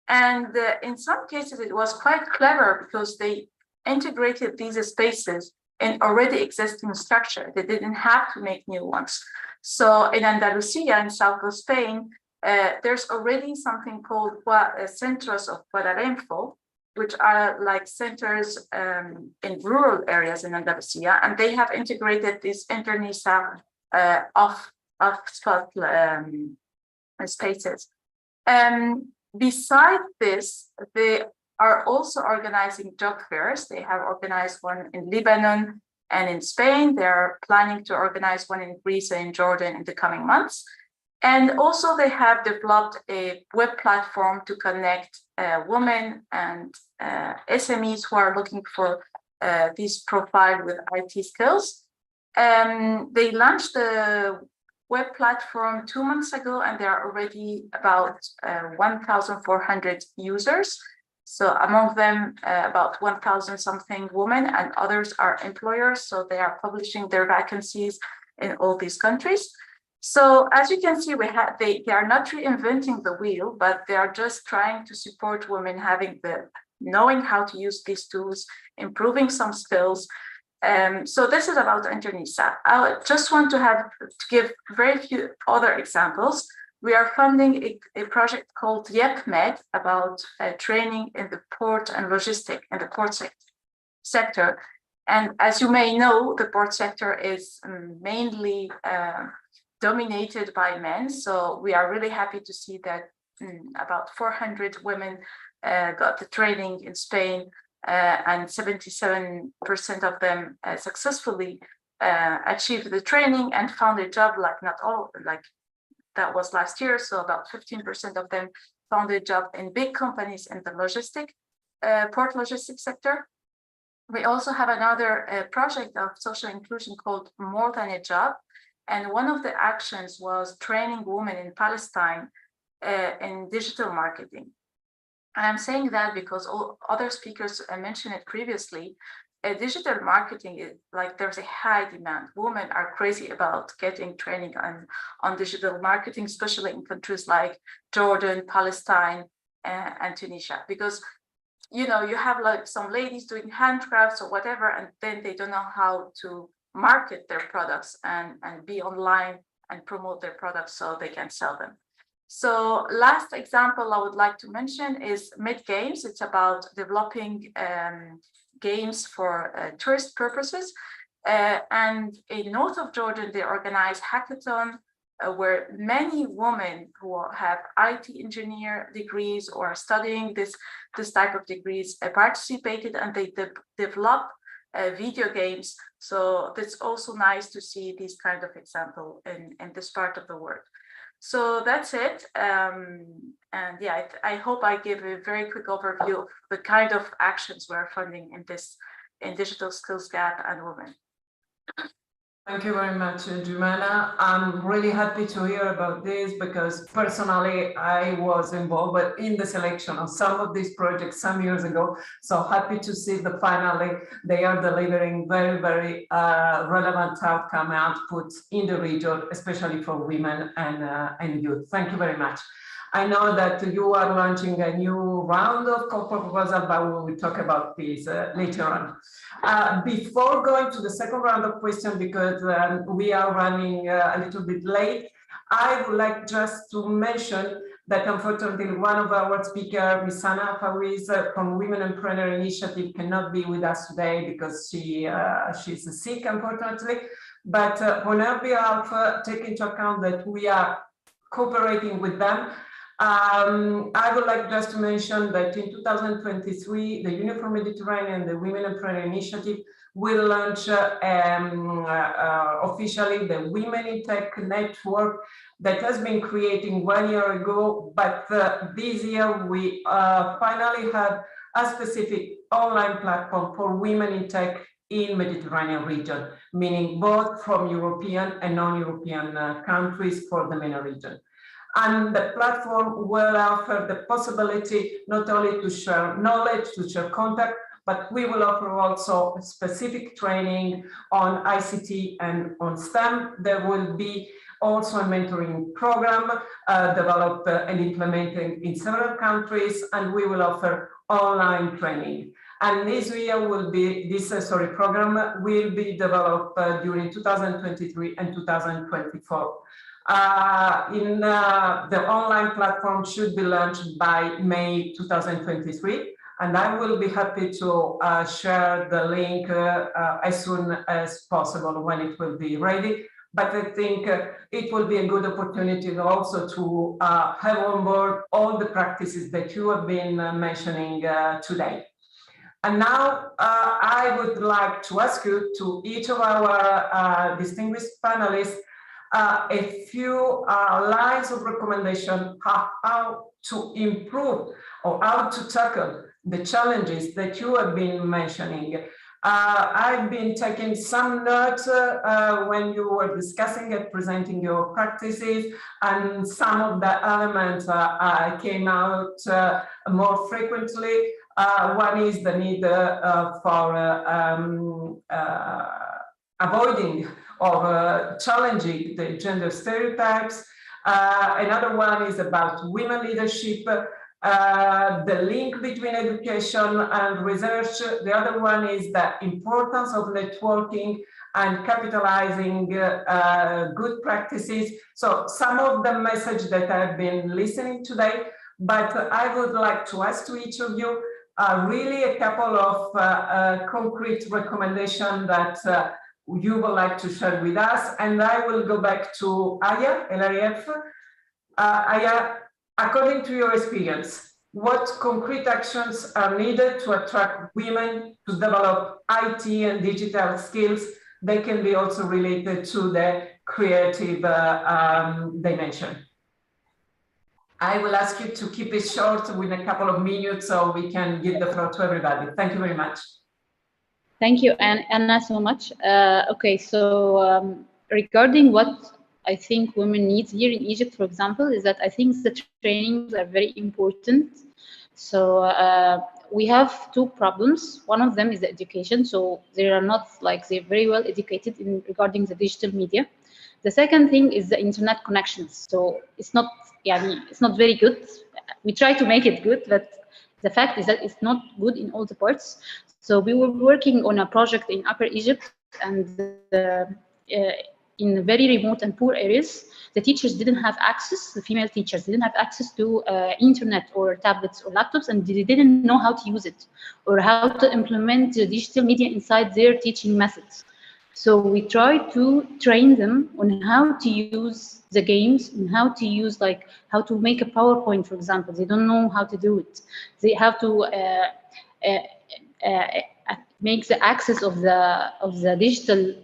And in some cases, it was quite clever because they integrated these spaces in already existing structure. They didn't have to make new ones. So in Andalusia, in south of Spain, there's already something called centros of Cuadrarenfo, which are like centers in rural areas in Andalusia, and they have integrated this Internisa off-spot spaces. Besides this, they are also organizing job fairs. They have organized one in Lebanon and in Spain. They're planning to organize one in Greece and in Jordan in the coming months. And also they have developed a web platform to connect women and SMEs who are looking for this profile with IT skills. They launched the web platform 2 months ago, and there are already about 1,400 users. So among them, about 1,000 something women, and others are employers. So they are publishing their vacancies in all these countries. So as you can see, they are not reinventing the wheel, but they are just trying to support women having knowing how to use these tools, improving some skills. So this is about Internisa. I just want to give very few other examples. We are funding a project called YepMed about training in the port and logistics in the port sector. And as you may know, the port sector is mainly dominated by men. So we are really happy to see that about 400 women got the training in Spain, and 77% of them successfully achieved the training and found a job. That was last year. So about 15% of them found a job in big companies in the port logistics sector. We also have another project of social inclusion called More Than a Job. And one of the actions was training women in Palestine in digital marketing. And I'm saying that because all other speakers mentioned it previously. digital marketing is like there's a high demand. Women are crazy about getting training on digital marketing, especially in countries like Jordan, Palestine, and Tunisia, because you know, you have like some ladies doing handcrafts or whatever, and then they don't know how to market their products and be online and promote their products so they can sell them. So last example I would like to mention is Mid Games. It's about developing games for tourist purposes. And in north of Jordan, they organize hackathon where many women who have IT engineer degrees or are studying this type of degrees participated, and they develop video games. So it's also nice to see this kind of example in this part of the world. So that's it. And yeah, I hope I give a very quick overview of the kind of actions we're funding in digital skills gap and women. Thank you very much, Jumana. I'm really happy to hear about this because personally I was involved in the selection of some of these projects some years ago. So happy to see that finally they are delivering very, very relevant outcome outputs in the region, especially for women and youth. Thank you very much. I know that you are launching a new round of proposal, but we will talk about this later on. Before going to the second round of questions, because we are running a little bit late, I would like just to mention that unfortunately one of our speakers, Ms. Sana Fawaz from Women Entrepreneur Initiative, cannot be with us today because she's sick, unfortunately. But on our behalf, take into account that we are cooperating with them. I would like just to mention that in 2023, the Union for Mediterranean, the Women Entrepreneur Initiative, will launch officially the Women in Tech Network that has been creating 1 year ago. But this year, we finally have a specific online platform for women in tech in Mediterranean region, meaning both from European and non-European countries for the MENA region. And the platform will offer the possibility not only to share knowledge, to share contact, but we will offer also specific training on ICT and on STEM. There will be also a mentoring program developed and implemented in several countries, and we will offer online training. And this year will be, program will be developed during 2023 and 2024. The online platform should be launched by May 2023, and I will be happy to share the link as soon as possible when it will be ready. But I think it will be a good opportunity also to have on board all the practices that you have been mentioning today. And now I would like to ask you, to each of our distinguished panelists, a few lines of recommendation how to improve or how to tackle the challenges that you have been mentioning. I've been taking some notes when you were discussing and presenting your practices, and some of the elements came out more frequently. One is the need for avoiding or challenging the gender stereotypes. Another one is about women leadership, the link between education and research. The other one is the importance of networking and capitalizing good practices. So some of the message that I've been listening today, but I would like to ask to each of you really a couple of concrete recommendations that you would like to share with us. And I will go back to Aya El-Arief. Aya, according to your experience, what concrete actions are needed to attract women to develop IT and digital skills? They can be also related to the creative dimension. I will ask you to keep it short with a couple of minutes so we can give the floor to everybody. Thank you very much. Thank you, Anna, so much. Okay, so regarding what I think women need here in Egypt, for example, is that I think the trainings are very important So we have two problems. One of them is the education. So they are not like they're very well educated in regarding the digital media. The second thing is the internet connections. So it's not, it's not very good. We try to make it good, but the fact is that it's not good in all the parts. So we were working on a project in Upper Egypt, and in very remote and poor areas, the teachers didn't have access, the female teachers didn't have access to internet or tablets or laptops, and they didn't know how to use it or how to implement the digital media inside their teaching methods. So we try to train them on how to use the games and how to use, like, how to make a PowerPoint, for example. They don't know how to do it. They have to make the access of the digital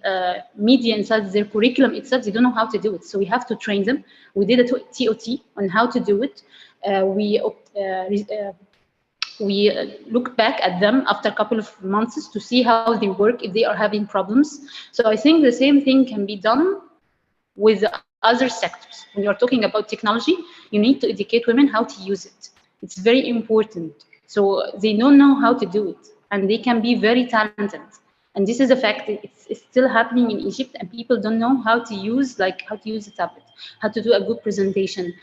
media inside their curriculum itself. They don't know how to do it. So we have to train them. We did a TOT on how to do it. We look back at them after a couple of months to see how they work, if they are having problems. So I think the same thing can be done with other sectors. When you're talking about technology, you need to educate women how to use it. It's very important. So they don't know how to do it, and they can be very talented. And this is a fact. It's still happening in Egypt, and people don't know how to use, how to use a tablet, how to do a good presentation,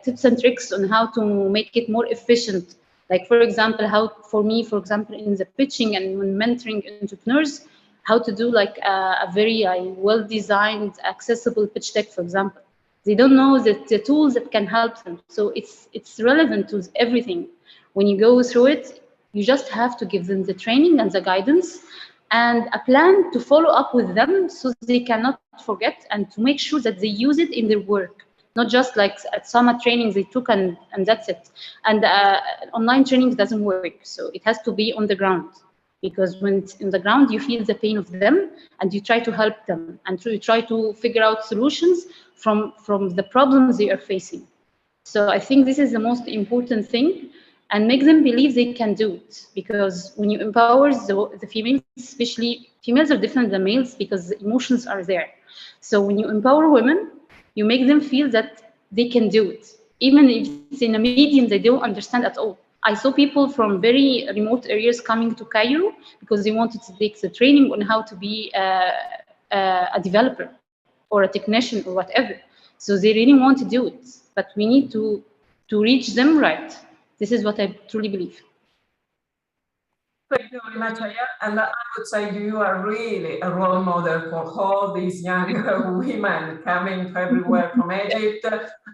tips and tricks on how to make it more efficient. Like, for example, for me, in the pitching and when mentoring entrepreneurs, how to do a very well-designed, accessible pitch deck, for example. They don't know the tools that can help them. So it's relevant to everything. When you go through it, you just have to give them the training and the guidance and a plan to follow up with them so they cannot forget, and to make sure that they use it in their work, not just like at summer trainings they took and that's it. And online training doesn't work. So it has to be on the ground, because when it's on the ground, you feel the pain of them and you try to help them and you try to figure out solutions from the problems they are facing. So I think this is the most important thing, and make them believe they can do it. Because when you empower the females, especially females are different than males because the emotions are there. So when you empower women, you make them feel that they can do it, even if it's in a medium they don't understand at all. I saw people from very remote areas coming to Cairo because they wanted to take the training on how to be a developer or a technician or whatever. So they really want to do it, but we need to reach them right. This is what I truly believe. Thank you very much, Aya. And I would say you are really a role model for all these young women coming from everywhere from Egypt.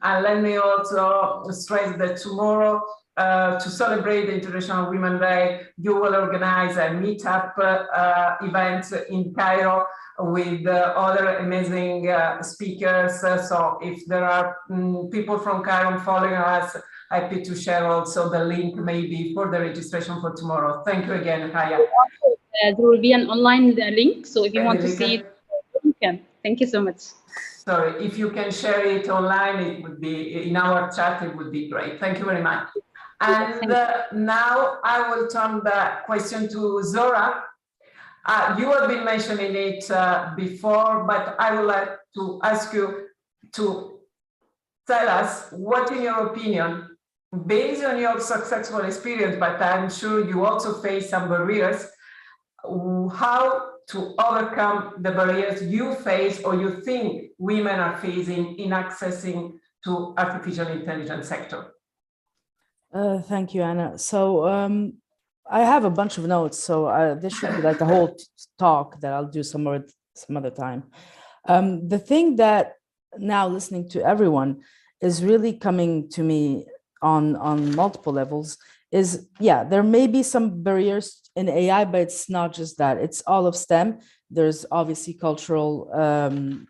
And let me also stress that tomorrow, to celebrate the International Women's Day, you will organize a meetup event in Cairo with other amazing speakers. So if there are people from Cairo following us, happy to share also the link maybe for the registration for tomorrow. Thank you again, Haya. There will be an online link, so if you want to see it, you can. Thank you so much. Sorry, if you can share it online, it would be in our chat, it would be great. Thank you very much. And now I will turn the question to Zora. You have been mentioning it before, but I would like to ask you to tell us what, in your opinion, based on your successful experience, but I'm sure you also face some barriers, how to overcome the barriers you face or you think women are facing in accessing to artificial intelligence sector. Thank you, Anna. So I have a bunch of notes, so this should be like a whole talk that I'll do some other time. The thing that now, listening to everyone, is really coming to me on multiple levels is, yeah, there may be some barriers in AI, but it's not just that. It's all of STEM. There's obviously cultural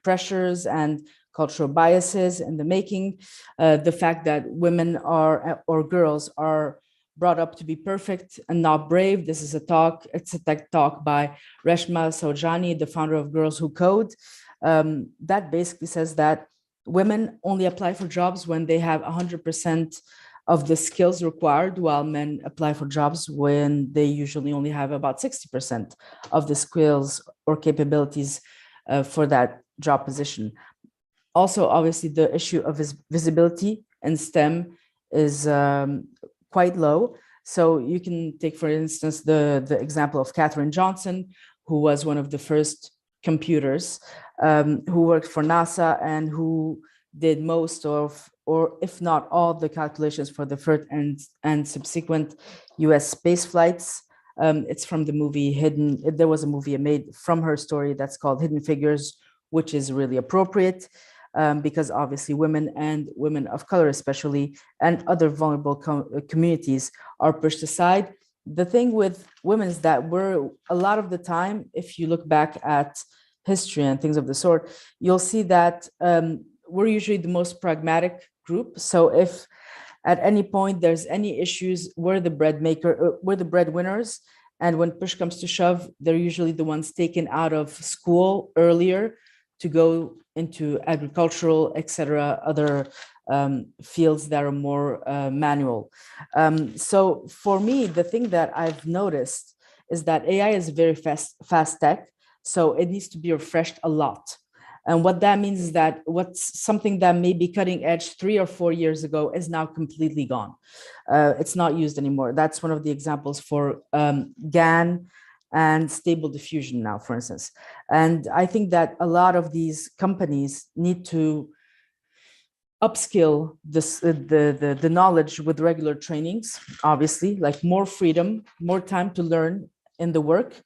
pressures and cultural biases in the making. The fact that women or girls are brought up to be perfect and not brave. This is it's a tech talk by Reshma Saujani, the founder of Girls Who Code. That basically says that women only apply for jobs when they have 100% of the skills required, while men apply for jobs when they usually only have about 60% of the skills or capabilities for that job position. Also, obviously, the issue of visibility in STEM is quite low. So you can take, for instance, the example of Katherine Johnson, who was one of the first computers who worked for NASA and who did most of, or if not all, the calculations for the first and subsequent US space flights. It's from the movie Hidden. There was a movie made from her story that's called Hidden Figures, which is really appropriate because obviously women and women of color especially and other vulnerable communities are pushed aside. The thing with women is that we're a lot of the time, if you look back at history and things of the sort, you'll see that we're usually the most pragmatic group. So if at any point there's any issues, we're the breadwinners. And when push comes to shove, they're usually the ones taken out of school earlier to go into agricultural, etc., other fields that are more manual. So for me, the thing that I've noticed is that AI is very fast tech, so it needs to be refreshed a lot. And what that means is that what's something that may be cutting edge 3 or 4 years ago is now completely gone. It's not used anymore. That's one of the examples for GAN and stable diffusion now, for instance. And I think that a lot of these companies need to upskill this, the knowledge with regular trainings, obviously, like more freedom, more time to learn in the work.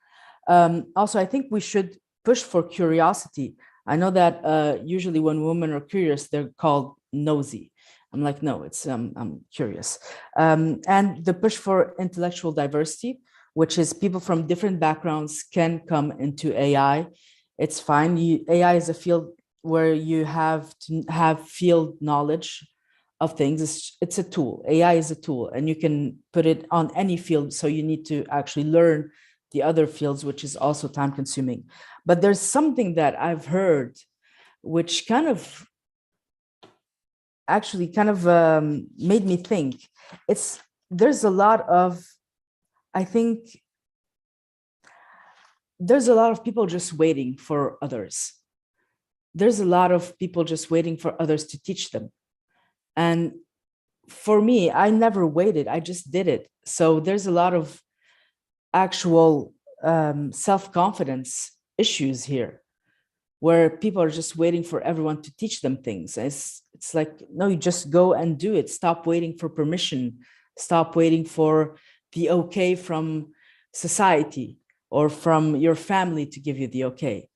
Also, I think we should push for curiosity. I know that usually when women are curious, they're called nosy. I'm like, no, it's I'm curious. And the push for intellectual diversity, which is people from different backgrounds can come into AI. It's fine. AI is a field where you have to have field knowledge of things. It's a tool. AI is a tool, and you can put it on any field. So you need to actually learn the other fields, which is also time consuming. But there's something that I've heard, which kind of actually made me think. There's a lot of, I think, there's a lot of people just waiting for others. There's a lot of people just waiting for others to teach them. And for me, I never waited, I just did it. So there's a lot of actual self-confidence issues here, where people are just waiting for everyone to teach them things. It's like, no, you just go and do it. Stop waiting for permission. Stop waiting for the okay from society or from your family to give you the okay.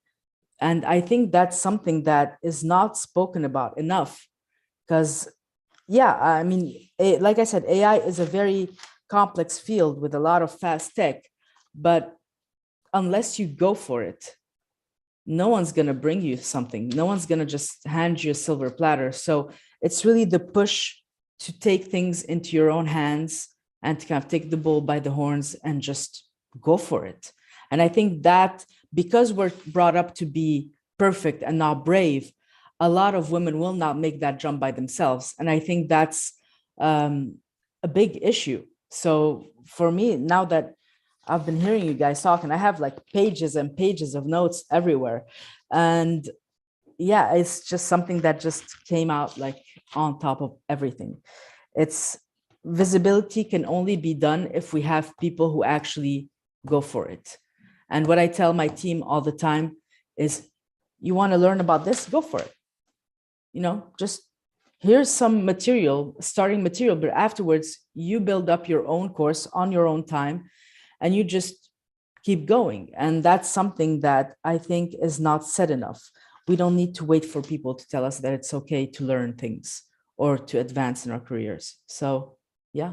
And I think that's something that is not spoken about enough, because, yeah, I mean, like I said, AI is a very complex field with a lot of fast tech, but unless you go for it, no one's going to bring you something. No one's going to just hand you a silver platter. So it's really the push to take things into your own hands and to kind of take the bull by the horns and just go for it. And I think that because we're brought up to be perfect and not brave, a lot of women will not make that jump by themselves. And I think that's a big issue. So for me, now that I've been hearing you guys talk, and I have like pages and pages of notes everywhere. And yeah, it's just something that just came out like on top of everything. It's visibility can only be done if we have people who actually go for it. And what I tell my team all the time is, you want to learn about this, go for it. You know, just here's some material, starting material, but afterwards you build up your own course on your own time and you just keep going. And that's something that I think is not said enough. We don't need to wait for people to tell us that it's okay to learn things or to advance in our careers. So, yeah.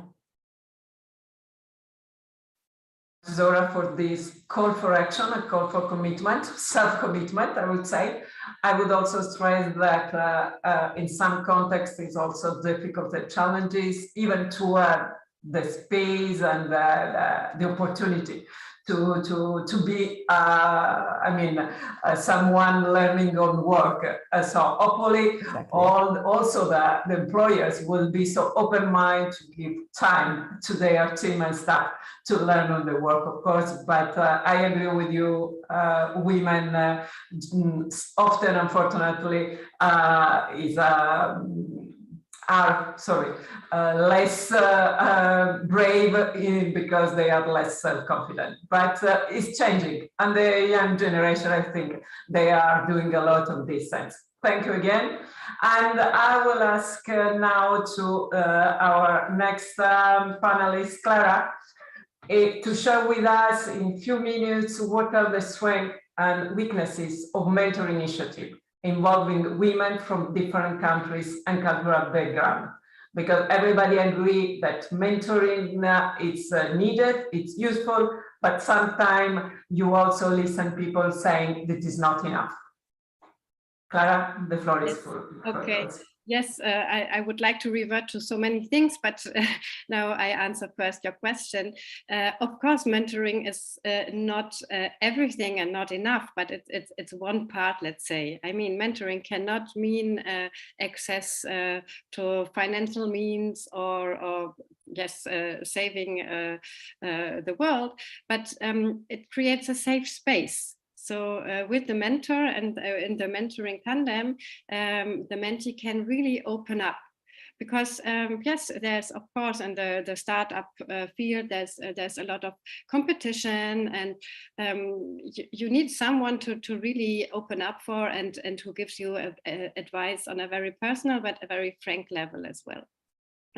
Zora, for this call for action, a call for commitment, self-commitment, I would say. I would also stress that in some contexts, it's also difficult and challenges, even to the space and the opportunity to be, someone learning on work. So hopefully, Exactly. also the employers will be so open-minded to give time to their team and staff to learn on the work, of course. But I agree with you, women often, unfortunately, is are, less brave because they are less self-confident. But it's changing, and the young generation, I think, they are doing a lot of this sense. Thank you again. And I will ask now to our next panelist, Clara, to share with us in a few minutes what are the strengths and weaknesses of mentor initiative involving women from different countries and cultural background. Because everybody agree that mentoring is needed, it's useful, but sometimes you also listen people saying that is not enough. Clara, the floor is full. Okay. Yes, I would like to revert to so many things, but now I answer first your question. Of course, mentoring is not everything and not enough, but it's one part, let's say. I mean, mentoring cannot mean access to financial means or yes, saving the world, but it creates a safe space. So with the mentor and in the mentoring tandem, the mentee can really open up. Because yes, there's of course in the startup field, there's a lot of competition, and you need someone to really open up for and who gives you advice on a very personal but a very frank level as well.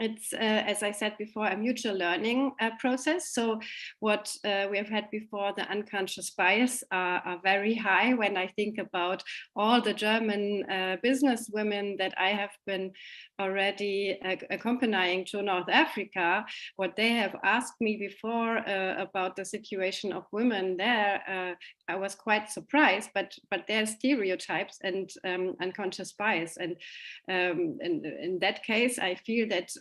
It's, as I said before, a mutual learning process. So what we have had before, the unconscious bias are very high. When I think about all the German business women that I have been already accompanying to North Africa, what they have asked me before about the situation of women there, I was quite surprised, but there are stereotypes and unconscious bias. And in that case, I feel that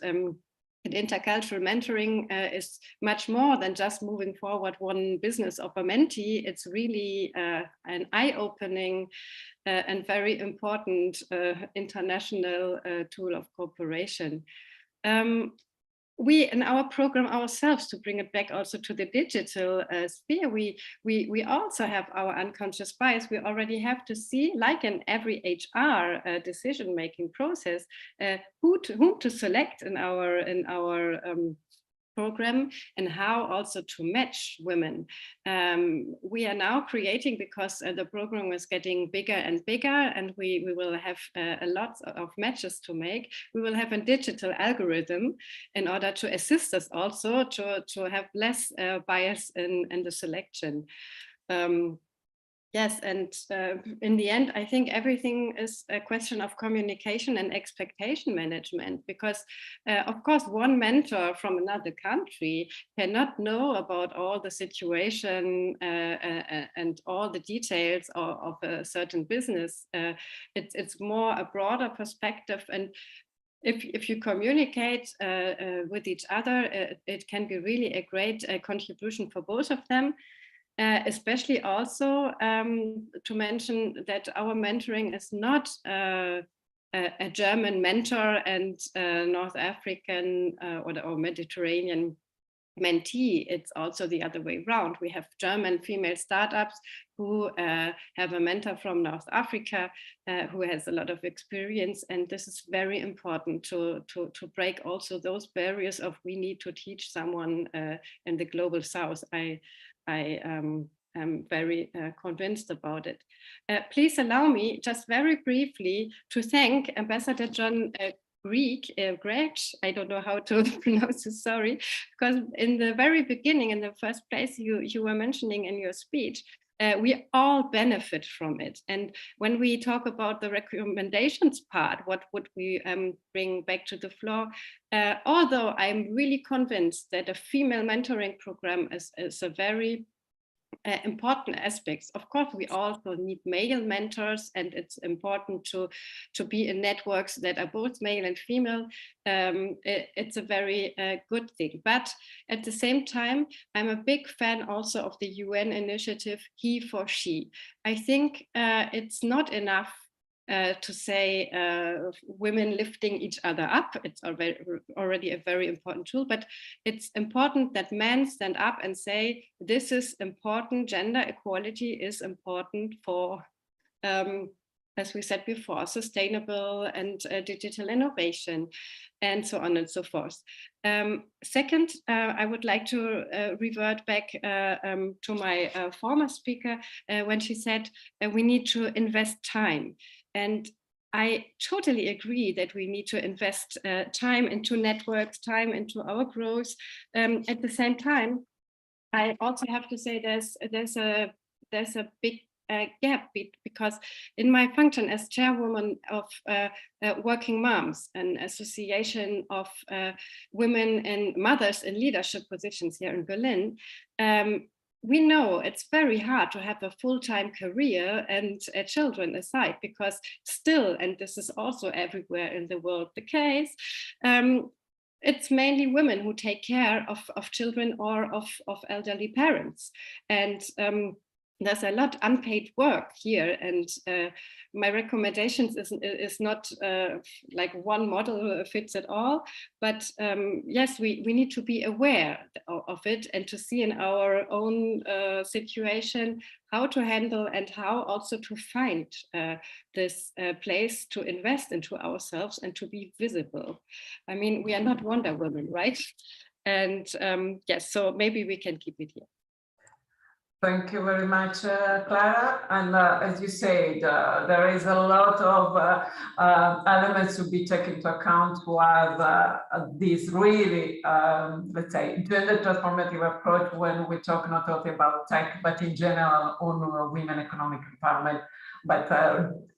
intercultural mentoring is much more than just moving forward one business of a mentee. It's really an eye-opening and very important international tool of cooperation. We in our program ourselves, to bring it back also to the digital sphere, we also have our unconscious bias. We already have to see, like in every HR decision-making process, whom to select in our program and how also to match women. We are now creating, because the program is getting bigger and bigger, and we will have a lot of matches to make. We will have a digital algorithm in order to assist us also to have less bias in the selection. Yes, and in the end, I think everything is a question of communication and expectation management, because of course, one mentor from another country cannot know about all the situation and all the details of a certain business. It's more a broader perspective, and if you communicate with each other, it can be really a great contribution for both of them. Especially also to mention that our mentoring is not a German mentor and North African or Mediterranean mentee. It's also the other way around. We have German female startups who have a mentor from North Africa who has a lot of experience, and this is very important to break also those barriers of we need to teach someone in the global South. I am very convinced about it. Please allow me just very briefly to thank Ambassador John Greg, I don't know how to pronounce it, sorry, because in the very beginning, in the first place, you were mentioning in your speech, we all benefit from it. And when we talk about the recommendations part, what would we bring back to the floor? Although I'm really convinced that a female mentoring program is a very important aspects. Of course, we also need male mentors, and it's important to be in networks that are both male and female. It's a very good thing. But at the same time, I'm a big fan also of the UN initiative, He for She. I think it's not enough to say women lifting each other up. It's already a very important tool, but it's important that men stand up and say, this is important, gender equality is important for as we said before, sustainable and digital innovation, and so on and so forth. Second, I would like to revert back to my former speaker when she said we need to invest time. And I totally agree that we need to invest time into networks, time into our growth. At the same time, I also have to say there's a big gap, because in my function as chairwoman of Working Moms, an association of women and mothers in leadership positions here in Berlin, we know it's very hard to have a full-time career and children aside, because still, and this is also everywhere in the world the case, it's mainly women who take care of children or of elderly parents. And there's a lot unpaid work here, and my recommendations is not like one model fits it all, but yes, we need to be aware of it and to see in our own situation how to handle and how also to find this place to invest into ourselves and to be visible. I mean, we are not Wonder Woman, right? And yes, so maybe we can keep it here. Thank you very much, Clara. And as you said, there is a lot of elements to be taken into account to have this really, let's say, gender transformative approach when we talk not only about tech, but in general on women economic empowerment, but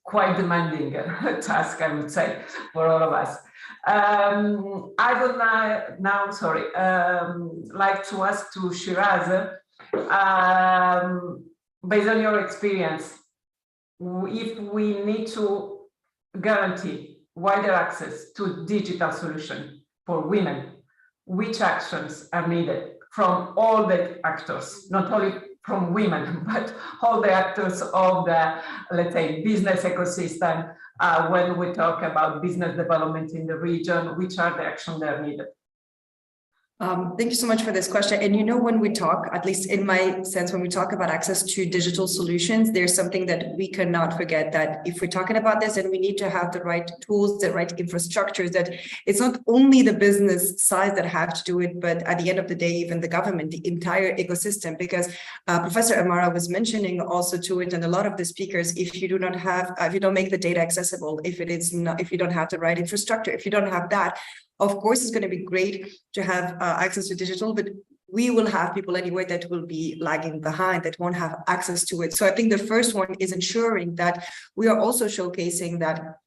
quite demanding task, I would say, for all of us. I would now, like to ask to Shiraz, based on your experience, if we need to guarantee wider access to digital solutions for women, which actions are needed from all the actors, not only from women, but all the actors of the, let's say, business ecosystem, when we talk about business development in the region, which are the actions that are needed? Thank you so much for this question. And you know, when we talk, at least in my sense, when we talk about access to digital solutions, there's something that we cannot forget, that if we're talking about this, then we need to have the right tools, the right infrastructures, that it's not only the business side that have to do it, but at the end of the day, even the government, the entire ecosystem, because Professor Amara was mentioning also to it, and a lot of the speakers, if you do not have, if you don't make the data accessible, if it is not, if you don't have the right infrastructure, if you don't have that, of course, it's going to be great to have access to digital, but we will have people anyway that will be lagging behind, that won't have access to it. So I think the first one is ensuring that we are also showcasing that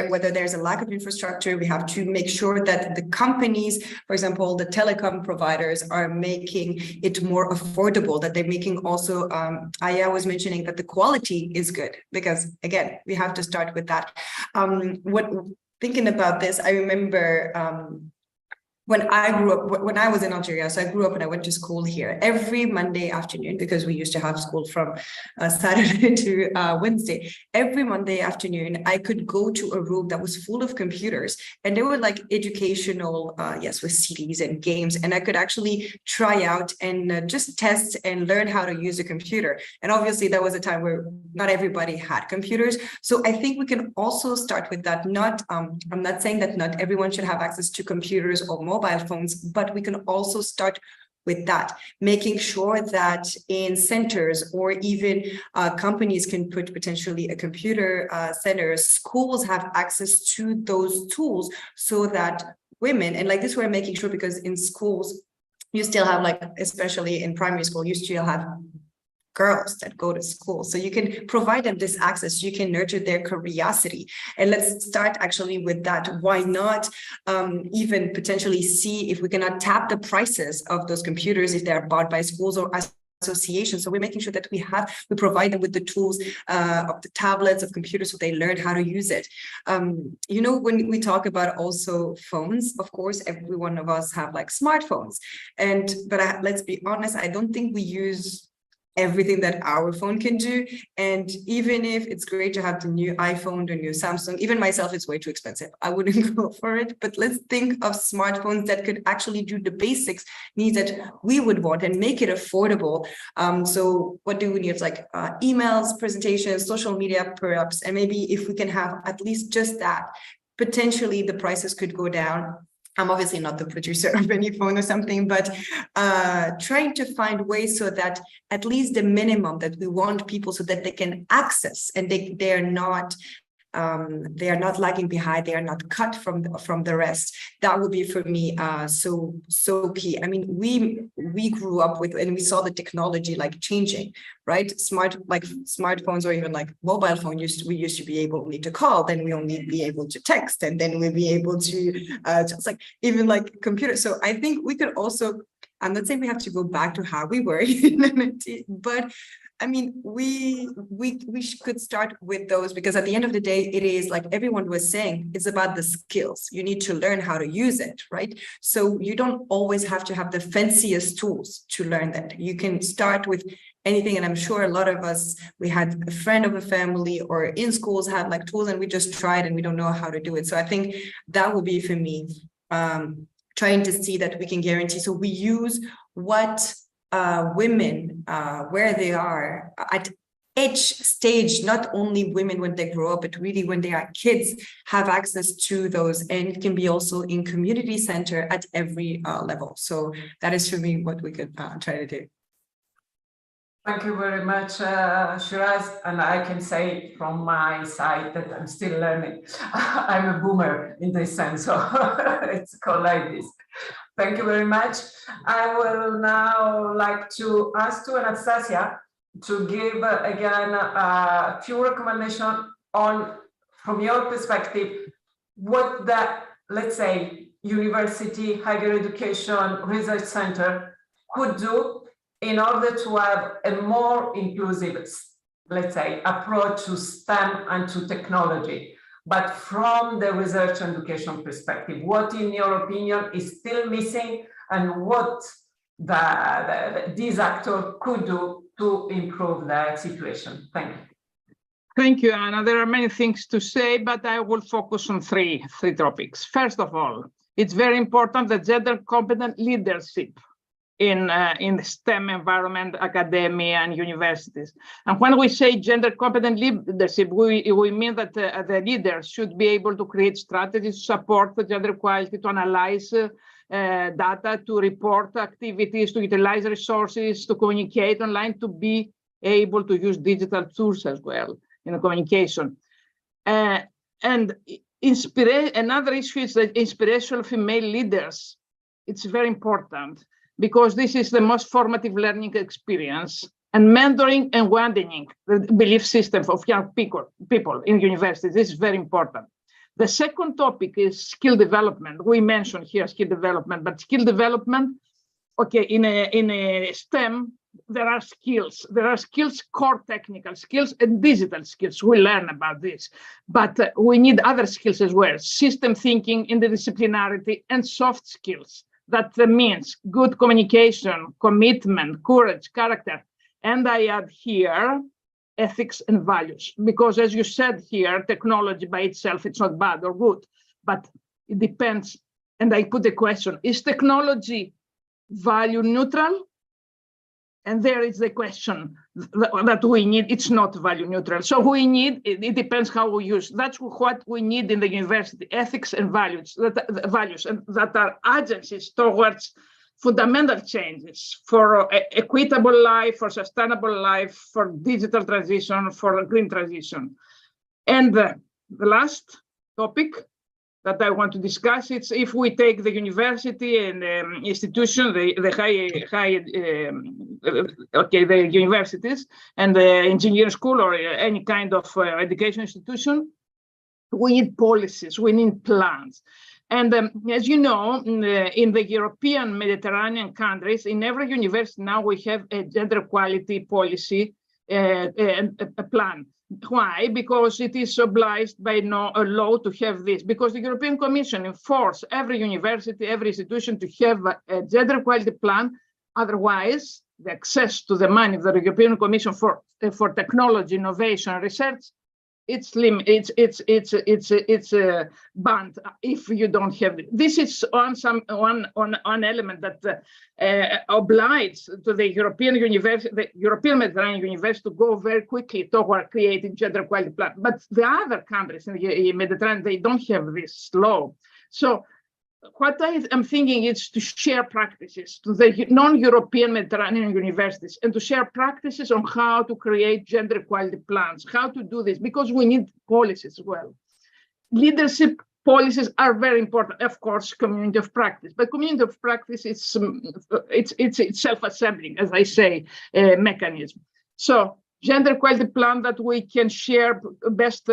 whether there's a lack of infrastructure, we have to make sure that the companies, for example, the telecom providers, are making it more affordable, that they're making also, Aya was mentioning that the quality is good, because again, we have to start with that. Thinking about this, I remember when I grew up, when I was in Algeria, so I grew up and I went to school here every Monday afternoon, because we used to have school from Saturday to Wednesday. Every Monday afternoon, I could go to a room that was full of computers, and they were like educational, yes, with CDs and games, and I could actually try out and just test and learn how to use a computer. And obviously, that was a time where not everybody had computers. So I think we can also start with that. I'm not saying that not everyone should have access to computers or mobile phones, but we can also start with that, making sure that in centers or even companies can put potentially a computer center, schools have access to those tools, so that women, and like this we're making sure, because in schools, you still have, like, especially in primary school, you still have girls that go to school. So you can provide them this access, you can nurture their curiosity. And let's start actually with that. Why not even potentially see if we cannot tap the prices of those computers if they're bought by schools or associations. So we're making sure that we provide them with the tools of the tablets, of computers, so they learn how to use it. You know, when we talk about also phones, of course, every one of us have like smartphones. But let's be honest, I don't think we use everything that our phone can do. And even if it's great to have the new iPhone, the new Samsung, even myself, it's way too expensive. I wouldn't go for it. But let's think of smartphones that could actually do the basics needs that we would want and make it affordable. So what do we need? It's like emails, presentations, social media perhaps, and maybe if we can have at least just that, potentially the prices could go down. I'm obviously not the producer of any phone or something, but trying to find ways so that at least the minimum that we want people so that they can access and they are not lagging behind, they are not cut from the rest. That would be for me so key. I mean, we grew up with and we saw the technology like changing, right? Smartphones or even like mobile phone we used to be able to call, then we only be able to text, and then we'll be able to just like even like computer. So I think we could also, I'm not saying we have to go back to how we were, but I mean, we could start with those, because at the end of the day, it is like everyone was saying, it's about the skills. You need to learn how to use it, right? So you don't always have to have the fanciest tools to learn that. You can start with anything. And I'm sure a lot of us, we had a friend of a family or in schools had like tools and we just tried and we don't know how to do it. So I think that would be for me, trying to see that we can guarantee. So we use what women, where they are at each stage, not only women when they grow up, but really when they are kids, have access to those, and it can be also in community center at every level. So that is for me what we could try to do. Thank you very much, Shiraz. And I can say from my side that I'm still learning. I'm a boomer in this sense, so it's called like this. Thank you very much. I will now like to ask to Anastasia to give again a few recommendations on, from your perspective, what the, let's say, university, higher education, research center could do in order to have a more inclusive, let's say, approach to STEM and to technology. But from the research and education perspective, what, in your opinion, is still missing, and what these actors could do to improve the situation? Thank you. Thank you, Anna. There are many things to say, but I will focus on three topics. First of all, it's very important that gender competent leadership in the STEM environment, academia, and universities. And when we say gender competent leadership, we mean that the leaders should be able to create strategies to support the gender equality, to analyze data, to report activities, to utilize resources, to communicate online, to be able to use digital tools as well in the communication. And another issue is the inspirational female leaders. It's very important, because this is the most formative learning experience, and mentoring and widening the belief system of young people in universities. This is very important. The second topic is skill development. We mentioned here skill development, but skill development, okay, in a STEM, there are skills. There are skills, core technical skills and digital skills. We learn about this, but we need other skills as well: system thinking, interdisciplinarity, and soft skills. That means good communication, commitment, courage, character. And I add here ethics and values, because as you said here, technology by itself, it's not bad or good, but it depends. And I put the question, is technology value neutral? And there is the question that we need. It's not value neutral. So we need, it depends how we use. That's what we need in the university, ethics and values that are agencies towards fundamental changes for equitable life, for sustainable life, for digital transition, for green transition. And the last topic that I want to discuss, it's if we take the university and institution, the universities and the engineering school or any kind of education institution, we need policies, we need plans. And as you know, in the European Mediterranean countries, in every university now we have a gender equality policy and a plan. Why? Because it is obliged by a law to have this, because the European Commission enforces every university, every institution to have a gender equality plan. Otherwise, the access to the money of the European Commission for technology, innovation, and research, it's banned if you don't have it. This is one element that obliges to the European university, the European Mediterranean University, to go very quickly toward creating gender equality plan. But the other countries in the Mediterranean, they don't have this law. So what I'm thinking is to share practices to the non-European Mediterranean universities and to share practices on how to create gender equality plans, how to do this, because we need policies as well. Leadership policies are very important, of course, community of practice, but community of practice is it's self-assembling, as I say, mechanism. So gender equality plan that we can share best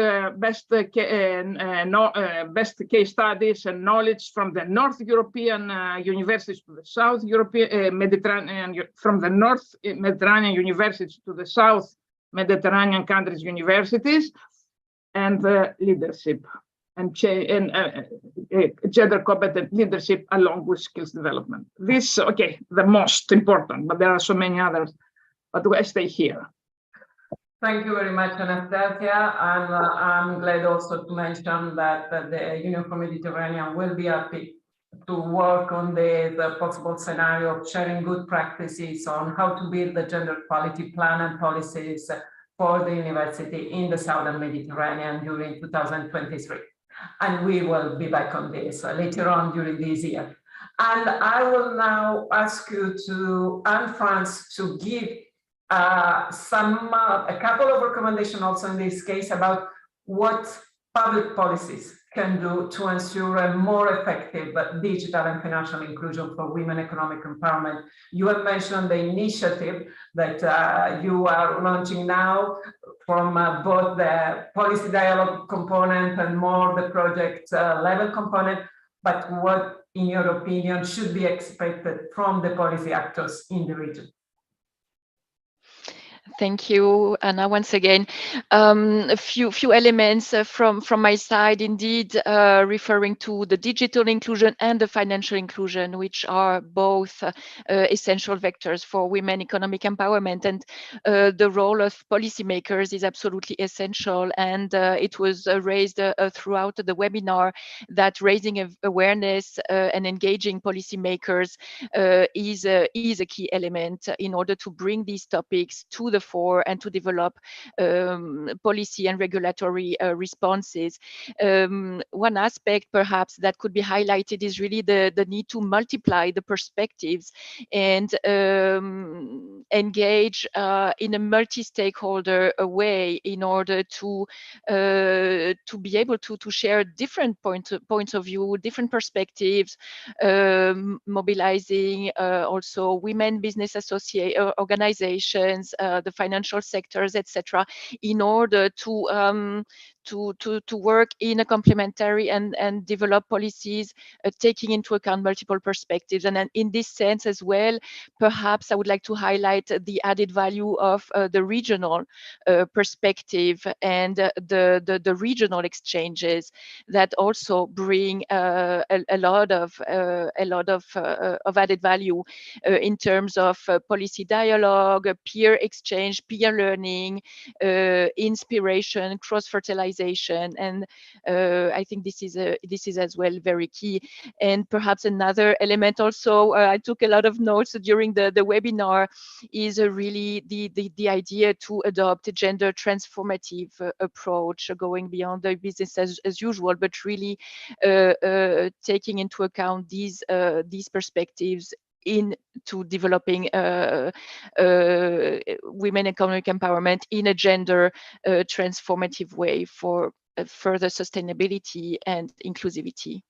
case studies and knowledge from the North European universities to the South European Mediterranean, from the North Mediterranean universities to the South Mediterranean countries universities, and leadership and gender competent leadership along with skills development. This, okay, the most important, but there are so many others, but I stay here. Thank you very much, Anastasia. And I'm glad also to mention that the Union for Mediterranean will be happy to work on the possible scenario of sharing good practices on how to build the gender equality plan and policies for the university in the Southern Mediterranean during 2023. And we will be back on this later on during this year. And I will now ask you to, Anne-France, to give a couple of recommendations also in this case about what public policies can do to ensure a more effective digital and financial inclusion for women economic empowerment. You have mentioned the initiative that you are launching now from both the policy dialogue component and more the project level component, but what, in your opinion, should be expected from the policy actors in the region? Thank you, Anna. Once again, a few elements from my side, indeed, referring to the digital inclusion and the financial inclusion, which are both essential vectors for women economic empowerment. And the role of policymakers is absolutely essential. And it was raised throughout the webinar that raising awareness and engaging policymakers is a key element in order to bring these topics to the fore and to develop policy and regulatory responses. One aspect perhaps that could be highlighted is really the need to multiply the perspectives and engage in a multi-stakeholder way in order to be able to share different points of view, different perspectives, mobilizing also women business organizations, the financial sectors, etc., in order to work in a complementary and develop policies taking into account multiple perspectives. And then in this sense as well, perhaps I would like to highlight the added value of the regional perspective and the regional exchanges that also bring a lot of added value in terms of policy dialogue, peer exchange, peer learning, inspiration, cross-fertilization, and I think this is as well very key. And perhaps another element also, I took a lot of notes during the webinar, is really the idea to adopt a gender transformative approach, going beyond the business as usual, but really taking into account these perspectives into developing women economic empowerment in a gender transformative way for further sustainability and inclusivity.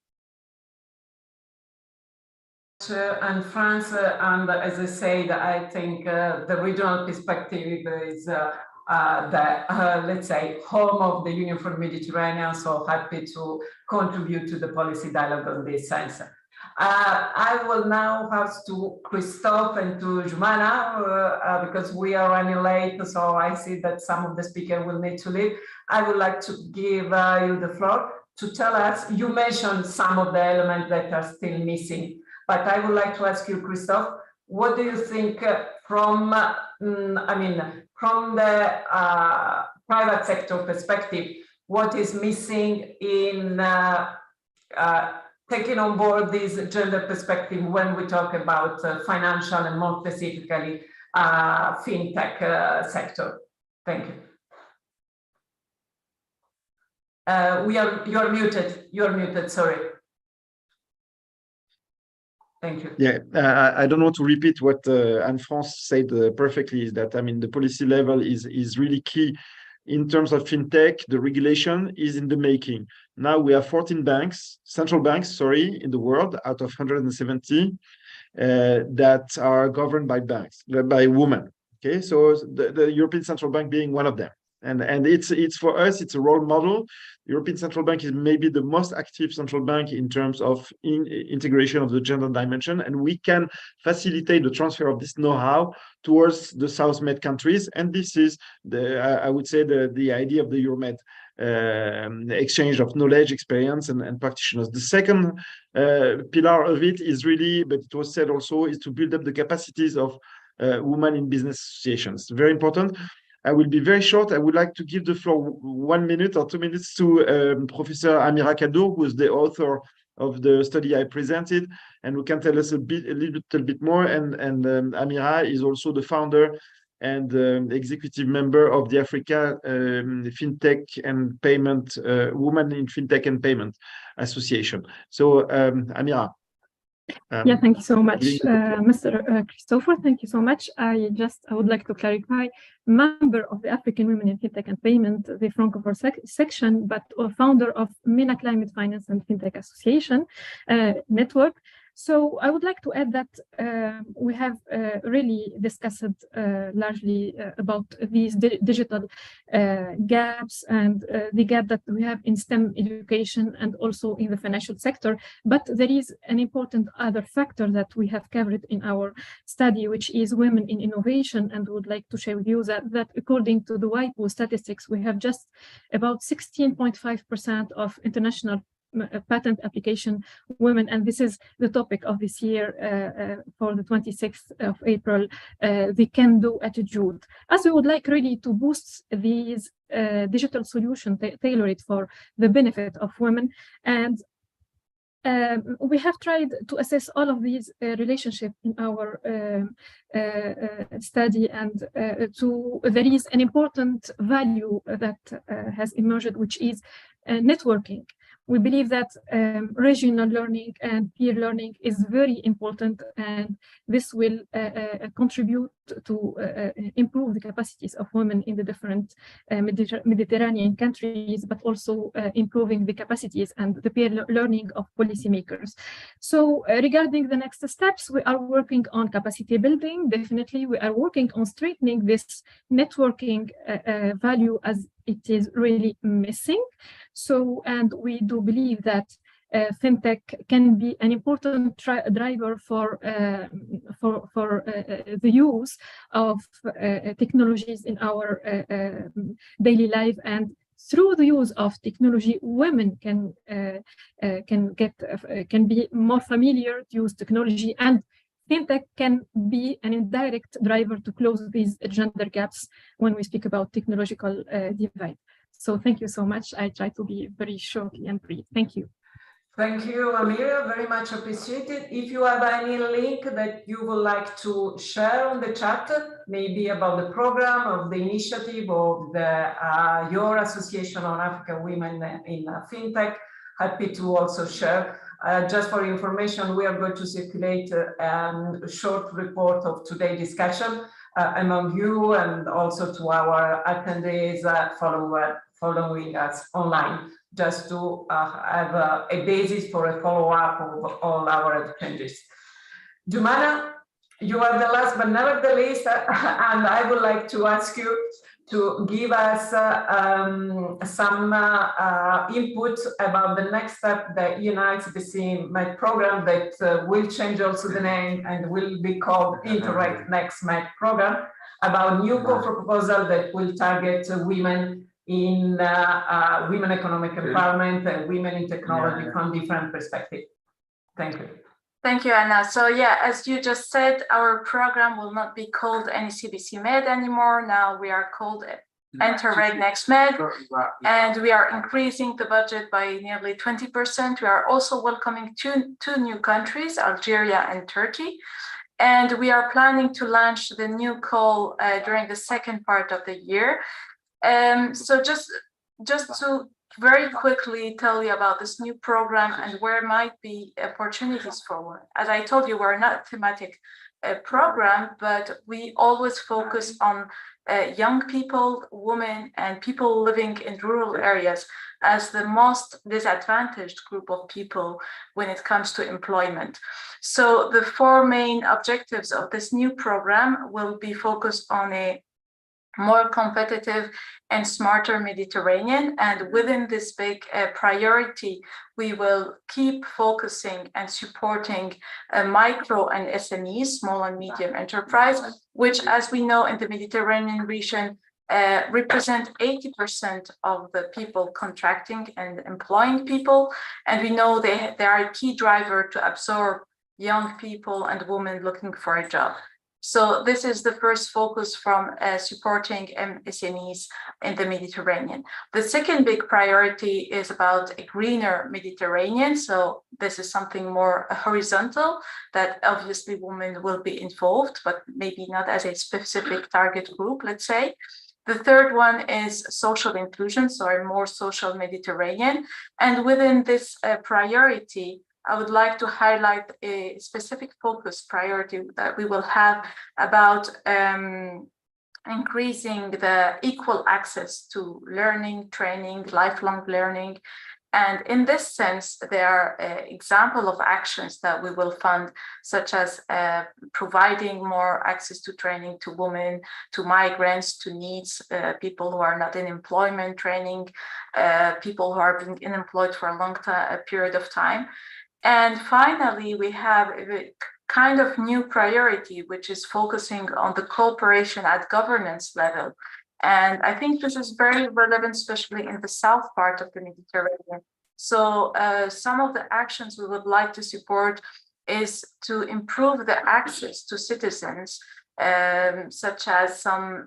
And France, and as I said, I think the regional perspective is let's say, home of the Union for Mediterranean, so happy to contribute to the policy dialogue in this sense. I will now pass to Christophe and to Jumana because we are running late, so I see that some of the speakers will need to leave. I would like to give you the floor to tell us, you mentioned some of the elements that are still missing, but I would like to ask you, Christophe, what do you think from, from the private sector perspective, what is missing in taking on board this gender perspective when we talk about financial and more specifically fintech sector? Thank you. You're muted, sorry. Thank you. Yeah, I don't want to repeat what Anne-France said perfectly, is that, I mean, the policy level is really key. In terms of fintech, the regulation is in the making. Now we have 14 banks, central banks, sorry, in the world out of 170 that are governed by by women. Okay, so the European Central Bank being one of them. And it's for us, it's a role model. The European Central Bank is maybe the most active central bank in terms of integration of the gender dimension, and we can facilitate the transfer of this know-how towards the South Med countries. And this is I would say the idea of the Euromed exchange of knowledge, experience, and practitioners. The second pillar of it is really, but it was said also, is to build up the capacities of women in business associations. Very important. I will be very short. I would like to give the floor 1 minute or 2 minutes to Professor Amira Kadour, who is the author of the study I presented, and who can tell us a little bit more. And Amira is also the founder and executive member of the Africa FinTech and Payment Women in FinTech and Payment Association. So, Amira. Yeah, thank you so much, Mr. Christopher. Thank you so much. I would like to clarify, member of the African Women in FinTech and Payment, the Francophone section, but founder of MENA Climate Finance and FinTech Association network. So I would like to add that we have really discussed largely about these digital gaps and the gap that we have in STEM education and also in the financial sector. But there is an important other factor that we have covered in our study, which is women in innovation. And would like to share with you that according to the WIPO statistics, we have just about 16.5% of international patent application women, and this is the topic of this year for the 26th of April, the can-do attitude. As we would like really to boost these digital solutions tailored for the benefit of women, and we have tried to assess all of these relationships in our study, and there is an important value that has emerged, which is networking. We believe that regional learning and peer learning is very important, and this will contribute to improve the capacities of women in the different Mediterranean countries, but also improving the capacities and the peer learning of policymakers. So regarding the next steps, we are working on capacity building. Definitely, we are working on strengthening this networking value, as it is really missing. So, and we do believe that fintech can be an important driver for the use of technologies in our daily life, and through the use of technology, women can be more familiar to use technology, and fintech can be an indirect driver to close these gender gaps when we speak about technological divide. So thank you so much. I try to be very shortly and brief. Thank you. Thank you, Amira. Very much appreciated. If you have any link that you would like to share on the chat, maybe about the program of the initiative of the your association on African women in fintech, happy to also share. Just for information, we are going to circulate a short report of today's discussion among you, and also to our attendees following us online, just to have a basis for a follow-up of all our attendees. Jumana, you are the last but never the least, and I would like to ask you to give us some input about the next step, the ENI-CPC MED program that will change also the name and will be called Interact Next MED program, about new proposal that will target women in women economic empowerment and women in technology from different perspectives. Thank you. Thank you, Anna. So yeah, as you just said, our program will not be called NECBC Med anymore. Now we are called Enter Next Med, and we are increasing the budget by nearly 20%. We are also welcoming two new countries, Algeria and Turkey. And we are planning to launch the new call during the second part of the year. So just to very quickly tell you about this new program and where might be opportunities for. As I told you, we're not a thematic program, but we always focus on young people, women, and people living in rural areas as the most disadvantaged group of people when it comes to employment. So the four main objectives of this new program will be focused on a more competitive and smarter Mediterranean. And within this big priority, we will keep focusing and supporting micro and SMEs, small and medium enterprise, which, as we know, in the Mediterranean region, represent 80% of the people contracting and employing people. And we know they are a key driver to absorb young people and women looking for a job. So this is the first focus from supporting SMEs in the Mediterranean. The second big priority is about a greener Mediterranean. So this is something more horizontal that obviously women will be involved, but maybe not as a specific target group, let's say. The third one is social inclusion, so a more social Mediterranean. And within this priority, I would like to highlight a specific focus priority that we will have about increasing the equal access to learning, training, lifelong learning. And in this sense, there are examples of actions that we will fund, such as providing more access to training to women, to migrants, to needs, people who are not in employment training, people who are being unemployed for a long period of time. And finally, we have a kind of new priority, which is focusing on the cooperation at governance level. And I think this is very relevant, especially in the south part of the Mediterranean. So some of the actions we would like to support is to improve the access to citizens, such as some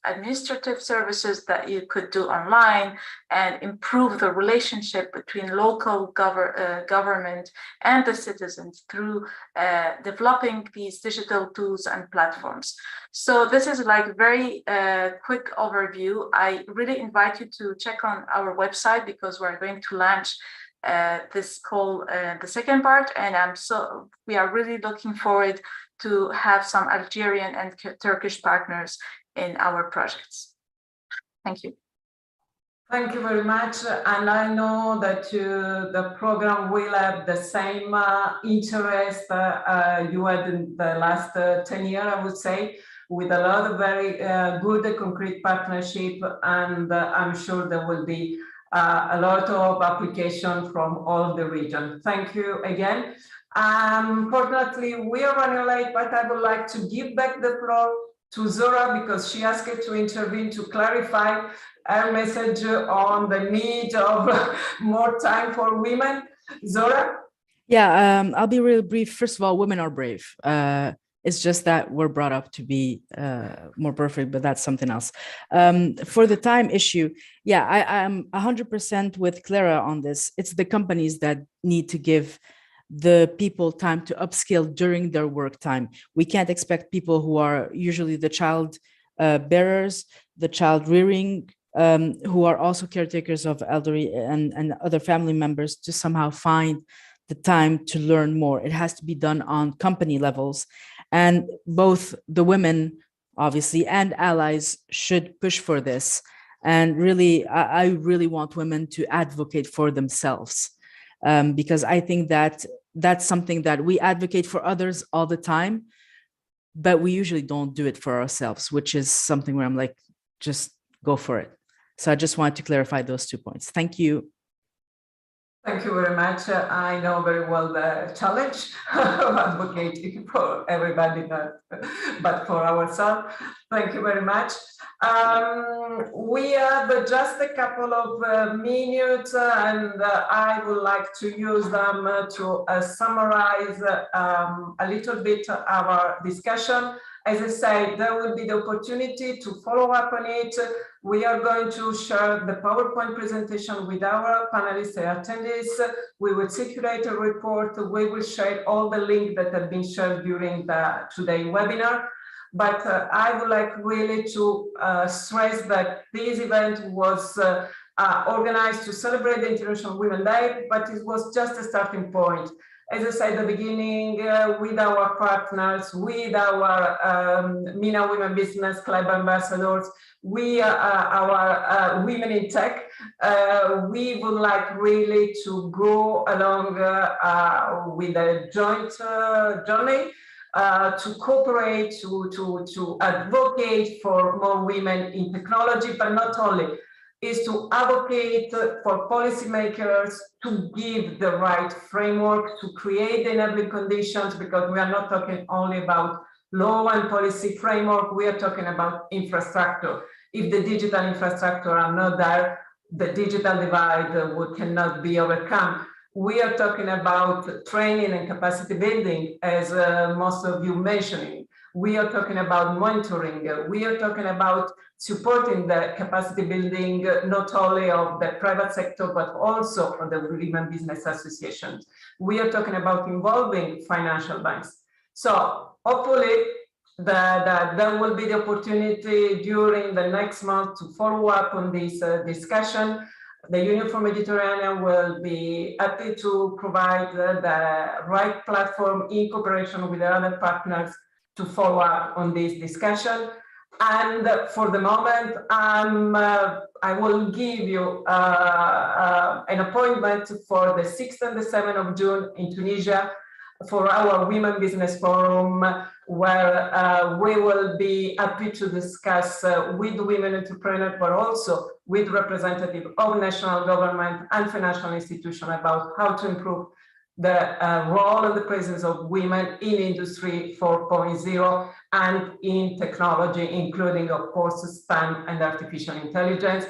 administrative services that you could do online, and improve the relationship between local government and the citizens through developing these digital tools and platforms. So this is like a very quick overview. I really invite you to check on our website, because we're going to launch this call, the second part, and we are really looking forward to have some Algerian and Turkish partners in our projects. Thank you. Thank you very much. And I know that the program will have the same interest you had in the last 10 years, I would say, with a lot of very good and concrete partnership. And I'm sure there will be a lot of application from all the region. Thank you again. Unfortunately, we are running late, but I would like to give back the floor to Zora, because she asked to intervene to clarify her message on the need of more time for women. Zora? Yeah, I'll be really brief. First of all, women are brave. It's just that we're brought up to be more perfect, but that's something else. For the time issue, yeah, I'm 100% with Clara on this. It's the companies that need to give the people time to upskill during their work time. We can't expect people who are usually the child bearers, the child rearing, who are also caretakers of elderly and other family members, to somehow find the time to learn more. It has to be done on company levels. And both the women, obviously, and allies should push for this. And really, I really want women to advocate for themselves, because I think that that's something that we advocate for others all the time, but we usually don't do it for ourselves, which is something where I'm like, just go for it. So I just wanted to clarify those 2 points. Thank you. Thank you very much. I know very well the challenge of advocating for everybody, but for ourselves. Thank you very much. We have just a couple of minutes and I would like to use them to summarize a little bit our discussion. As I said, there will be the opportunity to follow up on it. We are going to share the PowerPoint presentation with our panelists and attendees. We will circulate a report. We will share all the links that have been shared during today's webinar. But I would like really to stress that this event was organized to celebrate the International Women's Day, but it was just a starting point. As I said at the beginning, with our partners, with our MENA Women Business Club ambassadors, our Women in Tech, we would like really to go along with a joint journey to cooperate, to advocate for more women in technology, but not only, is to advocate for policymakers to give the right framework, to create the enabling conditions, because we are not talking only about law and policy framework, we are talking about infrastructure. If the digital infrastructure are not there, the digital divide cannot be overcome. We are talking about training and capacity building, as most of you mentioning. We are talking about monitoring. We are talking about supporting the capacity building, not only of the private sector, but also of the women business associations. We are talking about involving financial banks. So hopefully there will be the opportunity during the next month to follow up on this discussion. The Union for Mediterranean will be happy to provide the right platform in cooperation with the other partners to follow up on this discussion. And for the moment, I will give you an appointment for the 6th and the 7th of June in Tunisia for our Women Business Forum, where we will be happy to discuss with women entrepreneurs, but also with representatives of national government and financial institutions about how to improve the role and the presence of women in Industry 4.0 and in technology, including, of course, STEM and artificial intelligence.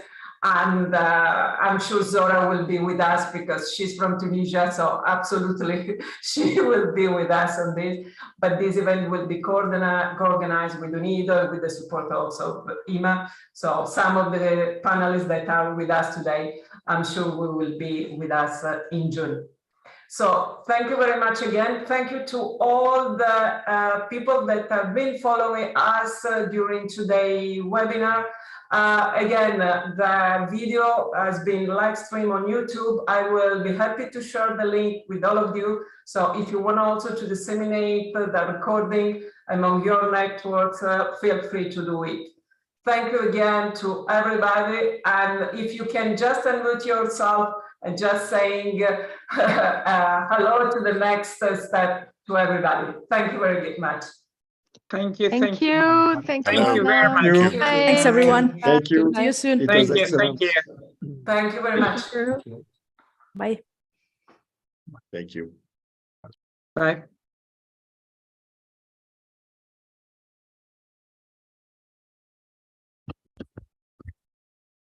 And I'm sure Zora will be with us because she's from Tunisia, so absolutely she will be with us on this. But this event will be organized with UNIDO, with the support also of IMA. So some of the panelists that are with us today, I'm sure will be with us in June. So thank you very much again. Thank you to all the people that have been following us during today's webinar. Again, the video has been live streamed on YouTube. I will be happy to share the link with all of you. So if you want also to disseminate the recording among your networks, feel free to do it. Thank you again to everybody. And if you can just unmute yourself and just saying hello to the next step to everybody. Thank you very much. Thank you. Thank you. Thank you very much. Thank you. Thanks, everyone. Thank you. See you soon. Thank you. Thank you. Thank you very much. Bye. Thank you. Bye.